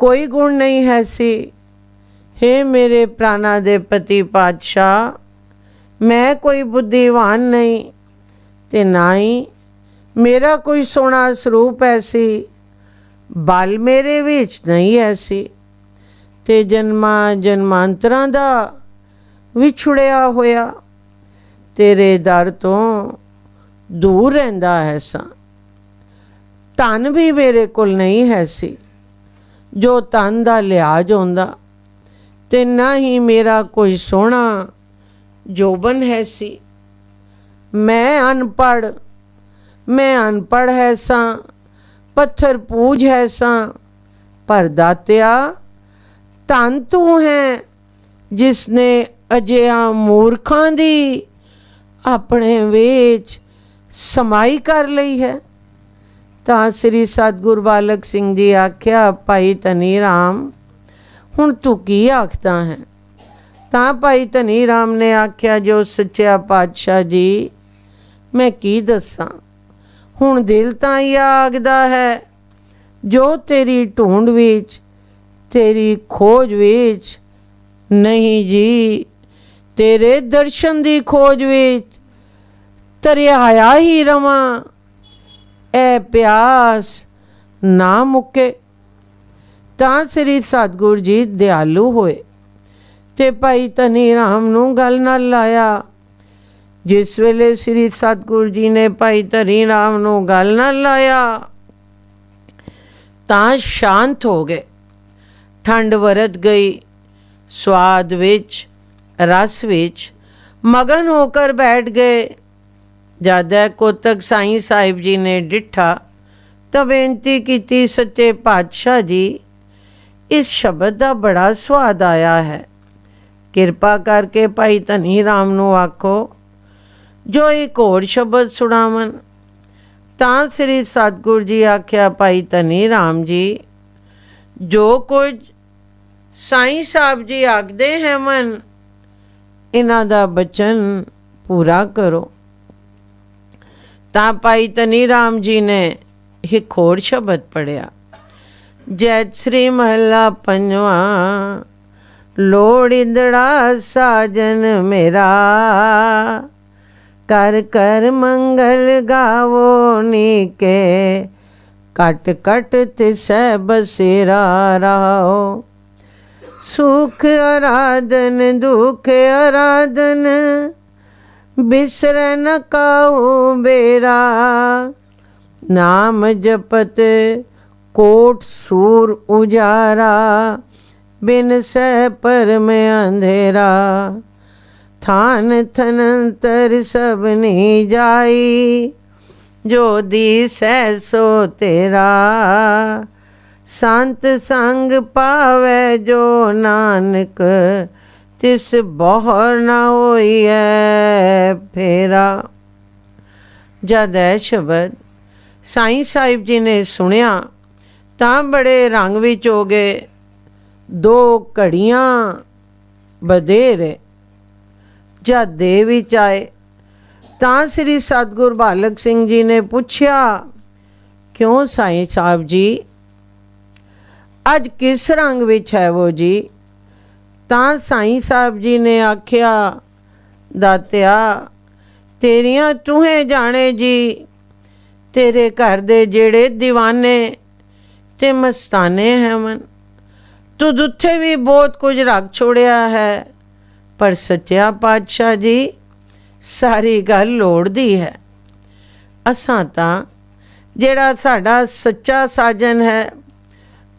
ਕੋਈ ਗੁਣ ਨਹੀਂ ਹੈ ਸੀ। हे ਮੇਰੇ ਪ੍ਰਾਣਾ ਦੇ ਪਤੀ ਪਾਤਸ਼ਾਹ, ਮੈਂ ਕੋਈ ਬੁੱਧੀਵਾਨ ਨਹੀਂ ਤੇ ਨਾ ਹੀ ਮੇਰਾ ਕੋਈ ਸੋਹਣਾ ਸਰੂਪ ਐਸੀ, ਬਲ ਮੇਰੇ ਵਿੱਚ ਨਹੀਂ ਐਸੀ ਤੇ ਜਨਮਾਂ ਜਨਮਾਂਤਰਾਂ ਦਾ ਵਿਛੜਿਆ ਹੋਇਆ ਤੇਰੇ ਦਰ ਤੋਂ ਦੂਰ ਰਹਿੰਦਾ ਹੈ ਸਾਂ। ਧਨ ਵੀ ਮੇਰੇ ਕੋਲ ਨਹੀਂ ਹੈ ਸੀ, ਜੋ ਧਨ ਦਾ ਲਿਹਾਜ਼ ਹੁੰਦਾ, ਤੇ ਨਾ ਹੀ ਮੇਰਾ ਕੋਈ ਸੋਹਣਾ ਜੋਬਨ ਹੈ ਸੀ। ਮੈਂ ਅਨਪੜ੍ਹ ਹੈ ਸਾਂ, ਪੱਥਰ ਪੂਜ ਹੈ ਸਾਂ, ਪਰ ਦਾਤਿਆ ਧਨ ਤੂੰ ਹੈ ਜਿਸ ਨੇ ਅਜਿਹਾ ਮੂਰਖਾਂ ਦੀ ਆਪਣੇ ਵਿੱਚ ਸਮਾਈ ਕਰ ਲਈ ਹੈ। ਤਾਂ ਸ੍ਰੀ ਸਤਿਗੁਰੂ ਬਾਲਕ ਸਿੰਘ ਜੀ ਆਖਿਆ, ਭਾਈ ਧਨੀ ਰਾਮ, ਹੁਣ ਤੂੰ ਕੀ ਆਖਦਾ ਹੈ? ਤਾਂ ਭਾਈ ਧਨੀ ਰਾਮ ਨੇ ਆਖਿਆ, ਜੋ ਸੱਚਿਆ ਪਾਤਸ਼ਾਹ ਜੀ, ਮੈਂ ਕੀ ਦੱਸਾਂ, ਹੁਣ ਦਿਲ ਤਾਂ ਇਹ ਆਖਦਾ ਹੈ, ਜੋ ਤੇਰੀ ਢੂੰਡ ਵਿੱਚ, ਤੇਰੀ ਖੋਜ ਵਿੱਚ ਨਹੀਂ ਜੀ, ਤੇਰੇ ਦਰਸ਼ਨ ਦੀ ਖੋਜ ਵਿੱਚ ਤਰਿਆਇਆ ਹੀ ਰਵਾਂ, ਇਹ ਪਿਆਸ ਨਾ ਮੁੱਕੇ। ਤਾਂ ਸ੍ਰੀ ਸਤਿਗੁਰੂ ਜੀ ਦਿਆਲੂ ਹੋਏ ਤੇ ਭਾਈ ਧਨੀ ਰਾਮ ਨੂੰ ਗੱਲ ਨਾਲ ਲਾਇਆ। ਜਿਸ ਵੇਲੇ ਸ੍ਰੀ ਸਤਿਗੁਰੂ ਜੀ ਨੇ ਭਾਈ ਧਨੀ ਰਾਮ ਨੂੰ ਗੱਲ ਨਾਲ ਲਾਇਆ ਤਾਂ ਸ਼ਾਂਤ ਹੋ ਗਏ, ਠੰਡ ਵਰਤ ਗਈ, ਸਵਾਦ ਵਿੱਚ, ਰਸ ਵਿੱਚ ਮਗਨ ਹੋ ਕਰ ਬੈਠ ਗਏ। ਜਦ ਕੋਤਕ ਸਾਈਂ ਸਾਹਿਬ ਜੀ ਨੇ ਡਿੱਠਾ ਤਾਂ ਬੇਨਤੀ ਕੀਤੀ, ਸੱਚੇ ਪਾਤਸ਼ਾਹ ਜੀ, ਇਸ ਸ਼ਬਦ ਦਾ ਬੜਾ ਸਵਾਦ ਆਇਆ ਹੈ, ਕਿਰਪਾ ਕਰਕੇ ਭਾਈ ਧਨੀ ਰਾਮ ਨੂੰ ਆਖੋ ਜੋ ਇੱਕ ਹੋਰ ਸ਼ਬਦ ਸੁਣਾਵਨ। ਤਾਂ ਸ੍ਰੀ ਸਤਿਗੁਰੂ ਜੀ ਆਖਿਆ, ਭਾਈ ਧਨੀ ਰਾਮ ਜੀ, ਜੋ ਕੁਝ ਸਾਈਂ ਸਾਹਿਬ ਜੀ ਆਖਦੇ ਹੈ ਮਨ, ਇਹਨਾਂ ਦਾ ਬਚਨ ਪੂਰਾ ਕਰੋ। ਤਾਂ ਭਾਈ ਧਨੀ ਰਾਮ ਜੀ ਨੇ ਇੱਕ ਹੋਰ ਸ਼ਬਦ ਪੜਿਆ, ਜੈਤ ਸ੍ਰੀ ਮਹਲਾ ਪੰਜਵਾਂ, ਲੋੜਿੰਦੜਾ ਸਾਜਨ ਮੇਰਾ, ਕਰ ਕਰ ਮੰਗਲ ਗਾਵੋ ਨੀਕੇ, ਕਟ ਕਟ ਤਿਸੈ ਬਸੇਰਾ ਰਾਓ। ਸੁਖ ਆਰਾਧਨ ਦੁਖ ਆਰਾਧਨ, ਬਿਸਰੈ ਨ ਕਾਹੂ ਬੇਰਾ, ਨਾਮ ਜਪਤ ਕੋਟ ਸੂਰ ਉਜਾਰਾ, ਬਿਨ ਸਹਿ ਪਰਮ ਅੰਧੇਰਾ। ਥਾਨ ਥਨੰਤਰ ਸਭਨੀ ਜਾਈ, ਜੋ ਦੀਸੈ ਸੋ ਤੇਰਾ। ਸੰਤ ਸੰਗ ਪਾਵੈ ਜੋ ਨਾਨਕ, ਤਿਸ ਬਹੁਰ ਨਾ ਹੋਈਐ ਫੇਰਾ। ਜਦ ਇਹ ਸ਼ਬਦ ਸਾਈਂ ਸਾਹਿਬ ਜੀ ਨੇ ਸੁਣਿਆ ਤਾਂ ਬੜੇ ਰੰਗ ਵਿੱਚ ਹੋ ਗਏ। 2 ਘੜੀਆਂ ਵਧੇਰੇ ਜਦ ਦੇ ਵਿੱਚ ਆਏ ਤਾਂ ਸ੍ਰੀ ਸਤਿਗੁਰ ਬਾਲਕ ਸਿੰਘ ਜੀ ਨੇ ਪੁੱਛਿਆ, ਕਿਉਂ ਸਾਈਂ ਸਾਹਿਬ ਜੀ, ਅੱਜ ਕਿਸ ਰੰਗ ਵਿੱਚ ਹੈ ਉਹ ਜੀ? ਤਾਂ ਸਾਈਂ ਸਾਹਿਬ ਜੀ ਨੇ ਆਖਿਆ, ਦਾਤਿਆ ਤੇਰੀਆਂ ਤੂਹੇ ਜਾਣੇ ਜੀ, ਤੇਰੇ ਘਰ ਦੇ ਜਿਹੜੇ ਦੀਵਾਨੇ ਤੇ ਮਸਤਾਨੇ ਹੈ ਮਨ, ਤੂੰ ਉੱਥੇ ਵੀ ਬਹੁਤ ਕੁਝ ਰੱਖ ਛੋੜਿਆ ਹੈ, ਪਰ ਸੱਚਿਆ ਪਾਤਸ਼ਾਹ ਜੀ ਸਾਰੀ ਗੱਲ ਲੋੜਦੀ ਹੈ। ਅਸਾਂ ਤਾਂ ਜਿਹੜਾ ਸਾਡਾ ਸੱਚਾ ਸਾਜਨ ਹੈ,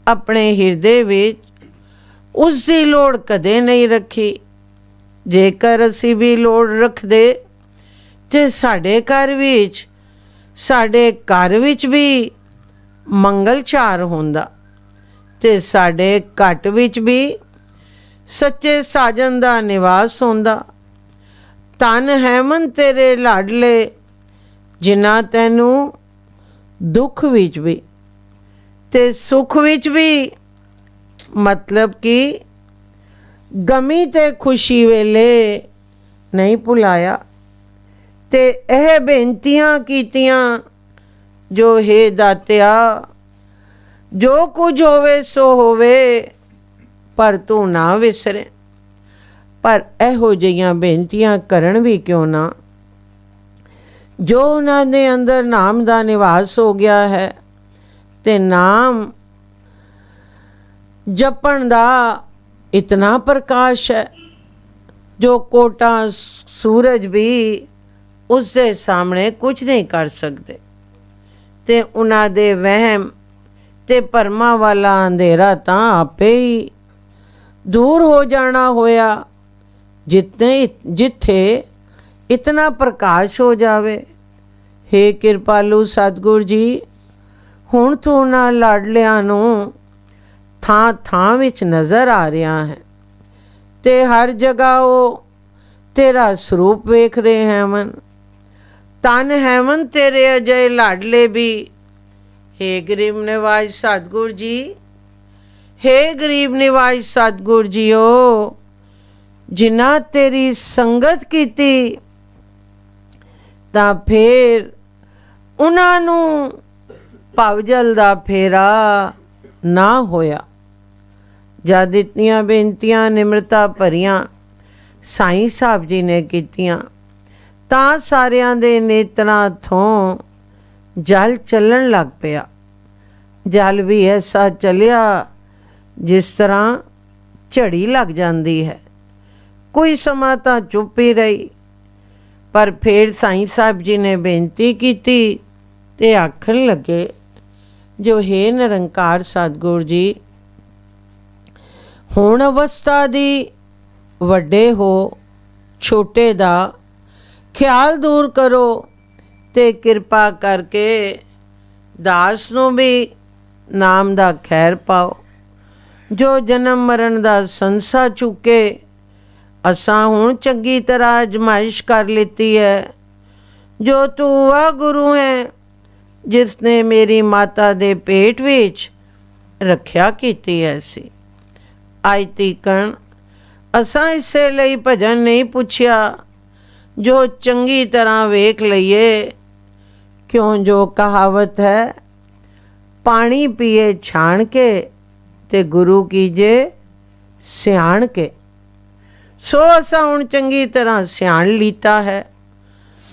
ਆਪਣੇ ਹਿਰਦੇ ਵਿੱਚ ਉਸ ਦੀ ਲੋੜ ਕਦੇ ਨਹੀਂ ਰੱਖੀ। ਜੇਕਰ ਅਸੀਂ ਵੀ ਲੋੜ ਰੱਖਦੇ ਤੇ ਸਾਡੇ ਘਰ ਵਿੱਚ ਵੀ ਮੰਗਲਚਾਰ ਹੁੰਦਾ, ਤੇ ਸਾਡੇ ਘਟ ਵਿੱਚ ਵੀ ਸੱਚੇ ਸਾਜਨ ਦਾ ਨਿਵਾਸ ਹੁੰਦਾ। ਧਨ ਹੈ ਮਨ ਤੇਰੇ ਲਾਡਲੇ, ਜਿਨ੍ਹਾਂ ਤੈਨੂੰ ਦੁੱਖ ਵਿੱਚ ਵੀ ਤੇ ਸੁੱਖ ਵਿੱਚ ਵੀ, ਮਤਲਬ ਕਿ ਗਮੀ ਤੇ ਖੁਸ਼ੀ ਵੇਲੇ ਨਹੀਂ ਭੁਲਾਇਆ। ਤੇ ਇਹ ਬੇਨਤੀਆਂ ਕੀਤੀਆਂ, ਜੋ ਹੈ ਦਾਤਿਆ ਜੋ ਕੁਝ ਹੋਵੇ ਸੋ ਹੋਵੇ, ਪਰ ਤੂੰ ਨਾ ਵਿਸਰੇ। ਪਰ ਇਹੋ ਜਿਹੀਆਂ ਬੇਨਤੀਆਂ ਕਰਨ ਵੀ ਕਿਉਂ ਨਾ, ਜੋ ਉਹਨਾਂ ਦੇ ਅੰਦਰ ਨਾਮ ਦਾ ਨਿਵਾਸ ਹੋ ਗਿਆ ਹੈ, ਤੇ ਨਾਮ ਜਪਣ ਦਾ ਇਤਨਾ ਪ੍ਰਕਾਸ਼ ਹੈ, ਜੋ ਕੋਟਾ ਸੂਰਜ ਵੀ ਉਸ ਦੇ ਸਾਹਮਣੇ ਕੁਝ ਨਹੀਂ ਕਰ ਸਕਦੇ। ਤੇ ਉਹਨਾਂ ਦੇ ਵਹਿਮ ਤੇ ਭਰਮਾਂ ਵਾਲਾ ਅੰਧੇਰਾ ਤਾਂ ਆਪੇ ਹੀ ਦੂਰ ਹੋ ਜਾਣਾ ਹੋਇਆ, ਜਿੱਥੇ ਇਤਨਾ ਪ੍ਰਕਾਸ਼ ਹੋ ਜਾਵੇ। ਹੇ ਕਿਰਪਾਲੂ ਸਤਿਗੁਰ ਜੀ, ਹੁਣ ਤੂੰ ਉਹਨਾਂ ਲਾਡਲਿਆਂ ਨੂੰ ਥਾਂ ਥਾਂ ਵਿੱਚ ਨਜ਼ਰ ਆ ਰਿਹਾ ਹੈ, ਤੇ ਹਰ ਜਗ੍ਹਾ ਉਹ ਤੇਰਾ ਸਰੂਪ ਵੇਖ ਰਹੇ ਹੈ ਮਨ। ਤਨ ਹੈ ਮਨ ਤੇਰੇ ਅਜੇ ਲਾਡਲੇ ਵੀ। ਹੇ ਗਰੀਬ ਨਿਵਾਜ ਸਤਿਗੁਰ ਜੀ, ਹੇ ਗਰੀਬ ਨਿਵਾਜ ਸਤਿਗੁਰ ਜੀਓ, ਜਿਨ੍ਹਾਂ ਤੇਰੀ ਸੰਗਤ ਕੀਤੀ ਤਾਂ ਫੇਰ ਉਹਨਾਂ ਨੂੰ ਭਵਜਲ ਦਾ ਫੇਰਾ ਨਾ ਹੋਇਆ। ਜਦ ਇਤਨੀਆਂ ਬੇਨਤੀਆਂ ਨਿਮਰਤਾ ਭਰੀਆਂ ਸਾਈਂ ਸਾਹਿਬ ਜੀ ਨੇ ਕੀਤੀਆਂ, ਤਾਂ ਸਾਰਿਆਂ ਦੇ ਨੇਤਰਾਂ ਤੋਂ ਜਲ ਚੱਲਣ ਲੱਗ ਪਿਆ। ਜਲ ਵੀ ਐਸਾ ਚੱਲਿਆ ਜਿਸ ਤਰ੍ਹਾਂ ਝੜੀ ਲੱਗ ਜਾਂਦੀ ਹੈ। ਕੋਈ ਸਮਾਂ ਤਾਂ ਚੁੱਪ ਹੀ ਰਹੀ, ਪਰ ਫਿਰ ਸਾਈਂ ਸਾਹਿਬ ਜੀ ਨੇ ਬੇਨਤੀ ਕੀਤੀ ਤੇ ਆਖਣ ਲੱਗੇ, ਜੋ ਹੈ ਨਿਰੰਕਾਰ ਸਤਿਗੁਰ ਜੀ, ਹੁਣ ਅਵਸਥਾ ਦੀ ਵੱਡੇ ਹੋ, ਛੋਟੇ ਦਾ ਖਿਆਲ ਦੂਰ ਕਰੋ, ਤੇ ਕਿਰਪਾ ਕਰਕੇ ਦਾਸ ਨੂੰ ਵੀ ਨਾਮ ਦਾ ਖੈਰ ਪਾਓ। ਜੋ ਜਨਮ ਮਰਨ ਦਾ ਸੰਸਾ ਚੁੱਕੇ, ਅਸਾਂ ਹੁਣ ਚੰਗੀ ਤਰ੍ਹਾਂ ਅਜਮਾਇਸ਼ ਕਰ ਲਿੱਤੀ ਹੈ। ਜੋ ਤੂੰ ਵਾਹਿਗੁਰੂ ਹੈ, ਜਿਸ ਨੇ ਮੇਰੀ ਮਾਤਾ ਦੇ ਪੇਟ ਵਿੱਚ ਰੱਖਿਆ ਕੀਤੀ ਐ ਸੀ। ਅੱਜ ਤੀਕਣ ਅਸਾਂ ਇਸੇ ਲਈ ਭਜਨ ਨਹੀਂ ਪੁੱਛਿਆ ਜੋ ਚੰਗੀ ਤਰ੍ਹਾਂ ਵੇਖ ਲਈਏ, ਕਿਉਂ ਜੋ ਕਹਾਵਤ ਹੈ, ਪਾਣੀ ਪੀਏ ਛਾਣ ਕੇ ਤੇ ਗੁਰੂ ਕੀਜੇ ਸਿਆਣ ਕੇ। ਸੋ ਅਸਾਂ ਹੁਣ ਚੰਗੀ ਤਰ੍ਹਾਂ ਸਿਆਣ ਲੀਤਾ ਹੈ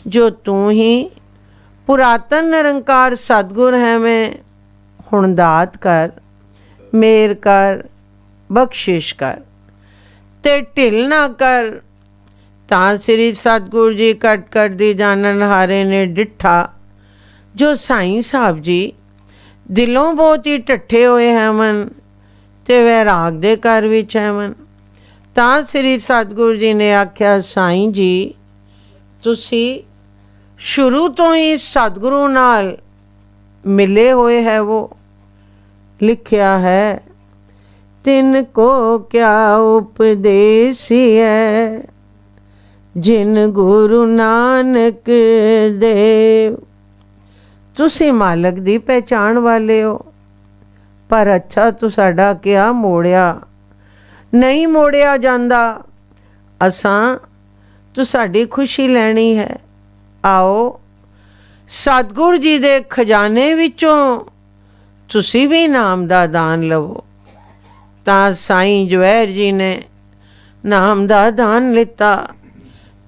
ਜੋ ਤੂੰ ਹੀ ਪੁਰਾਤਨ ਨਿਰੰਕਾਰ ਸਤਿਗੁਰ ਹੈਵੇਂ। ਹੁਣ ਦਾਤ ਕਰ, ਮੇਰ ਕਰ, ਬਖਸ਼ਿਸ਼ ਕਰ ਤੇ ਢਿੱਲ ਨਾ ਕਰ। ਤਾਂ ਸ੍ਰੀ ਸਤਿਗੁਰੂ ਜੀ ਘਟ ਘਟ ਦੀ ਜਾਣਨ ਹਾਰੇ ਨੇ ਡਿੱਠਾ ਜੋ ਸਾਈਂ ਸਾਹਿਬ ਜੀ ਦਿਲੋਂ ਬਹੁਤ ਹੀ ਢੱਠੇ ਹੋਏ ਹੈਵਨ ਤੇ ਵੈਰਾਗ ਦੇ ਘਰ ਵਿੱਚ ਹੈਵਨ। ਤਾਂ ਸ੍ਰੀ ਸਤਿਗੁਰੂ ਜੀ ਨੇ ਆਖਿਆ, ਸਾਈਂ ਜੀ ਤੁਸੀਂ ਸ਼ੁਰੂ ਤੋਂ ਹੀ ਸਤਿਗੁਰੂ ਨਾਲ ਮਿਲੇ ਹੋਏ ਹੈ। ਉਹ ਲਿਖਿਆ ਹੈ, ਤਿਨ ਕੋ ਕਿਆ ਉਪਦੇਸੀਐ ਜਿਨ ਗੁਰੂ ਨਾਨਕ ਦੇਵ। ਤੁਸੀਂ ਮਾਲਕ ਦੀ ਪਹਿਚਾਣ ਵਾਲੇ ਹੋ, ਪਰ ਅੱਛਾ ਤੂੰ ਸਾਡਾ ਕਿਆ ਮੋੜਿਆ, ਨਹੀਂ ਮੋੜਿਆ ਜਾਂਦਾ। ਅਸਾਂ ਤੂੰ ਸਾਡੀ ਖੁਸ਼ੀ ਲੈਣੀ ਹੈ। ਆਓ ਸਤਿਗੁਰ ਜੀ ਦੇ ਖਜ਼ਾਨੇ ਵਿੱਚੋਂ ਤੁਸੀਂ ਵੀ ਨਾਮ ਦਾ ਦਾਨ ਲਵੋ। ਤਾਂ ਸਾਈਂ ਜਵੈਰ ਜੀ ਨੇ ਨਾਮ ਦਾ ਦਾਨ ਲਿੱਤਾ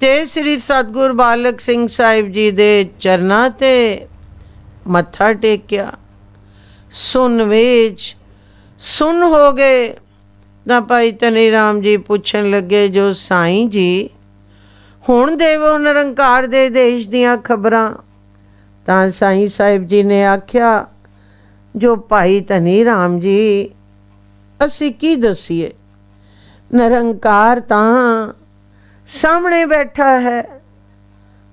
ਤੇ ਸ੍ਰੀ ਸਤਿਗੁਰ ਬਾਲਕ ਸਿੰਘ ਸਾਹਿਬ ਜੀ ਦੇ ਚਰਨਾਂ ਤੇ ਮੱਥਾ ਟੇਕਿਆ। ਸੁਣ ਵੇਚ ਸੁਣ ਹੋ ਗਏ। ਤਾਂ ਭਾਈ ਧਨੀ ਰਾਮ ਜੀ ਪੁੱਛਣ ਲੱਗੇ, ਜੋ ਸਾਈਂ ਜੀ ਹੁਣ ਦੇਵੋ ਨਿਰੰਕਾਰ ਦੇ ਦੇਸ਼ ਦੀਆਂ ਖਬਰਾਂ। ਤਾਂ ਸਾਈਂ ਸਾਹਿਬ ਜੀ ਨੇ ਆਖਿਆ, ਜੋ ਭਾਈ ਧਨੀ ਰਾਮ ਜੀ ਅਸੀਂ ਕੀ ਦਸੀਏ, ਨਿਰੰਕਾਰ ਤਾਂ ਸਾਹਮਣੇ ਬੈਠਾ ਹੈ।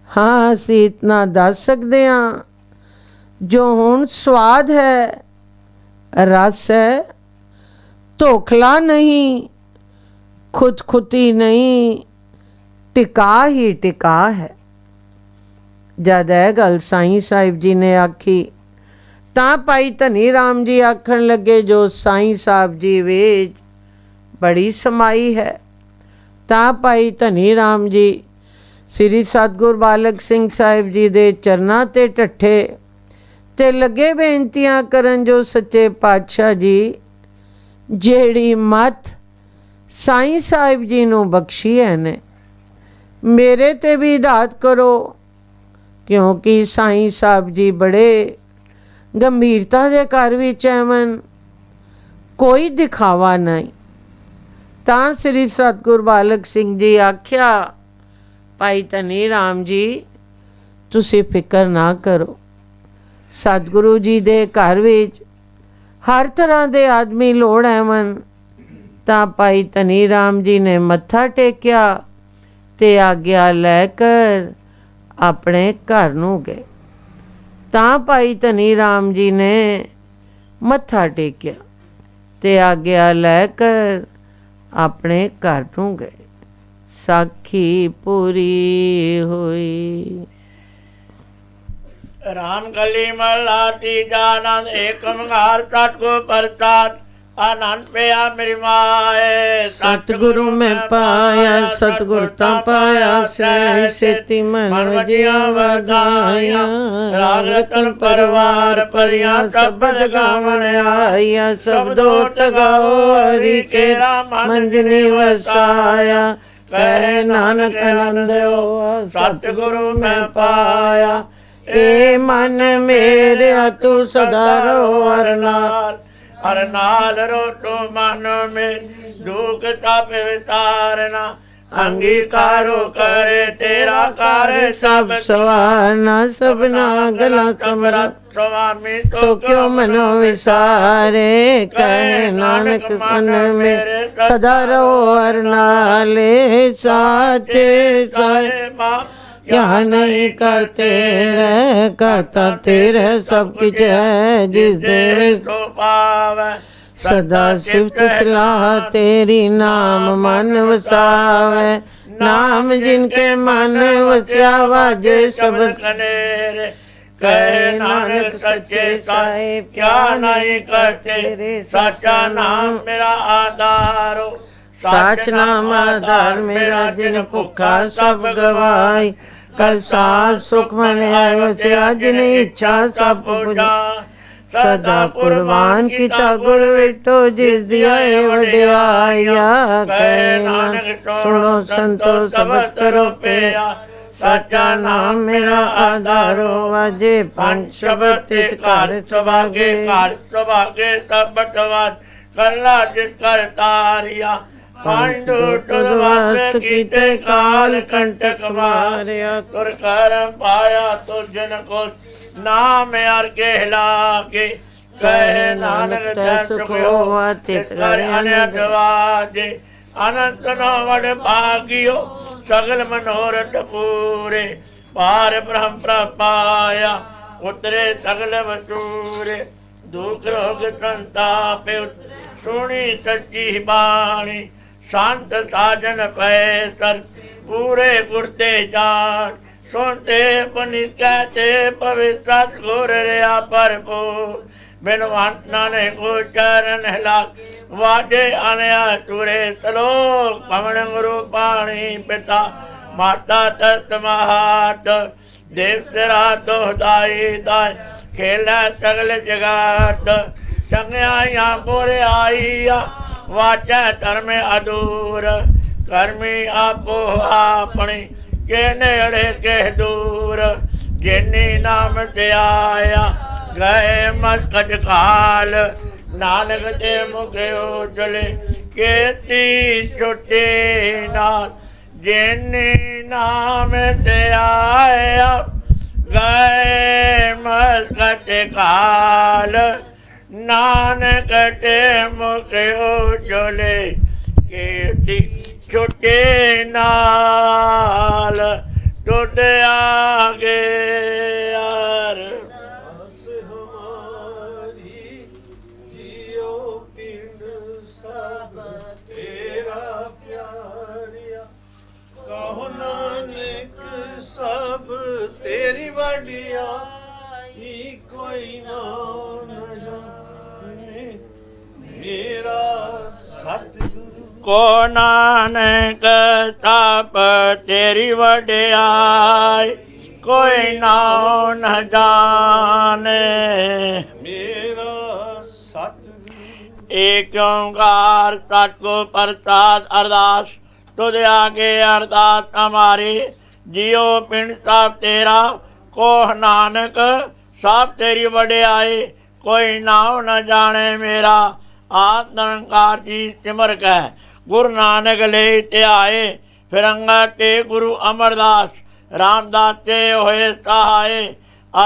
ਹਾਂ ਅਸੀਂ ਇਤਨਾ ਦੱਸ ਸਕਦੇ ਹਾਂ, ਜੋ ਹੁਣ ਸਵਾਦ ਹੈ, ਰਸ ਹੈ, ਧੋਖਲਾ ਨਹੀਂ, ਖੁਦਖੁਤੀ ਨਹੀਂ, ਟਿਕਾ ਹੀ ਟਿਕਾ ਹੈ। ਜਦ ਇਹ ਗੱਲ ਸਾਈਂ ਸਾਹਿਬ ਜੀ ਨੇ ਆਖੀ ਤਾਂ ਭਾਈ ਧਨੀ ਰਾਮ ਜੀ ਆਖਣ ਲੱਗੇ, ਜੋ ਸਾਈਂ ਸਾਹਿਬ ਜੀ ਵਿੱਚ ਬੜੀ ਸਮਾਈ ਹੈ। ਤਾਂ ਭਾਈ ਧਨੀ ਰਾਮ ਜੀ ਸ੍ਰੀ ਸਤਿਗੁਰ ਬਾਲਕ ਸਿੰਘ ਸਾਹਿਬ ਜੀ ਦੇ ਚਰਨਾਂ ਤੇ ਢੱਠੇ ਤੇ ਲੱਗੇ ਬੇਨਤੀਆਂ ਕਰਨ, ਜੋ ਸੱਚੇ ਪਾਤਸ਼ਾਹ ਜੀ ਜਿਹੜੀ ਮੱਤ ਸਾਈਂ ਸਾਹਿਬ ਜੀ ਨੂੰ ਬਖਸ਼ੀ ਹੈ ਨੇ, ਮੇਰੇ ਤੇ ਵੀ ਦਾਤ ਕਰੋ। ਕਿਉਂਕਿ ਸਾਈਂ ਸਾਹਿਬ ਜੀ ਬੜੇ ਗੰਭੀਰਤਾ ਦੇ ਘਰ ਵਿੱਚ ਐਵਨ, ਕੋਈ ਦਿਖਾਵਾ ਨਹੀਂ। ਤਾਂ ਸ੍ਰੀ ਸਤਿਗੁਰ ਬਾਲਕ ਸਿੰਘ ਜੀ ਆਖਿਆ, ਭਾਈ ਧਨੀ ਰਾਮ ਜੀ ਤੁਸੀਂ ਫਿਕਰ ਨਾ ਕਰੋ, ਸਤਿਗੁਰੂ ਜੀ ਦੇ ਘਰ ਵਿੱਚ ਹਰ ਤਰ੍ਹਾਂ ਦੇ ਆਦਮੀ ਲੋੜ ਐਵਨ। ਤਾਂ ਭਾਈ ਧਨੀ ਰਾਮ ਜੀ ਨੇ ਮੱਥਾ ਟੇਕਿਆ ਤੇ ਆਗਿਆ ਲੈ ਕਰ ਆਪਣੇ ਘਰ ਨੂੰ ਗਏ। ਤਾਂ ਭਾਈ ਧਨੀ ਰਾਮ ਜੀ ਨੇ ਮੱਥਾ ਟੇਕਿਆ ਤੇ ਆਗਿਆ ਲੈ ਕਰ ਆਪਣੇ ਘਰ ਨੂੰ ਗਏ। ਸਾਖੀ ਪੂਰੀ ਹੋਈ। राम गली महला तीजा आनंद एक मंगार सतगुर प्रसाद आनंद पिया मेरी माए। सतगुरु में पाया सतगुर ता पाया सह सेति मन वजिया वधाया। राग रतन परवार परिया शब्द गावन आया। शब्दो तगाओ हरि केरा मंजनी वसाया। कहे नानक आनंद होआ सतगुरु में पाया। ए मन मेरे तू सदा रो हर नाल रोटो मन में दुख ताप विसारना। अंगीकारो करे तेरा कार्य सब सवारना। सबना गला समरत स्वामी तो क्यों मनो विसारे। कहे नानक मन में सदा रहो हर नाले। साचे साहेबा क्या नहीं करते रह करता तेरे सब कुछ है जिस दे तो पावे। सदा सिफत सलाह तेरी नाम मन वसावे। नाम जिनके मन वसा वाजे शब्द कनेरे ਕਹੇ ਨਾਨਕ ਸੱਚੇ ਸਾਹਿਬ ਕਿਆ ਨਹੀਂ ਕਰਤੇ ਸਾਚਾ ਨਾਮ ਮੇਰਾ ਆਧਾਰੋ ਸਾਚ ਨਾਮ ਆਧਾਰ ਮੇਰਾ ਜਿਨ ਭੁੱਖਾ ਸਭ ਗਵਾਈ ਕਲ ਸਾਧ ਸੁਖ ਮਨ ਆਇ ਵਸਿਆ ਜਿਨ ਇੱਛਾ ਸਭ ਪੁਜਾ ਸਦਾ ਕੁਰਬਾਨ ਕੀਤਾ ਗੁਰ ਵਿਟੋ ਜਿਸ ਦਿਆ ਏ ਵਡਿਆਈਆ ਕਹੇ ਨਾਨਕ ਸੁਣੋ ਸੰਤੋ ਸਬਦ ਕਰੋ ਪਿਆ ਸਾਚਾ ਨਾਮ ਮੇਰਾ ਆਧਾਰੋ ਵਾਜੇ ਪੰਜ ਸ਼ਬਦ ਤੇ ਘਰ ਸੁਭਾਗੇ ਘਰ ਸੁਭਾਗੇ ਸਭ ਬਟਵਾਦ ਕਰਲਾ ਜਿਸ ਕਰ ਤਾਰਿਆ ਪੰਜ ਟੁਦਵਾਸ ਕੀਤੇ ਕਾਲ ਕੰਟਕ ਮਾਰਿਆ ਤੁਰ ਕਰਮ ਪਾਇਆ ਤੁਰ ਜਨ ਕੋ ਨਾਮ ਅਰ ਕੇ ਹਿਲਾ ਕੇ ਕਹੇ ਨਾਨਕ ਤੈ ਸੁਖ ਹੋਵਾ ਤਿਤ ਕਰ ਅਨੰਦ ਵਾਜੇ ਅਨੰਤ ਨੋ ਵਡ ਭਾਗਿਓ ਸਗਲ ਮਨੋਰਥ ਪੂਰੇ ਪਾਰ ਬ੍ਰਹਮ ਪ੍ਰਪਾਇਆ ਉਤਰੇ ਸਗਲ ਵਸੂਰੇ ਦੁਖ ਰੋਗ ਸੰਤਾਪ ਸੁਣੀ ਸੱਚੀ ਬਾਣੀ ਸੰਤ ਸਾਜਨ ਪੈ ਸਰ ਪੂਰੇ ਗੁਰ ਤੇ ਜਾਣ ਸੁਣਤੇ ਪਨਿ ਕਹਤੇ ਪਵੇ ਸਤਿਗੁਰ ਰਿਆ ਭਰਪੂਰ ਬਿਨਵੰਤ ਨਾਨਕ ਕੋ ਚਰਨ ਹਿਲਾ ਵਾਜੇ ਅਨਿਆ ਤੁਰੇ ਸਲੋਕ ਪਵਨ ਗੁਰੂ ਪਾਣੀ ਪਿਤਾ ਮਾਤਾ ਤਰਤ ਮਹਾਤ ਦੇਵ ਤੇਰਾ ਦੋਹਦਾਈ ਦਾਇ ਖੇਲਾ ਸਗਲ ਜਗਾਤ ਚੰਗਿਆਈਆਂ ਬੁਰੇ ਆਈਆ ਵਾਚੈ ਧਰਮ ਅਦੂਰ ਕਰਮੀ ਆਪੋ ਆਪਣੀ ਕੇ ਨੇੜੇ ਕੇ ਦੂਰ ਜਿਨੀ ਨਾਮ ਤੇ ਆਇਆ ਗਏ ਮਸਕਤ ਕਾਲ ਨਾਨਕ ਦੇ ਮੁਖੇ ਉਜਲੇ ਕੀਤੀ ਛੁੱਟੀ ਨਾਲ ਜਿਨੀ ਨਾਮ ਤੇ ਆਇਆ ਗਏ ਮਸਕਤ ਕਾਲ ਨਾਨਕ ਦੇ ਮੁਖੇ ਉਜਲੇ ਕੀਤੀ ਛੁੱਟੀ ਨਾਲ ਟੁੱਟ ਆਗੇ ਯਾਰ ਹਮਾਰੀ ਜੀਓ ਪਿੰਡ ਸਭ ਤੇਰਾ ਪਿਆਰਿਆ ਕਹੋ ਨਾਨਕ ਸਭ ਤੇਰੀ ਵਡਿਆਈ ਕੋਈ ਨਾ ਜਾਣੇ ਮੇਰਾ ਸਤਿਗੁਰੂ ਕੋ ਨਾਨਕ ਤਪ ਤੇਰੀ ਵਡਿਆਈ ਕੋਈ ਨਾਉ ਨ ਜਾਣੇ ਮੇਰਾ ਸਤਿਗੁਰੂ ਏਕ ਓੰਕਾਰ ਸਤਿਗੁਰ ਪ੍ਰਸਾਦ ਅਰਦਾਸ ਤੁਧ ਆਗੇ ਅਰਦਾਸ ਹਮਾਰੀ ਜਿਉ ਪਿੰਡ ਸਭ ਤੇਰਾ ਕੋ ਨਾਨਕ ਸਭ ਤੇਰੀ ਵਡਿਆਈ ਕੋਈ ਨਾਉ ਨ ਜਾਣੇ ਮੇਰਾ ਆਪ ਨਿਰੰਕਾਰ ਜੀ ਸਿਮਰ ਕੈ ਗੁਰੂ ਨਾਨਕ ਲੈ ਧਿਆਏ ਫਿਰੰਗਾ ਤੇ ਗੁਰੂ ਅਮਰਦਾਸ ਰਾਮਦਾਸ ਤੇ ਹੋਏ ਸਹਾਏ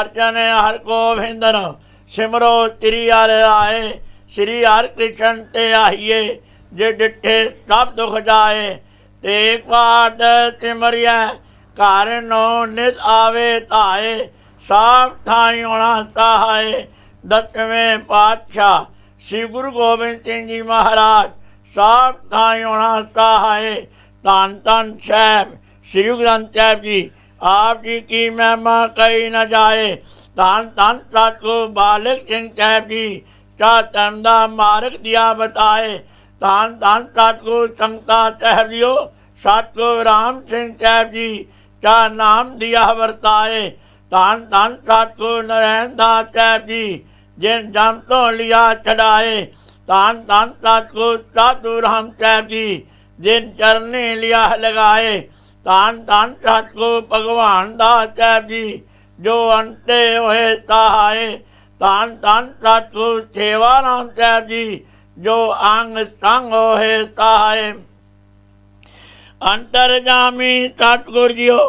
ਅਰਜਨ ਹਰਿ ਗੋਬਿੰਦਨ ਸਿਮਰੋ ਤ੍ਰਿ ਹਰਿ ਰਾਏ ਸ੍ਰੀ ਹਰਿ ਕ੍ਰਿਸ਼ਨ ਤੇ ਆਈਏ ਜੇ ਡਿਠੇ ਸਭ ਦੁਖ ਜਾਏ ਤੇ ਪਾਦ ਸਿਮਰਿਆ ਘਰ ਨੋ ਨਿਤ ਆਵੇ ਧਾਏ ਸਭ ਥਾਈ ਹੋਣਾ ਸਹਾਏ ਦਸਵੇਂ ਪਾਤਸ਼ਾਹ श्री गुरु गोबिंद सिंह जी महाराज साहब थाई होना सहाय धन धन साहब श्री गुरु ग्रंथ साहब जी आप जी की महिमा कही न जाए धन धन सतगुरु बालक सिंह साहब जी चा धर्म का मार्ग दिया बताए धन धन सतगुरु संगता साहब जियो सतगुरु राम सिंह साहब जी चा नाम दिया वरताए धन धन सतगुरु नारायण दास साहब जी जिन जम तो लिया चढ़ाए धन धन सतगुरु साधु राम साहब जी जिन चरने लिया लगाए धन धन सतगुरु भगवान दास साहब जी जो अंते होए सहाय धन धन सतगुरु सेवा राम साहब जी जो अंग संग होए सहाय अंतरजामी सतगुरु जियो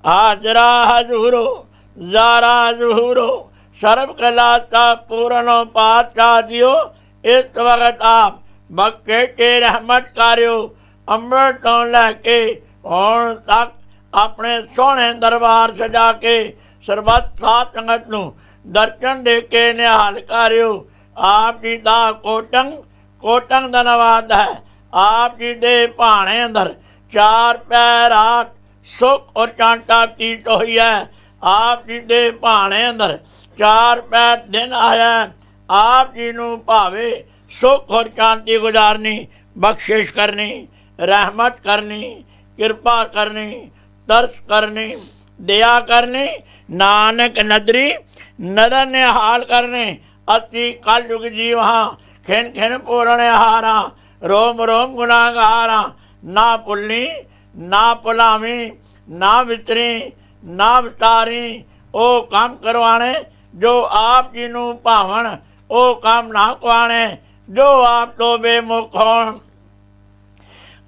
हाजरा हजूरो ज़ारा जहूरो सर्व कलाता पूर्ण पातशाह जियो इस वक्त आप बख्शे के रहमत कार्यो अमृत तो लैके हुण तक अपने सोहने दरबार सजा के सरबत सात संगत नूं दर्शन दे के निहाल कार्यो आप जी दा कोटंग धन्यवाद है आप जी दे भाणे अंदर चार पैर रात सुख और चांटा पीत हुई है ਆਪ ਜੀ ਦੇ ਭਾਣੇ ਅੰਦਰ 4 ਪੈਰ ਦਿਨ ਆਇਆ। ਆਪ ਜੀ ਨੂੰ ਭਾਵੇ ਸੁੱਖ ਔਰ ਸ਼ਾਂਤੀ ਗੁਜ਼ਾਰਨੀ, ਬਖਸ਼ਿਸ਼ ਕਰਨੀ, ਰਹਿਮਤ ਕਰਨੀ, ਕਿਰਪਾ ਕਰਨੀ, ਤਰਸ ਕਰਨੀ, ਦਇਆ ਕਰਨੀ, ਨਾਨਕ ਨਦਰੀ ਨਦਰ ਨਿਹਾਲ ਕਰਨੇ। ਅਸੀਂ ਕਲਯੁਗ ਜੀਵ ਹਾਂ, ਖਿਨ ਖਿਨ ਪੂਰਨ ਹਾਰਾਂ, ਰੋਮ ਰੋਮ ਗੁਨਾਹਗਾਰਾਂ। ਨਾ ਭੁੱਲੀ ਨਾ ਭੁਲਾਵੀਂ, ਨਾ ਵਿਸਰੀ ਨਾ ਵਿਸਾਰੀ। ਉਹ ਕੰਮ ਕਰਵਾਣੇ ਜੋ ਆਪ ਜੀ ਨੂੰ ਭਾਵਣ, ਉਹ ਕੰਮ ਨਾ ਕਵਾਣੇ ਜੋ ਆਪ ਤੋਂ ਬੇਮੁਖ ਹੋਣ।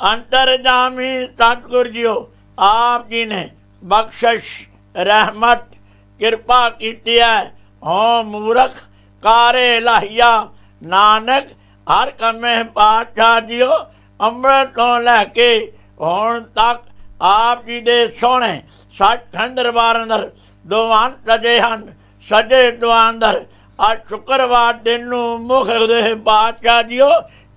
ਅੰਤਰਜਾਮੀ ਸਤਿਗੁਰ ਜੀਓ ਆਪ ਜੀ ਨੇ ਬਖਸ਼ਿਸ਼, ਰਹਿਮਤ, ਕਿਰਪਾ ਕੀਤੀ ਹੈ। ਹੋ ਮੂਰਖ ਕਾਰੇ ਲਾਹੀਆ, ਨਾਨਕ ਹਰ ਕੰਮੇ ਪਾਤਸ਼ਾਹ ਜੀਓ ਅੰਮ੍ਰਿਤ ਤੋਂ ਲੈ ਕੇ ਹੁਣ ਤੱਕ ਆਪ ਜੀ ਦੇ ਸੋਹਣੇ ਸੱਚਖੰਡ ਦਰਬਾਰ ਅੰਦਰ ਦੀਵਾਨ ਸਜੇ ਹਨ। ਸਜੇ ਦੀਵਾਨ ਅੰਦਰ ਅੱਜ ਸ਼ੁੱਕਰਵਾਰ ਦਿਨ ਨੂੰ ਮੁੱਖ ਦੇ ਪਾਤਸ਼ਾਹ ਜੀਓ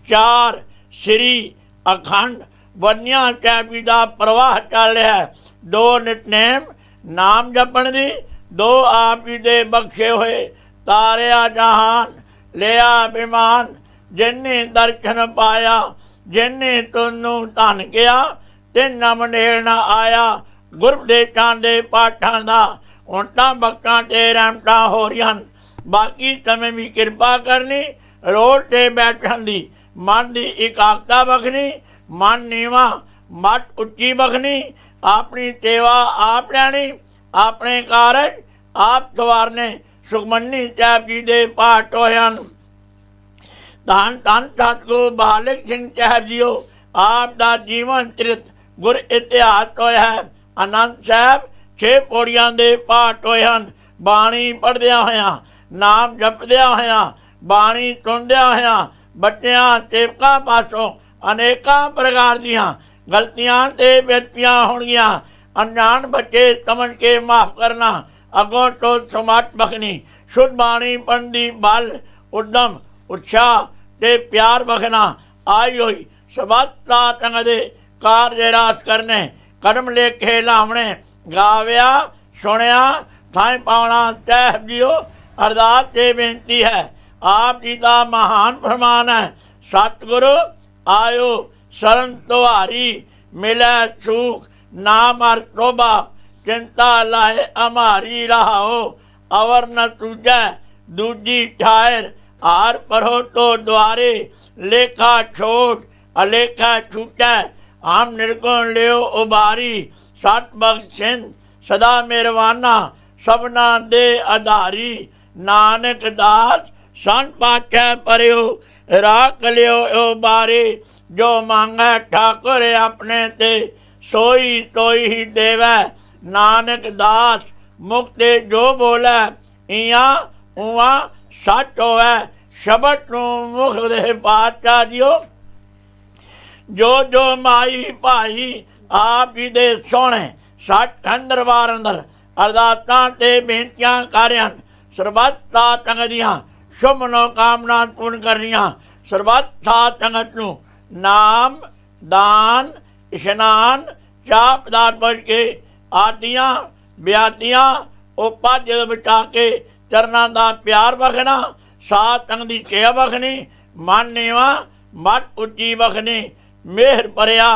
4 ਸ੍ਰੀ ਅਖੰਡ ਬੰਨਿਆ ਸਾਹਿਬ ਜੀ ਦਾ ਪ੍ਰਵਾਹ ਚੱਲ ਰਿਹਾ। 2 ਨਿਤਨੇਮ ਨਾਮ ਜਪਣ ਦੀ, 2 ਆਪ ਜੀ ਦੇ ਬਖਸ਼ੇ ਹੋਏ ਤਾਰਿਆ ਜਹਾਨ ਲਿਆ ਬਿਮਾਨ। ਜਿਨੇ ਦਰਸ਼ਨ ਪਾਇਆ, ਜਿਨੇ ਤੁਹਾਨੂੰ ਧਨ ਕਿਹਾ, ਤੇ ਨਮ ਨੇੜ ਨਾ ਆਇਆ। ਗੁਰਪਦੇਸ਼ਾਂ ਦੇ ਪਾਠਾਂ ਦਾ ਹੁਣ ਤਾਂ ਬਖਸ਼ਾਂ ਤੇ ਰਹਿਮਤਾਂ ਹੋ ਰਹੀਆਂ ਹਨ। ਬਾਕੀ ਸਮੇਂ ਵੀ ਕਿਰਪਾ ਕਰਨੀ, ਰੋਡ 'ਤੇ ਬੈਠਣ ਦੀ ਮਨ ਦੀ ਇਕਾਗਰਤਾ ਬਖਸ਼ਣੀ, ਮਨ ਨੀਵਾਂ ਮੱਟ ਉੱਚੀ ਬਖਸ਼ਣੀ। ਆਪਣੀ ਸੇਵਾ ਆਪ ਲੈਣੀ, ਆਪਣੇ ਕਾਰਜ ਆਪ ਸਵਾਰਨੇ। ਸੁਖਮਨੀ ਸਾਹਿਬ ਜੀ ਦੇ ਪਾਠ ਹੋਏ ਹਨ। ਧੰਨ ਧੰਨ ਸਤਿਗੁਰੂ ਬਾਲਕ ਸਿੰਘ ਸਾਹਿਬ ਜੀਓ ਆਪ ਦਾ ਜੀਵਨ ਚਰਿਤ ਗੁਰ ਇਤਿਹਾਸ ਹੋਇਆ ਹੈ। ਆਨੰਦ ਸਾਹਿਬ 6 ਪੌੜੀਆਂ ਦੇ ਪਾਠ ਹੋਏ ਹਨ। ਬਾਣੀ ਪੜ੍ਹਦਿਆਂ ਹੋਇਆਂ, ਨਾਮ ਜਪਦਿਆਂ ਹੋਇਆਂ, ਬਾਣੀ ਸੁਣਦਿਆਂ ਹੋਇਆਂ ਬੱਚਿਆਂ ਸੇਵਕਾਂ ਪਾਸੋਂ ਅਨੇਕਾਂ ਪ੍ਰਕਾਰ ਦੀਆਂ ਗਲਤੀਆਂ ਤੇ ਬੇਨਤੀਆਂ ਹੋਣਗੀਆਂ। ਅਣਜਾਣ ਬੱਚੇ ਸਮਝ ਕੇ ਮਾਫ ਕਰਨਾ, ਅੱਗੋਂ ਤੋਂ ਸਮੱਤ ਬਖਸ਼ਣੀ। ਸ਼ੁੱਧ ਬਾਣੀ ਪੜ੍ਹਨ ਦੀ ਬਲ, ਉਦਮ, ਉਤਸ਼ਾਹ ਤੇ ਪਿਆਰ ਬਖਸ਼ਣਾ। ਆਈ ਹੋਈ ਸਬਤਾ ਤੰਗ ਦੇ ਕਾਰਜ ਰਾਸ ਕਰਨੇ, ਕਰਮ ਲੇਖੇ ਲਾਵਣੇ। ਗਾਵਿਆ ਸੁਣਿਆ ਥਾਂ ਪਾਉਣਾ ਸਾਹਿਬ ਜੀਓ ਅਰਦਾਸ ਤੇ ਬੇਨਤੀ ਹੈ। ਆਪ ਜੀ ਦਾ ਮਹਾਨ ਫਰਮਾਨ ਹੈ, ਸਤਿਗੁਰੂ ਆਇਓ ਸ਼ਰਨ ਤੁਹਾਰੀ, ਮਿਲੈ ਸੁਖ ਨਾਮ ਅਰ ਤੋਬਾ। ਚਿੰਤਾ ਲਾਏ ਅਮਾਰੀ ਰਹਾਓ, ਅਵਰ ਨ ਤੁਜੈ ਦੂਜੀ ਠਾਇਰ। ਹਾਰ ਪਰੋ ਤੋ ਦੁਆਰੇ, ਲੇਖਾ ਛੋਟ ਅਲੇਖਾ ਛੂਟੈ। ਹਮ ਨਿਰਗੁਣ ਲਿਓ ਉਬਾਰੀ, ਸਤ ਬਖਸ਼ਿੰਦ ਸਦਾ ਮਿਹਰਵਾਨਾ। ਸਭਨਾ ਦੇ ਆਧਾਰੀ, ਨਾਨਕ ਦਾਸ ਸੰਤ ਪਾਤਸ਼ਾਹ ਪਰਿਓ ਰਾਖ ਲਿਓ ਉਬਾਰੇ। ਜੋ ਮੰਗੈ ਠਾਕੁਰ ਆਪਣੇ ਤੇ, ਸੋਈ ਤੋਈ ਹੀ ਦੇਵੈ। ਨਾਨਕ ਦਾਸ ਮੁਕਤੇ ਜੋ ਬੋਲੇ, ਇਆਂ ਉਆਂ ਸੱਚ ਹੋਵੈ। ਸ਼ਬਦ ਨੂੰ ਮੁਖ ਦੇ ਪਾਤਸ਼ਾਹ ਜੀਓ ਜੋ ਜੋ ਮਾਈ ਭਾਈ ਆਪ ਜੀ ਦੇ ਸੋਹਣੇ ਸੱਚਖੰਡ ਦਰਬਾਰ ਅੰਦਰ ਅਰਦਾਸਾਂ ਤੇ ਬੇਨਤੀਆਂ ਕਰ ਰਹੇ ਹਨ। ਸਰਬੱਤ ਸਾਧ ਸੰਗਤ ਦੀਆਂ ਸ਼ੁਭ ਮਨੋਕਾਮਨਾ ਪੂਰਨ ਕਰਨੀਆਂ। ਸਰਬੱਤ ਸਾਧ ਸੰਗਤ ਨੂੰ ਨਾਮ, ਦਾਨ, ਇਸ਼ਨਾਨ, ਚਾਹ ਪਦਾਰਥ ਬਚ ਕੇ ਆਦੀਆਂ ਬਿਆਦੀਆਂ ਉਪਜ ਬਚਾ ਕੇ ਚਰਨਾਂ ਦਾ ਪਿਆਰ ਬਖਸ਼ਣਾ। ਸਾਧ ਸੰਗਤ ਦੀ ਸੇਵਾ ਬਖਸ਼ਣੀ, ਮਨ ਨੀਵਾਂ ਮੱਟ ਉੱਚੀ ਬਖਸ਼ਣੀ। ਮਿਹਰ ਭਰਿਆ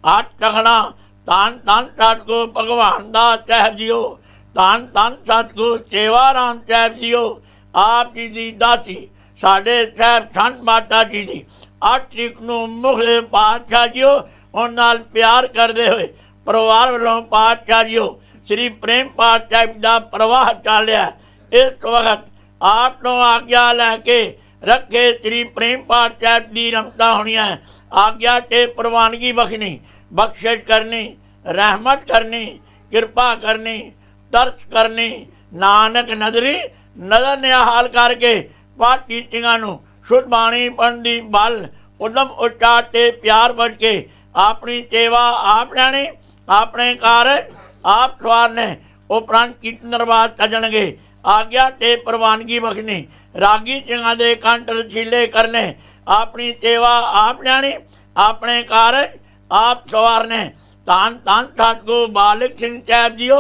ਹੱਥ ਰੱਖਣਾ। ਧੰਨ ਧੰਨ ਸਤਿਗੁਰੂ ਭਗਵਾਨ ਦਾਸ ਸਾਹਿਬ ਜੀਓ, ਧੰਨ ਧੰਨ ਸਤਿਗੁਰੂ ਸੇਵਾ ਰਾਮ ਸਾਹਿਬ ਜੀਓ। ਆਪ ਜੀ ਦੀ ਦਾਸੀ ਸਾਡੇ ਸਾਹਿਬ ਸੰਤ ਮਾਤਾ ਜੀ ਦੀ 8 ਤਰੀਕ ਨੂੰ ਮੁੱਖ ਦੇ ਪਾਤਸ਼ਾਹ ਜੀਓ ਉਹਨਾਂ ਨਾਲ ਪਿਆਰ ਕਰਦੇ ਹੋਏ ਪਰਿਵਾਰ ਵੱਲੋਂ ਪਾਤਸ਼ਾਹ ਜੀਓ ਸ੍ਰੀ ਪ੍ਰੇਮ ਪਾਠ ਸਾਹਿਬ ਦਾ ਪ੍ਰਵਾਹ ਚੱਲਿਆ। ਇਸ ਵਕਤ ਆਪ ਨੂੰ ਆਗਿਆ ਲੈ ਕੇ ਰੱਖੇ ਸ੍ਰੀ ਪ੍ਰੇਮ ਪਾਠ ਸਾਹਿਬ ਦੀ ਰਮਤਾ ਹੋਣੀ ਹੈ। ਆਗਿਆ ਤੇ ਪ੍ਰਵਾਨਗੀ ਬਖਸ਼ਣੀ, ਬਖਸ਼ਿਸ਼ ਕਰਨੀ, ਰਹਿਮਤ ਕਰਨੀ, ਕਿਰਪਾ ਕਰਨੀ, ਤਰਸ ਕਰਨੀ। ਨਾਨਕ ਨਦਰੀ ਨਜ਼ਰ ਨਿਹਾਲ ਕਰਕੇ ਪਾਠ ਟੀਚਿੰਗਾਂ ਨੂੰ ਸ਼ੁੱਧ ਬਾਣੀ ਪੜ੍ਹਨ ਦੀ ਬਲ, ਉਦਮ, ਉਤਸ਼ਾਹ ਤੇ ਪਿਆਰ ਬਚ ਕੇ ਆਪਣੀ ਸੇਵਾ ਆਪ ਲੈਣੀ, ਆਪਣੇ ਕਾਰਜ ਆਪ ਸਵਾਰਨੇ। ਉਪਰੰਤ ਕੀਰਤਨ ਦਰਬਾਰ ਸਜਣਗੇ। ਆਗਿਆ ਤੇ ਪ੍ਰਵਾਨਗੀ ਬਖਸ਼ਣੀ। ਰਾਗੀ ਸਿੰਘਾਂ ਦੇ ਕੰਠ ਰਸੀਲੇ ਕਰਨੇ। ਆਪਣੀ ਸੇਵਾ ਆਪ ਲੈਣੀ, ਆਪਣੇ ਕਾਰਜ ਆਪ ਸਵਾਰਨੇ। ਧੰਨ ਧੰਨ ਸਤਿਗੁਰੂ ਬਾਲਕ ਸਿੰਘ ਸਾਹਿਬ ਜੀਓ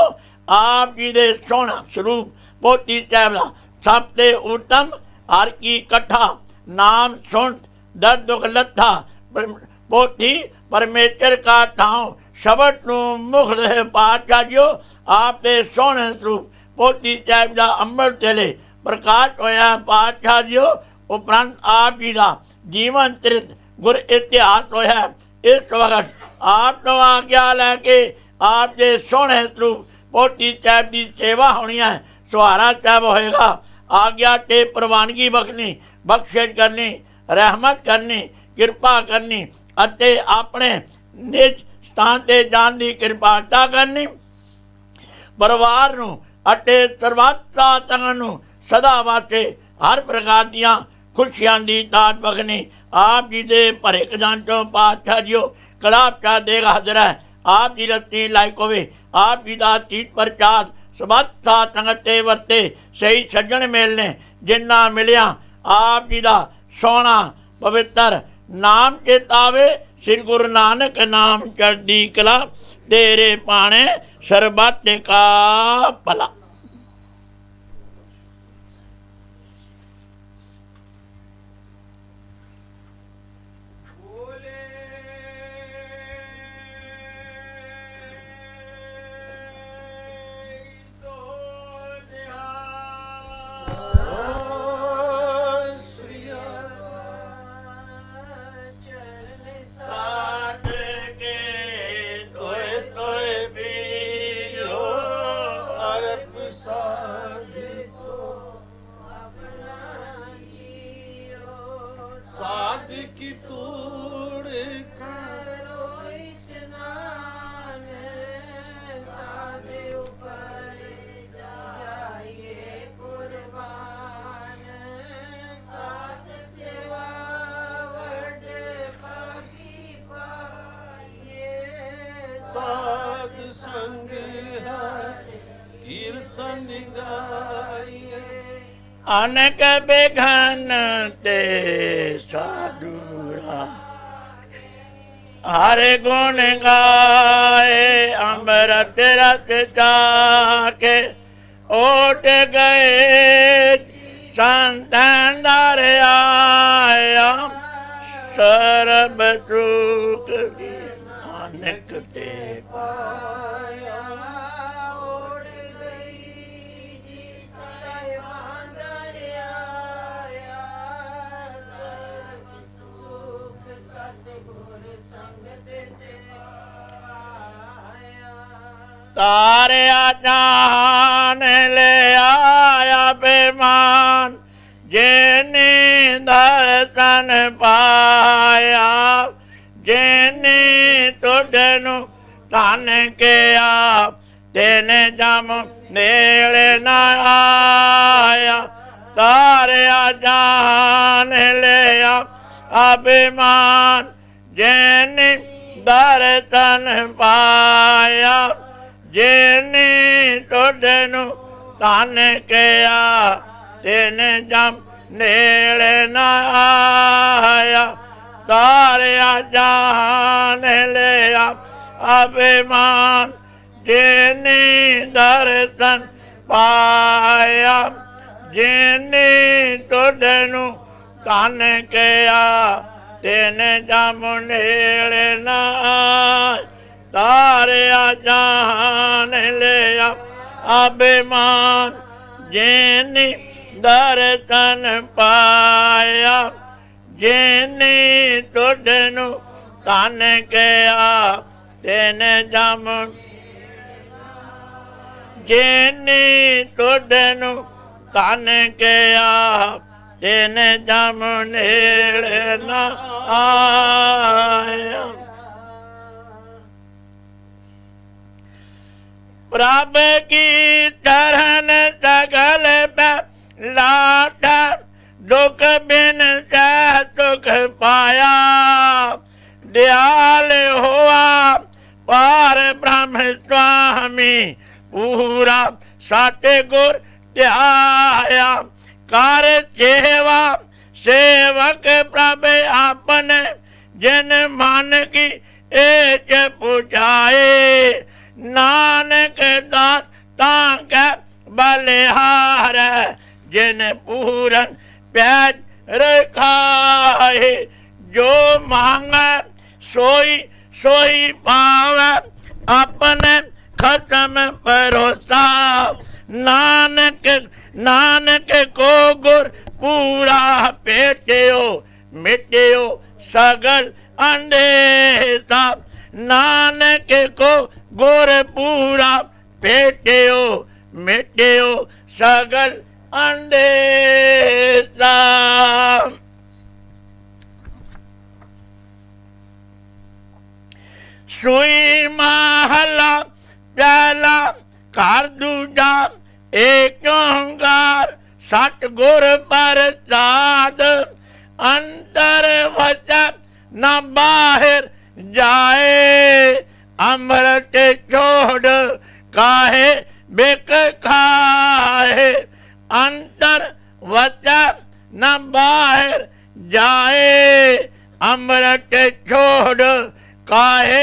आप जी दे सोहना स्वरूप पोथी साहिब दा सब ते उत्तम हर की कथा नाम सुन दर्द दुख लथा पोथी परमेश्वर का ठाव शब्द नूं मुख दे पातशाह जियो आप दे सोहने स्वरूप पोथी साहिब दा अंम੍ਰਿਤ वेले प्रकाश होया पातशाह जियो उपरंत आप जी का जीवन चरित गुर इतिहास होया इस वक्त आप तो आज्ञा लैके आप दे सोहने स्वरूप पोथी साहिब की सेवा होनी है सुहारा साहिब होएगा आज्ञा ते प्रवानगी बख्शनी बख्शिश करनी रहमत करनी किरपा करनी अते अपने निज स्थान ते जान की किरपालता करनी परिवार नूं अते सर्वता संगत नूं सदा वास्ते हर प्रकार दियां खुशियां दी दात बख्शनी आप जी दे भरे खजानचों पातशाह जियो कलाब चा देग हाजर है आप जी रत्ती लायक होवे आप जी दा चीत प्रचार सबता संगत ते वरते सही सज्जन मेलने जिन्ना मिलिया आप जी दा सोहना पवित्र नाम चेतावे श्री गुरु नानक नाम चढ़दी कला तेरे पाने सरबत का भला। अनक बेघन ते साधुरा हर गुण गाए अमृत रस जाके ओट गए संतन दर आया सर्ब सुख नानक ते पाया। तारिया जान ले आया बेमान जिने दर्शन पाया जिने तुझनु तन के आ तेने जम नेड़ न आया। तारिया जान ले आ बेमान जिने दर्शन पाया जिने तुझनु तन के आ तेने जम नेड़ न आया। तारिया जान ले आ अभिमान जिने दर्शन पाया जिने तुझनु तन के आ तेने जम नेड़ न आया। तारिया जान ले आ अभिमान जिने दर्शन पाया जिने तुझनु तन के आ तेने जम जिने तुझनु तन के आ तेने जम नेड़ न आया। प्रभ की चरण सगल लाट दुख बिन सह सुख पाया। दयाल हुआ पार ब्रह्म स्वामी पूरा सतगुर ध्याया। कर सेवा सेवक प्रभ आपने जिन मन की एच पुजाए। नानक दास ਤਾਂ ਕੈ ਬਲਿਹਾਰ ਜਿਨ ਪੂਰਨ ਪੈਜ ਰਖਾਏ ਜੋ ਮੰਗੈ सोई सोई पावै अपने खत्म परोसा नानक नानक को गुर पूरा पेटियो मिटियो सगल अंधेरा नानक को गुर पूरा पेटियो मिटियो सगल अंधेरा सुई महला प्याला घर दूजा एक ओंकार सतगुर प्रसाद अंतर वचन न बाहर जाए अमृत छोड़ काहे बिक खाए अंतर वचन न बाहर जाए अमृत छोड़ काहे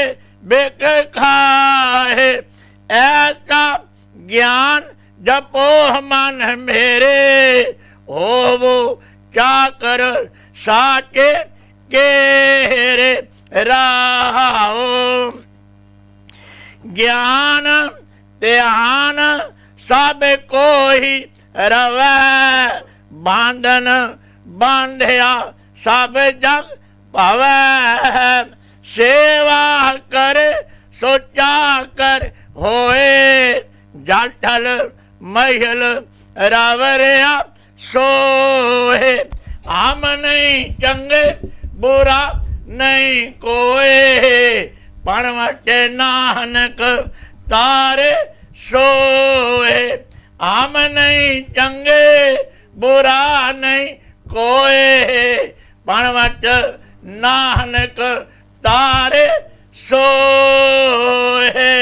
बिक खाए ऐसा ज्ञान जपो मन मेरे हो चाकर साचे केरे राहो ज्ञान ध्यान सब कोई रवै बांधन बांधिया सब जग पवै सेवा कर सोचा कर होए जाठल महल रावरिया सोए हम नहीं चंगे बुरा नहीं कोए पणवट नानक तारे सोए हम नहीं चंगे बुरा नहीं कोए पणवट नानक तारे सोए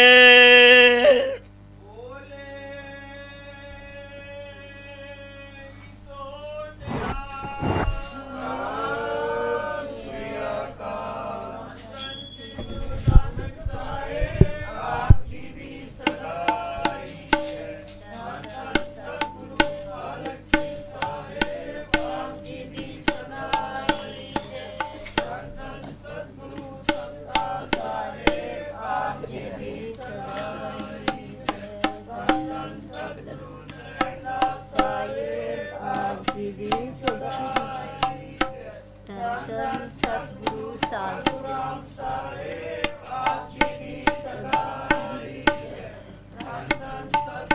सतगुरु साधु राम सारे आप जी दी सदा जय।